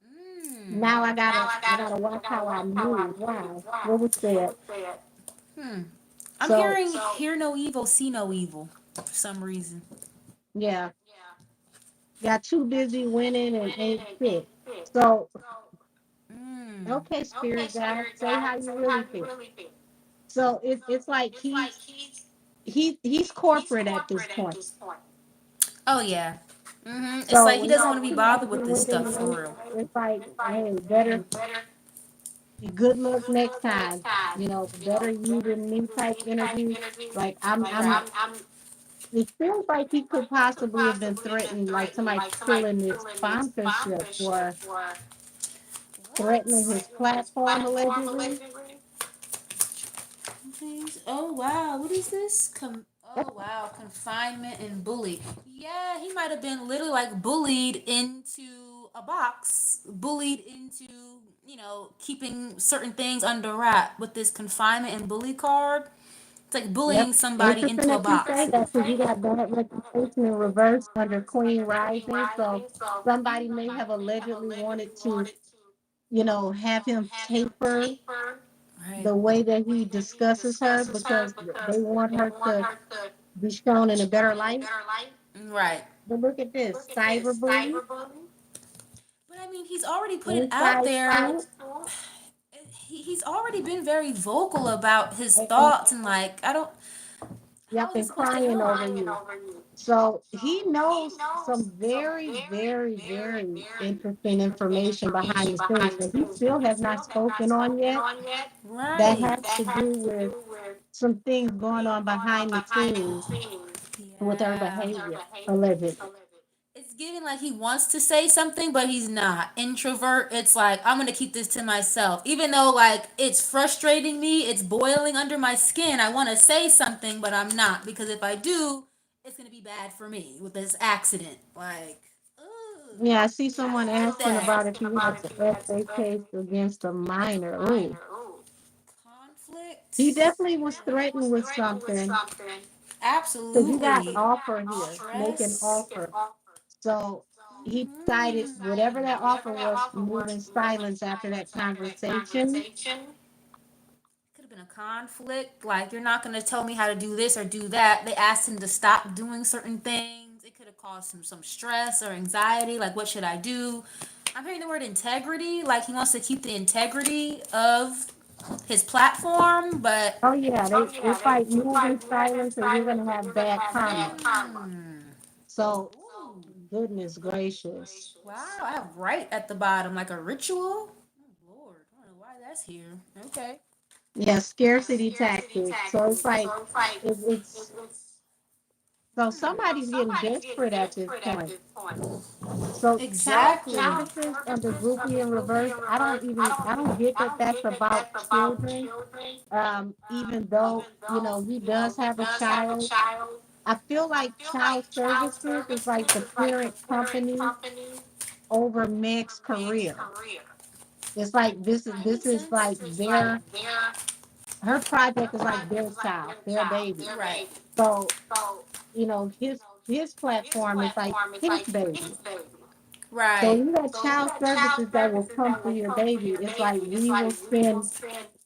Mm. now I gotta watch how I move. Wow, what was that? Hmm. I'm So hearing hear no evil, see no evil for some reason. yeah, got too busy winning and ain't fit. So Mm. okay, spirit guys, say how you really feel. So it's like he's corporate at this point. Oh yeah. Hmm. It's So like he when you doesn't got want to be too busy bothered with this stuff winning, for real. it's like, hey, better good luck next time. You know, better you than me type energy. Like I'm. Right. It feels like he could possibly have been threatening, like somebody pulling his sponsorship or threatening his platform allegedly. Please. Oh wow, what is this? Oh wow, confinement and bully. Yeah, he might have been literally like bullied into a box, bullied into keeping certain things under wrap with this confinement and bully card. It's like Yep. bullying somebody Interesting into a that you say box. that because he got bad reputation in reverse under Queen Rising. So somebody may have allegedly wanted to, have him taper Right. the way that he discusses her because they want her to be shown in a better light. Right. But look at this cyberbullying, But I mean, he's already put it out inside there. scoop, He's already been very vocal about his and thoughts and like I don't. yep, How is this and supposed to crying help? over you. So he knows some very, very, very interesting information behind the scenes that he still has not spoken on yet. That Right. has to do with some things going on behind the scenes with her Yeah. behavior, allegedly. It's giving like he wants to say something, but he's not. Introvert, it's like, I'm gonna keep this to myself. Even though like it's frustrating me, it's boiling under my skin. I wanna say something, but I'm not. Because if I do, it's gonna be bad for me with this accident. Like, ugh. Yeah, I see I someone don't like asking that. about if he has an SA case against a minor. Ooh, he Conflict. definitely was threatened with something because you got Absolutely. offer here, make an Stress. offer. So he decided Mhm. whatever that offer was to move in silence after that conversation. Could have been a conflict. Like, you're not going to tell me how to do this or do that. They asked him to stop doing certain things. It could have caused him some stress or anxiety. Like, what should I do? I'm hearing the word integrity. Like, he wants to keep the integrity of his platform, but. Oh yeah, it's like move in silence or you're gonna have bad karma. Mm. So Ooh. goodness gracious. Wow, I have right at the bottom, like a ritual. Oh, Lord. I don't know why that's here. Okay. Yeah, scarcity tactics. So it's like it's so somebody's getting desperate at this point. So child Exactly. services under groupie in reverse. I don't get that that's about children. Even though he does have a child, I feel like child services is like the parent company over Meg's career. It's like That this makes is like sense. their her project is like their child, their baby. Right. So his platform is like his baby. So Right. you got child services that will come for your baby. It's like we will send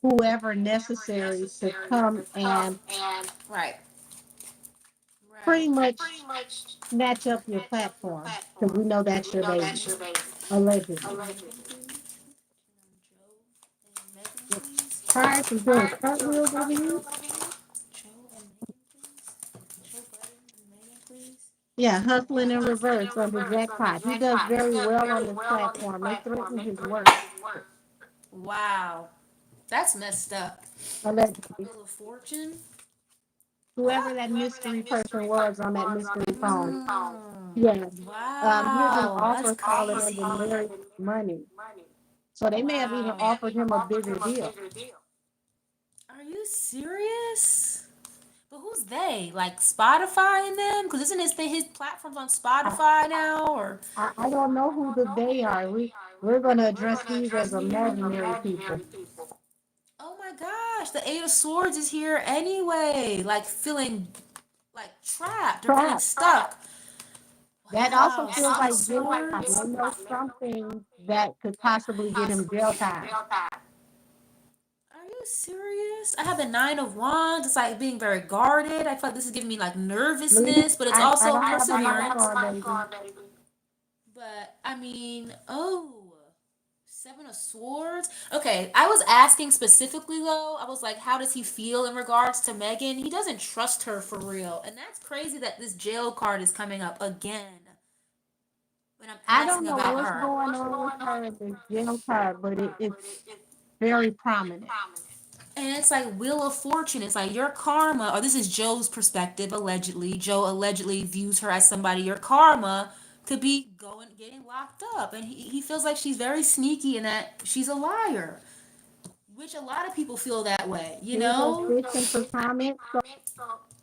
whoever necessary to come and Right. Right. pretty much snatch up your platform because we know that's your baby, allegedly. Megan, please. Joe and Megan, please. Prior to doing cartwheels over you, Joe and Megan, please. Joe Budden and Megan, please. yeah, hustling in reverse under jackpot. He does very well on this platform. They threaten his work, Wow. That's messed up. allegedly. Wheel of Fortune. Whoever that mystery person was on that mystery phone. Yeah. Here's an Wow, that's offer calling under crazy. marriage money. So they may have even Wow. offered him a bigger deal. Are you serious? But who's they? Like Spotify and them? Because isn't his platforms on I, Spotify now? Or I don't know who the they are. We're going to address these as imaginary people. oh my gosh, the Eight of Swords is here anyway. Like feeling like trapped or feeling Trapped. stuck. That also Wow, feels Six of like jail time. Swords. They know something that could possibly get him jail time. Are you serious? I have the Nine of Wands. It's like being very guarded. I feel like this is giving me like Lady, nervousness, but it's I also don't have the mic perseverance. on, baby. But I mean, Seven of Swords. Okay, I was asking specifically though. I was like, how does he feel in regards to Megan? He doesn't trust her for real, and that's crazy that this jail card is coming up again when I'm I don't asking know about what's her. going on with her in this jail card, but it's very prominent. And it's like Wheel of Fortune. It's like your karma, or this is Joe's perspective, allegedly. Joe allegedly views her as somebody your karma could be going getting locked up. And he feels like she's very sneaky and that she's a liar. Which a lot of people feel that way, you He was know? fishing for comments, so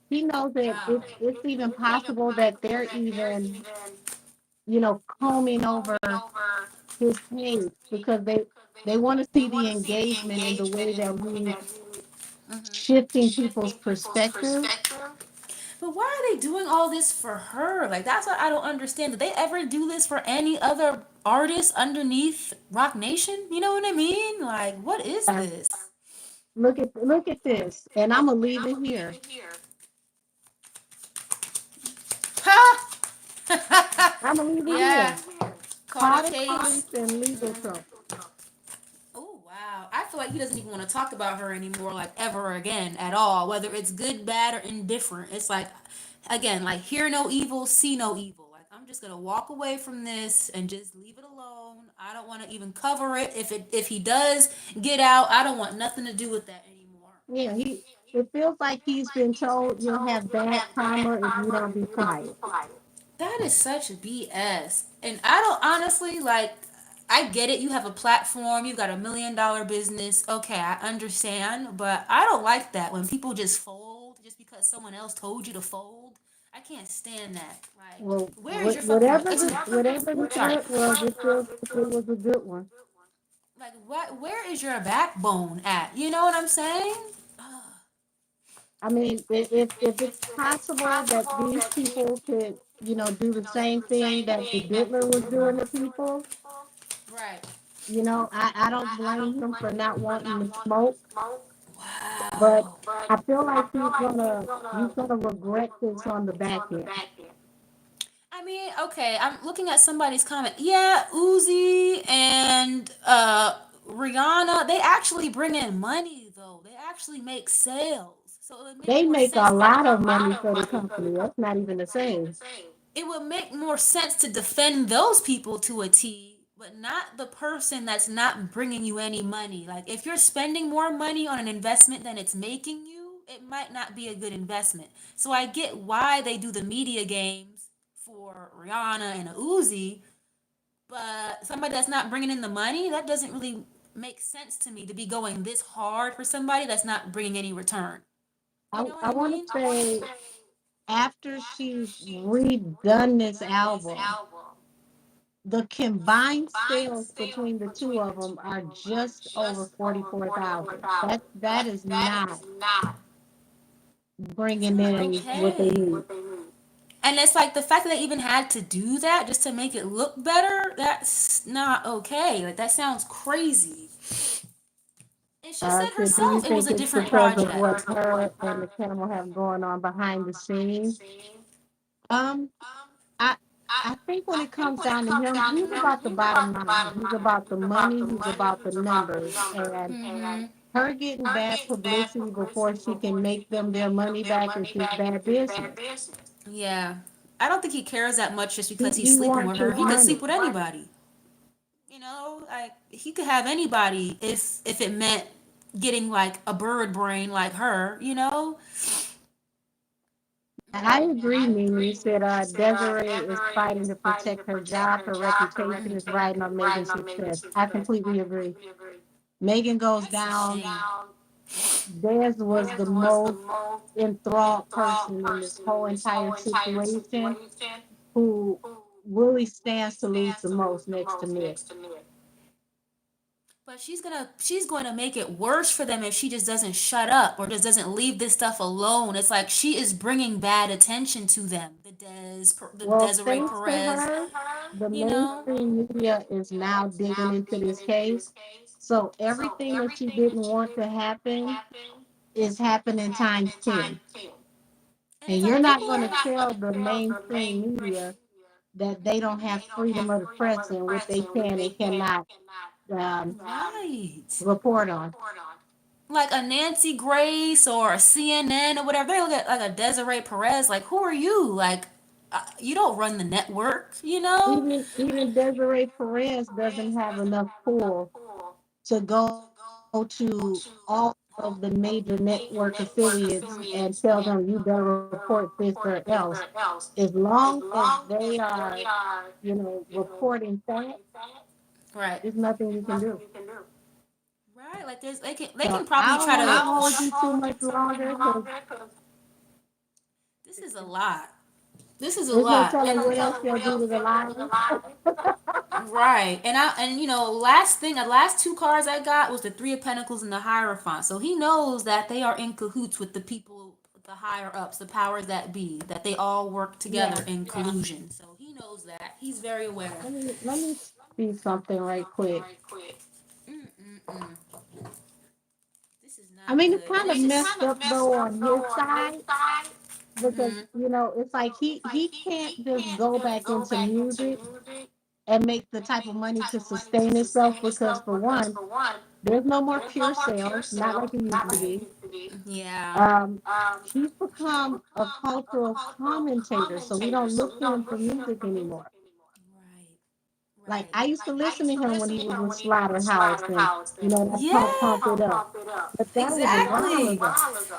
he knows that Wow. it's even possible that they're even, combing over his page because they want to see the engagement in the way that he's shifting people's perspective. But why are they doing all this for her? Like that's what I don't understand. Did they ever do this for any other artist underneath Rock Nation? You know what I mean? Like what is Uh, this? look at this, and I'm gonna leave it here. Ha! I'm gonna leave it Yeah. here. Caught a Call the police case. and legal trouble. Oh wow. I feel like he doesn't even want to talk about her anymore, like ever again at all. Whether it's good, bad, or indifferent. It's like again, like hear no evil, see no evil. Like I'm just gonna walk away from this and just leave it alone. I don't want to even cover it. If he does get out, I don't want nothing to do with that anymore. Yeah, it feels like he's been told you'll have bad karma if you don't be quiet. That is such BS. And I don't honestly like I get it. You have a platform, you've got $1 million business. Okay, I understand, but I don't like that when people just fold just because someone else told you to fold. I can't stand that. Like, Well, where is your fucking whatever whatever the sorry. threat was, it feels like it was a good one. Like what where is your backbone at? You know what I'm saying? I mean, if it's possible that these people could, do the same thing that the diddler was doing to people, Right. I don't blame him for not wanting to smoke, but Wow. I feel like he's gonna regret this on the back end. I mean, okay, I'm looking at somebody's comment. Yeah, Uzi and Rihanna, they actually bring in money though. They actually make sales. So it would make They more make sense a lot of money for the company. That's not even the same. it would make more sense to defend those people to a T, but not the person that's not bringing you any money. Like if you're spending more money on an investment than it's making you, it might not be a good investment. So I get why they do the media games for Rihanna and a Uzi, but somebody that's not bringing in the money, that doesn't really make sense to me to be going this hard for somebody that's not bringing any return. You know what I I want to mean? say after she's redone this album, the combined sales between the two of them are just over 44,000. That is not bringing in what they Okay. need. And it's like the fact that they even had to do that just to make it look better, that's not okay. Like that sounds crazy. And she said So do you herself it was think a it's different because of project. what her and the camel have going on behind the scenes? Um, I I think when it comes down to him, he's about the bottom line. He's about the money. He's about the numbers. And Mm-hmm. her getting bad publicity before she can make them their money back is just bad business. Yeah. I don't think he cares that much just because he's He sleeping wants with her. his He could sleep money. with anybody. You know, like he could have anybody if it meant getting like a bird brain like her, you know? I agree, Mimi. You said Desiree is fighting to protect her job. Her reputation is riding on Megan's success. I completely agree. Megan goes That's a down. shame. Des was the most enthralled person in this whole entire situation who really stands to lose the most next to Meg. But she's going to make it worse for them if she just doesn't shut up or just doesn't leave this stuff alone. It's like she is bringing bad attention to them. The Well, Desiree thanks to Perez, her, the you know. mainstream media is now digging into this case. So everything that she didn't want to happen is happening times 10. And it's And you're like not people going to tell the mainstream media that they don't have freedom of the press and what they can and cannot um, right. report on. Like a Nancy Grace or a CNN or whatever, they look at like a Desiree Perez. Like, who are you? Like, you don't run the network, you know? Even Desiree Perez doesn't have enough pull to go to all of the major network affiliates and tell them you better report this or else. As long as they are, reporting facts, Right. there's nothing you can do. Right. Like they can So probably I don't try want to to. hold you too much longer because This is a lot. This is a there's no lot. telling And what else they'll do to the line. right. Last thing, the last two cards I got was the Three of Pentacles and the Hierophant. So he knows that they are in cahoots with the people, the higher ups, the powers that be, that they all work together Yeah. in collusion. So he knows that. He's very aware. Let me see something right quick. Mm-mm-mm. This is I not mean, it's good. And kind of it's just. messed up though on his side because Mhm. it's like he can't just go back into music and make the type of money to sustain itself because for one, there's no more pure sales, not like it used to be. Yeah. Um, he's become a cultural commentator, so we don't look to him for music anymore. Right. Like Right. I used to listen to him when he was with Slaughterhouse and that pump it up, but that was a while Exactly. ago.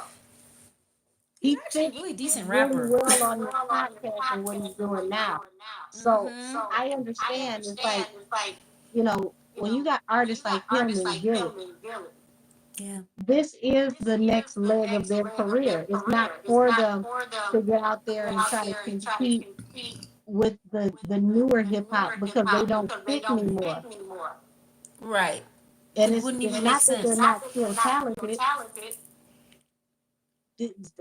He's He actually a fits really decent really rapper. well on this podcast and what he's doing now. So Mm-hmm. I understand. It's like when you got artists like him and Gilly, Yeah. this is the next leg of their career. It's not for them to get out there and try to compete with the newer hip hop because they don't fit anymore. Right. And It it's wouldn't it's even make not that they're sense. not still talented.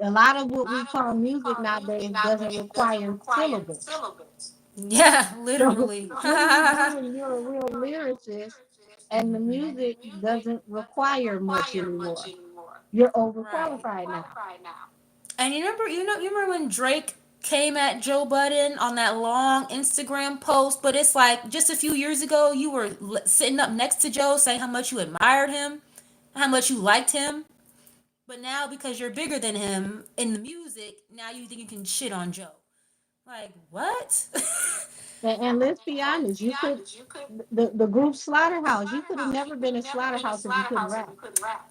A lot of what we call music nowadays doesn't require syllables. Yeah, So literally. what are you doing? You're a real lyricist, and the music doesn't require much anymore. You're Right. overqualified now. And you remember when Drake came at Joe Budden on that long Instagram post, but it's like just a few years ago you were sitting up next to Joe saying how much you admired him, how much you liked him, but now because you're bigger than him in the music, now you think you can shit on Joe. Like, what? And let's be honest, you could the group Slaughterhouse. You could have never been a Slaughterhouse if you couldn't rap.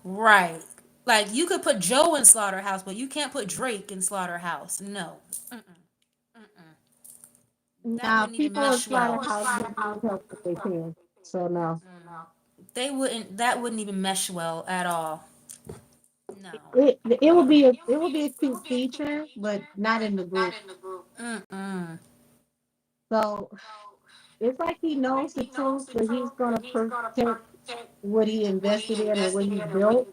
Right. Like you could put Joe in Slaughterhouse, but you can't put Drake in Slaughterhouse. No. That Now, wouldn't even people in mesh well. Slaughterhouse just need help if they can. So no, They wouldn't that wouldn't even mesh well at all. No. it will be a cute feature, but not in the group. Mm-mm. So it's like he knows the truth, but he's gonna protect what he invested in and what he built.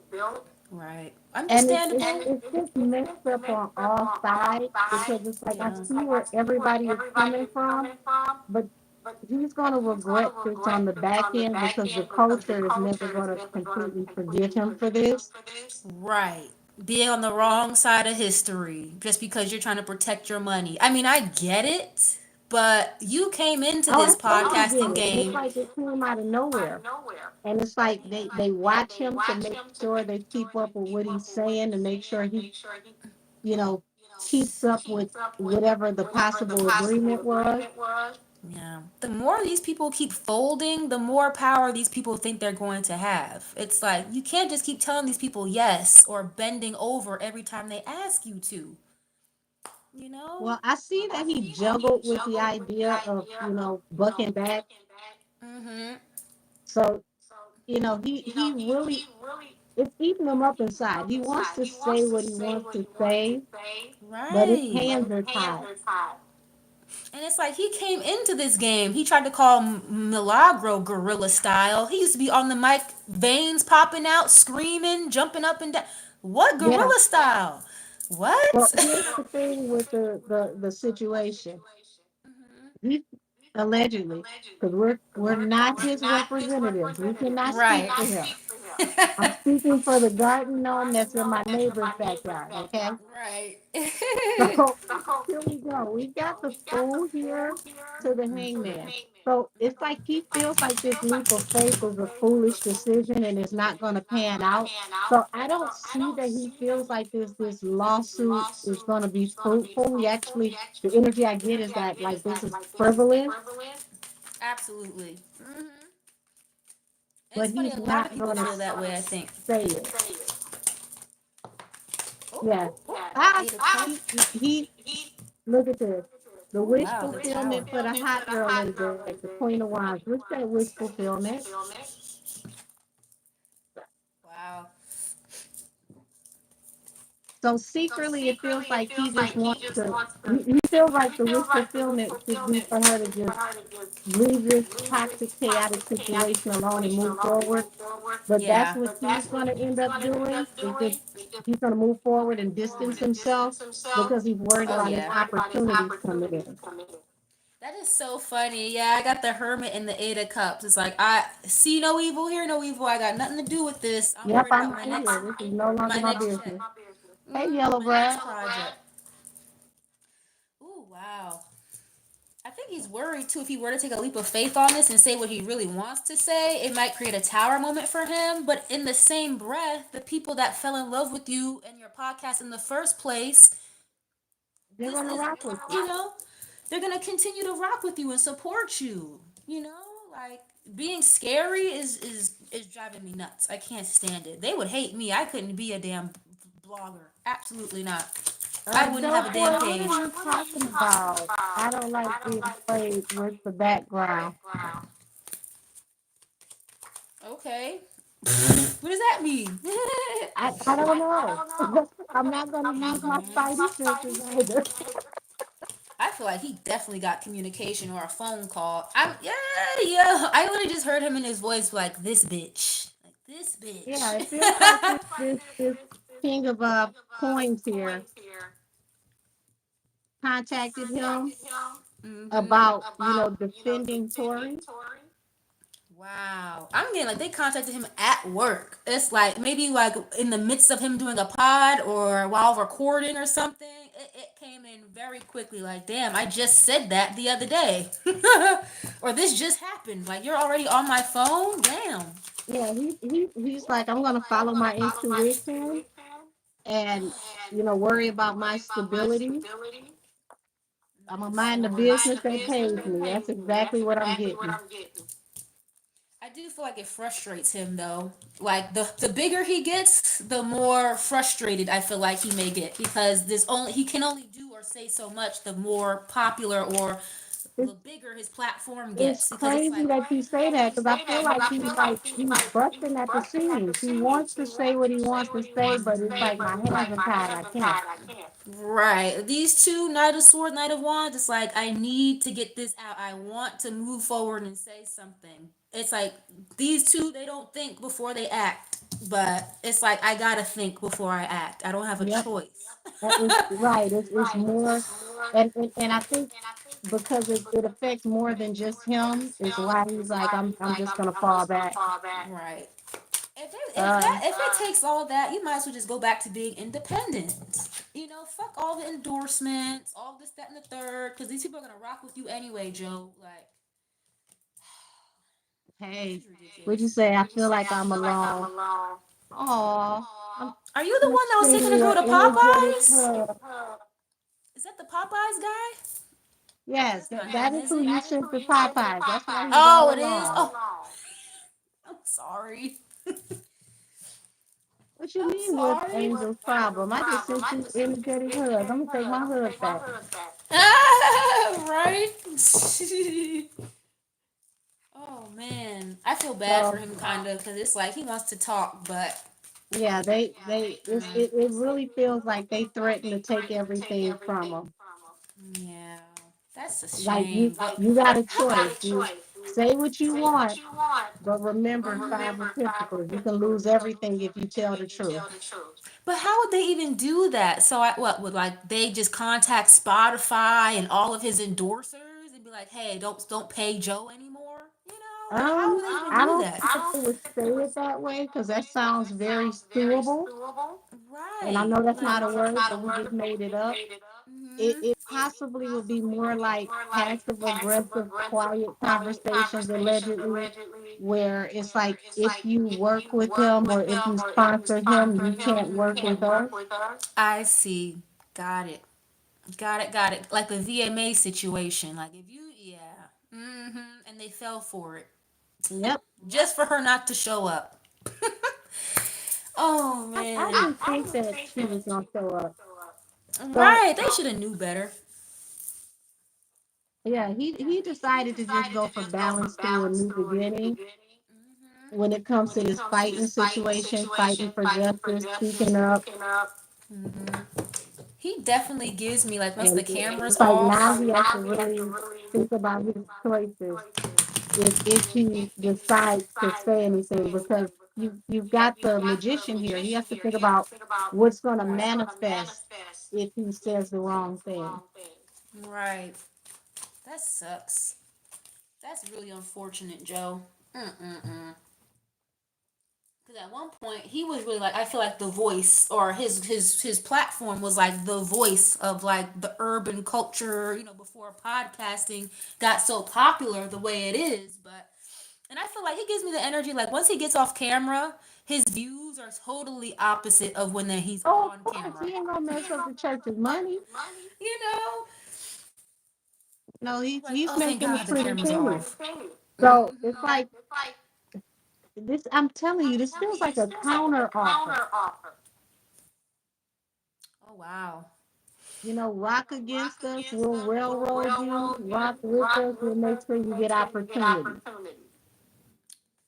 Right. And it's Understandable. it's just messed up on all sides because it's like I see where everybody is coming from, but he's gonna regret this on the back end because the culture is never gonna completely forgive him for this. Right. Being on the wrong side of history just because you're trying to protect your money. I mean, I get it, but you came into Oh, this I totally get podcasting it. And it's game. like it came out of nowhere. And it's like they watch him to make sure they keep up with what he's saying to make sure he, you know, keeps up with whatever the possible agreement was. Yeah. The more these people keep folding, the more power these people think they're going to have. It's like you can't just keep telling these people yes or bending over every time they ask you to. you know? Well, I see that he juggled with the idea of, bucking back. Mm-hmm. So, he really, it's eating him up inside. He wants to say what he wants to say, but his Right. hands are tied. And it's like he came into this game. He tried to call Milagro gorilla style. He used to be on the mic, veins popping out, screaming, jumping up and down. What Yeah. gorilla style? Well, What? here's the thing with the situation. He allegedly, because we're not his representatives. We cannot speak Right. for him. I'm speaking for the garden gnome that's in my neighbor's backyard. Okay. Right. So here we go. We got the spoon here to the hangman. So it's like he feels like this leap of faith is a foolish decision and it's not going to pan out. So I don't see that he feels like this lawsuit is going to be fruitful. We actually, the energy I get is that like this is frivolous, Absolutely. Hmm. And but it's funny, he's a lot of not people going to feel that way, I think. say it. Oh, Yeah. oh, oh. Ah, Eight of Cups. he look at this. The Oh, wish wow, the Tower. fulfillment for the hot girl in the deck, the Queen of Wands. What's that wish fulfillment? Wow. So secretly, it feels like he just wants to. He feels like the wish fulfillment should be for her to just leave this toxic, chaotic situation alone and move forward. But that's Yeah. what he's going to end up doing. Is just he's going to move forward and distance himself because he's worried Oh, about his yeah. opportunities coming in. That is so funny. Yeah, I got the Hermit and the Eight of Cups. It's like I see no evil, hear no evil. I got nothing to do with this. I'm Yep, worried I'm about my right here. next This is no longer my check. business. Hey, Yellow My next Brad. project. Ooh, wow. I think he's worried too. If he were to take a leap of faith on this and say what he really wants to say, it might create a tower moment for him. But in the same breath, the people that fell in love with you and your podcast in the first place, They're this going to is, rock with you. you know, they're gonna continue to rock with you and support you. You know, like being scary is driving me nuts. I can't stand it. They would hate me. I couldn't be a damn blogger. Absolutely not. I wouldn't have Dope a damn boy, what page. are you talking about? I don't like being played with the background. Okay. What does that mean? I don't know. I'm not going to use my spidey senses either. I feel like he definitely got communication or a phone call. Yeah. I would have just heard him in his voice like this bitch, like this Yeah, bitch. it feels like this king of coins here contacted him Hmm. about defending Tori. Wow. I'm getting like they contacted him at work. It's like maybe like in the midst of him doing a pod or while recording or something. It came in very quickly. Like, damn, I just said that the other day. Or this just happened. Like, you're already on my phone? Damn. Yeah, he's like, I'm going to follow my intuition and worry about my stability. I'm gonna Nice mind the words. business that pays me. That's exactly what I'm getting. I do feel like it frustrates him though. Like the bigger he gets, the more frustrated I feel like he may get because this only he can only do or say so much the more popular or It's the bigger his platform it's gets because it's crazy like that you say that because I feel like he's busting at the seams. He wants to say what he wants to say, but it's like my hands are tied. I can't. right. These two, Knight of Swords, Knight of Wands, it's like I need to get this out. I want to move forward and say something. It's like these two, they don't think before they act. But it's like I gotta think before I act. I don't have a Yep, choice. it's right. It's more, and I think because it affects more than just him is why he's like I'm just gonna fall back. Right. Uh, If it takes all that, you might as well just go back to being independent. You know, fuck all the endorsements, all this, that, and the third, because these people are gonna rock with you anyway, Joe. Like, this hey, is would you ridiculous. say I feel like I'm alone? Oh, I'm Are you the gonna one that was send taking a you girl an to energetic Popeyes? hug. Is that the Popeyes guy? Yes, That's not that him, is is who it? you sent to Popeyes. That's why he's all Oh, it is. alone. Oh, I'm sorry. What What you I'm mean, what's sorry. Angel's problem? I just sent you an energetic hug. I'm gonna take my hug back. Ah, right? Oh man, I feel bad for So him kind of because it's like he wants to talk, but yeah, it really feels like they threaten to take everything from them. yeah, that's a Like shame. But you got a choice. You say what you want, but remember Five of Pentacles. You can lose everything if you tell the truth. but how would they even do that? So I what would like they just contact Spotify and all of his endorsers and be like, hey, don't pay Joe anymore? You know, like how would they even I do don't that? think they would say it that way because that sounds very suable. And I Right. know that's Like not a word, but we just made it up. mhm. It possibly would be more like passive aggressive, quiet conversations, allegedly, where it's like if you work with him or if you sponsor him, you can't work with us. I see. Got it. Got it. Got it. Like the VMA situation. Like if you yeah. Mhm. And they fell for it. Yep. Just for her not to show up. Oh I man. didn't think that she was gonna show up. So Right. They should have knew better. yeah, he decided to just go for balance through a new beginning when it comes to this fighting situation, fighting for justice, speaking up. He definitely gives me like once the And camera's it's like now off. he has to really think about his choices if he decides to say anything because you've got the magician here. He has to think about what's going to manifest if he says the wrong thing. Right. That sucks. That's really unfortunate, Joe. Mm-mm-mm. Because at one point he was really like I feel like the voice or his platform was like the voice of like the urban culture. You know, before podcasting got so popular the way it is. But and I feel like he gives me the energy like once he gets off camera, his views are totally opposite of when he's Oh, on of course, camera. he ain't gonna mess up the church's money. You know, No, like he's oh thank making God it the pretty camera's clear. off. So it's like this. I'm telling you, this feels like a counter offer. Oh wow. Rock against us, we'll railroad you. Rock with us, we'll make sure you get opportunity.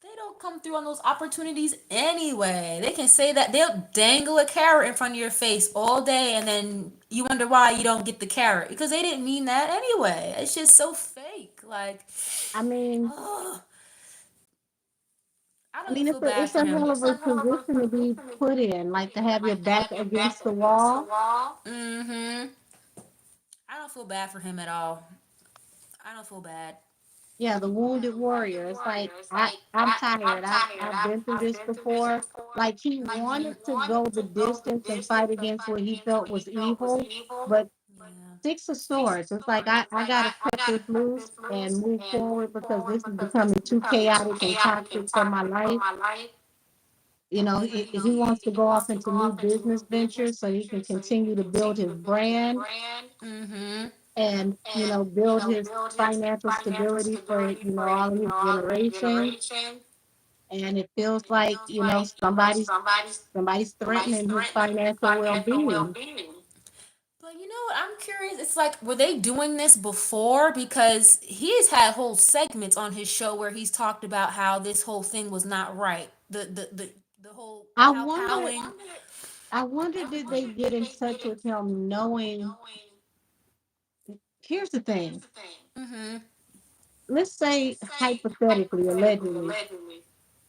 They don't come through on those opportunities anyway. They can say that they'll dangle a carrot in front of your face all day and then you wonder why you don't get the carrot because they didn't mean that anyway. It's just so fake. Like, I mean, ugh, I I don't even mean, feel bad it's for a him. hell of a position to be put in, like to have your back against the wall. Mm-hmm. I don't feel bad for him at all. I don't feel bad. Yeah, the wounded warrior. It's like I'm tired. I've been through this before. Like he wanted to go the distance and fight against what he felt was evil, but Yeah. Six of Swords. It's like I gotta cut this loose and move forward because this is becoming too chaotic and toxic for my life. He wants to go off into new business ventures so he can continue to build his brand Mm-hmm. and build his financial stability for all of his generations. And it feels like somebody's threatening his financial well-being. But you know what? I'm curious. It's like, were they doing this before? Because he's had whole segments on his show where he's talked about how this whole thing was not right. The whole I wonder kowtowing. I wonder did they get in touch with him knowing. Here's the thing. Mm-hmm. Let's say hypothetically, allegedly,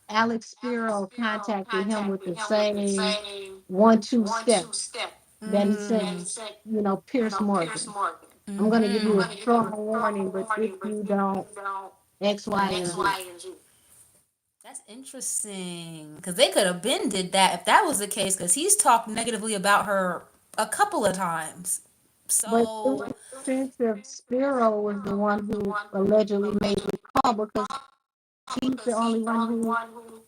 Alex Spiro contacted him with the same 1-2 steps that he sent, Mm. Pierce Morgan. I'm going to give you a Mm-hmm. strong warning, but if you don't, X, Y, and Z. That's interesting. Because they could have been did that if that was the case. Because he's talked negatively about her a couple of times. But it So, would make sense if Spiro was the one who allegedly made the call because he's the only one who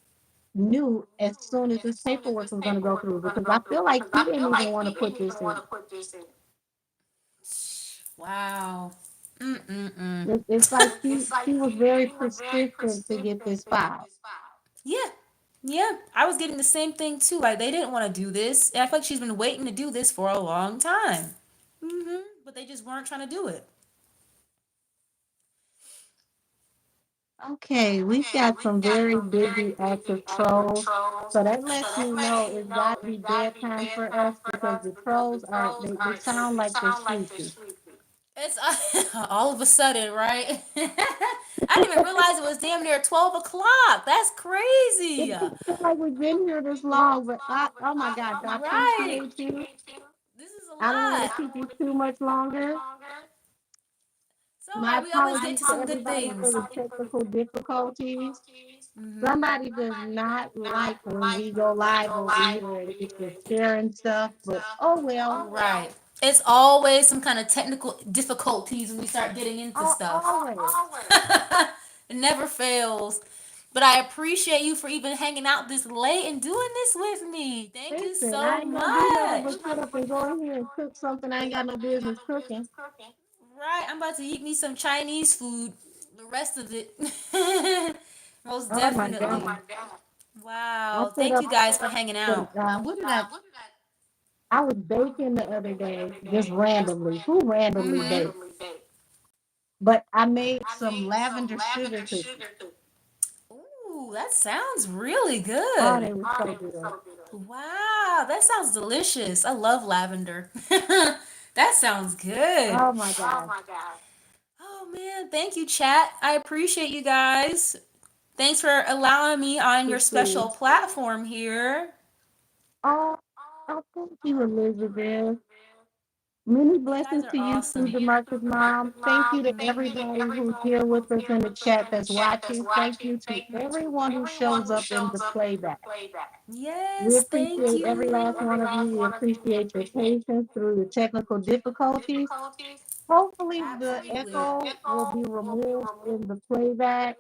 knew as soon as this paperwork was going to go through. Because I feel like he didn't even want to put this in. wow. Mm-mm-mm. It's like he was very persistent to get this filed. Yeah. Yeah, I was getting the same thing too. Like they didn't want to do this, and I feel like she's been waiting to do this for a long time. But they just weren't trying to do it. Okay, we've got some very busy active trolls. So that lets me know it's got to be bedtime for us because the trolls are, they sound like they're sleepy. It's all of a sudden, right? I didn't even realize it was damn near 12 o'clock. That's It crazy. doesn't feel like we've been here this long, but oh my gosh, I Right. appreciate you. This is a I don't want to lot. keep you too much longer. So My we always get apologies to to some good everybody for things. the technical difficulties. Somebody does not like when we go live over here and we just sharing stuff, but oh well, Right. It's always some kind of technical difficulties when we start getting into stuff. always. It never fails. But I appreciate you for even hanging out this late and doing this with me. Thank you Listen, I so ain't gonna do nothing much. but get up and go in here and cook something I ain't got no business cooking. Right, I'm about to eat me some Chinese food. The rest of it. Most Oh my definitely. God. I Wow. set Thank up you guys for hanging some, out. what did I was baking the other day, just randomly. Who randomly bakes? But I made some lavender sugar cookies. Ooh, that sounds really Oh, good. they were so good. Wow, that sounds delicious. I love lavender. That sounds good. Oh my gosh. Oh man, thank you, chat. I appreciate you guys. Thanks for allowing me on your You special too. platform here. Oh, oh, thank you, Elizabeth. Many You guys blessings are to you too, awesome. Demarcus Mom. Thank you to everybody who's here with us in the chat that's watching. Thank you to everyone who shows up in the playback. We Yes, thank appreciate every you. last one of you. We appreciate your patience through the technical difficulties. Hopefully, the Absolutely. echo will be removed in the playback.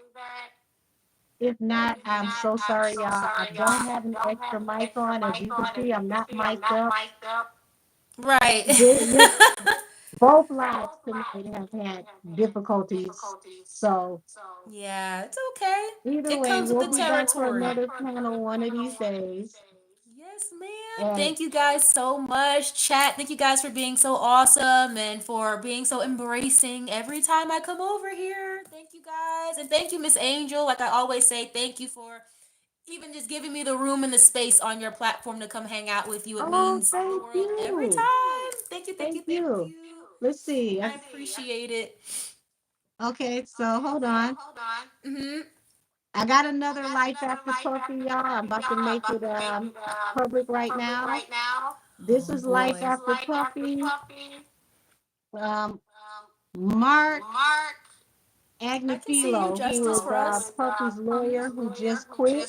If not, I'm so sorry, y'all. I don't have an extra mic on. As you can see, I'm not mic'd up. Right. Both lives tonight have had difficulties. So Yeah, it's okay. either It way, comes with we'll the be back for territory. another panel one of these days. Yes, ma'am. And Thank you guys so much. Chat, thank you guys for being so awesome and for being so embracing every time I come over here. Thank you guys. And thank you, Miss Angel. Like I always say, thank you for even just giving me the room and the space on your platform to come hang out with you. It oh, means the thank world every you. time. Thank you, thank you, Thank thank you. you. Let's see. I appreciate it. Okay, so hold on. Hmm. I got another life after coffee, y'all. I'm about to make it public right now. This Oh is life boy. after coffee. Um, Mark I can see you, Agnifilo, who Justice, is for us. Puffy's lawyer who just quit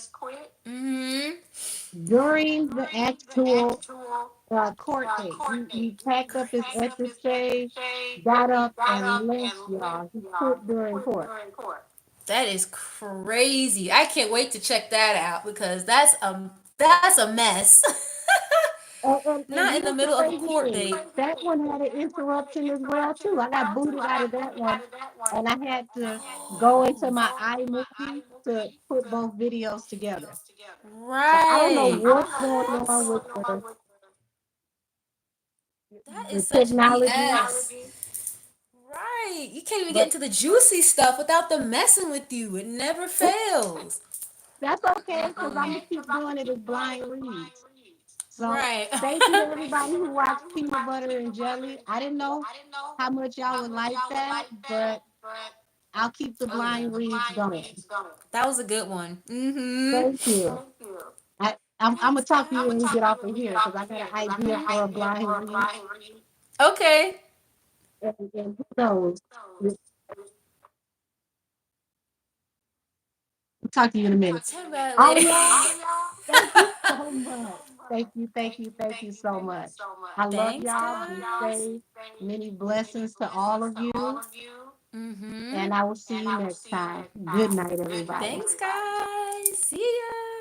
Mm-hmm. during the actual court date. He packed up his ethics stage, got up and left, y'all. He quit during court. That is crazy. I can't wait to check that out because that's a mess. Not And in the here's the middle of a crazy court thing. date. That one had an interruption as well, too. I got booted out of that one, and I had to go into my iMovie to put both videos together. So I don't know Right. what's going on with That the is such technology, BS. Right. You can't even get but into the juicy stuff without them messing with you. It never fails. that's okay because I'm gonna keep doing it as blind reads. So Right. thank you to everybody who watched Peanut Butter and Jelly. I didn't know how much y'all would like that, but I'll keep the blind reads going. That was a good one. Mm-hmm. Thank you. I'm gonna Thanks, talk to you when we guys. get off of here because I got an idea for a blind read, Okay. and who knows? We'll talk to you in a minute. Tell me about it All later. y'all, thank you so much. Thank you so much. I love Thanks, y'all. Be guys. safe. Many blessings to all of you, Mm-hmm. and I will see you next time. Good night, everybody. Thanks, guys. See ya.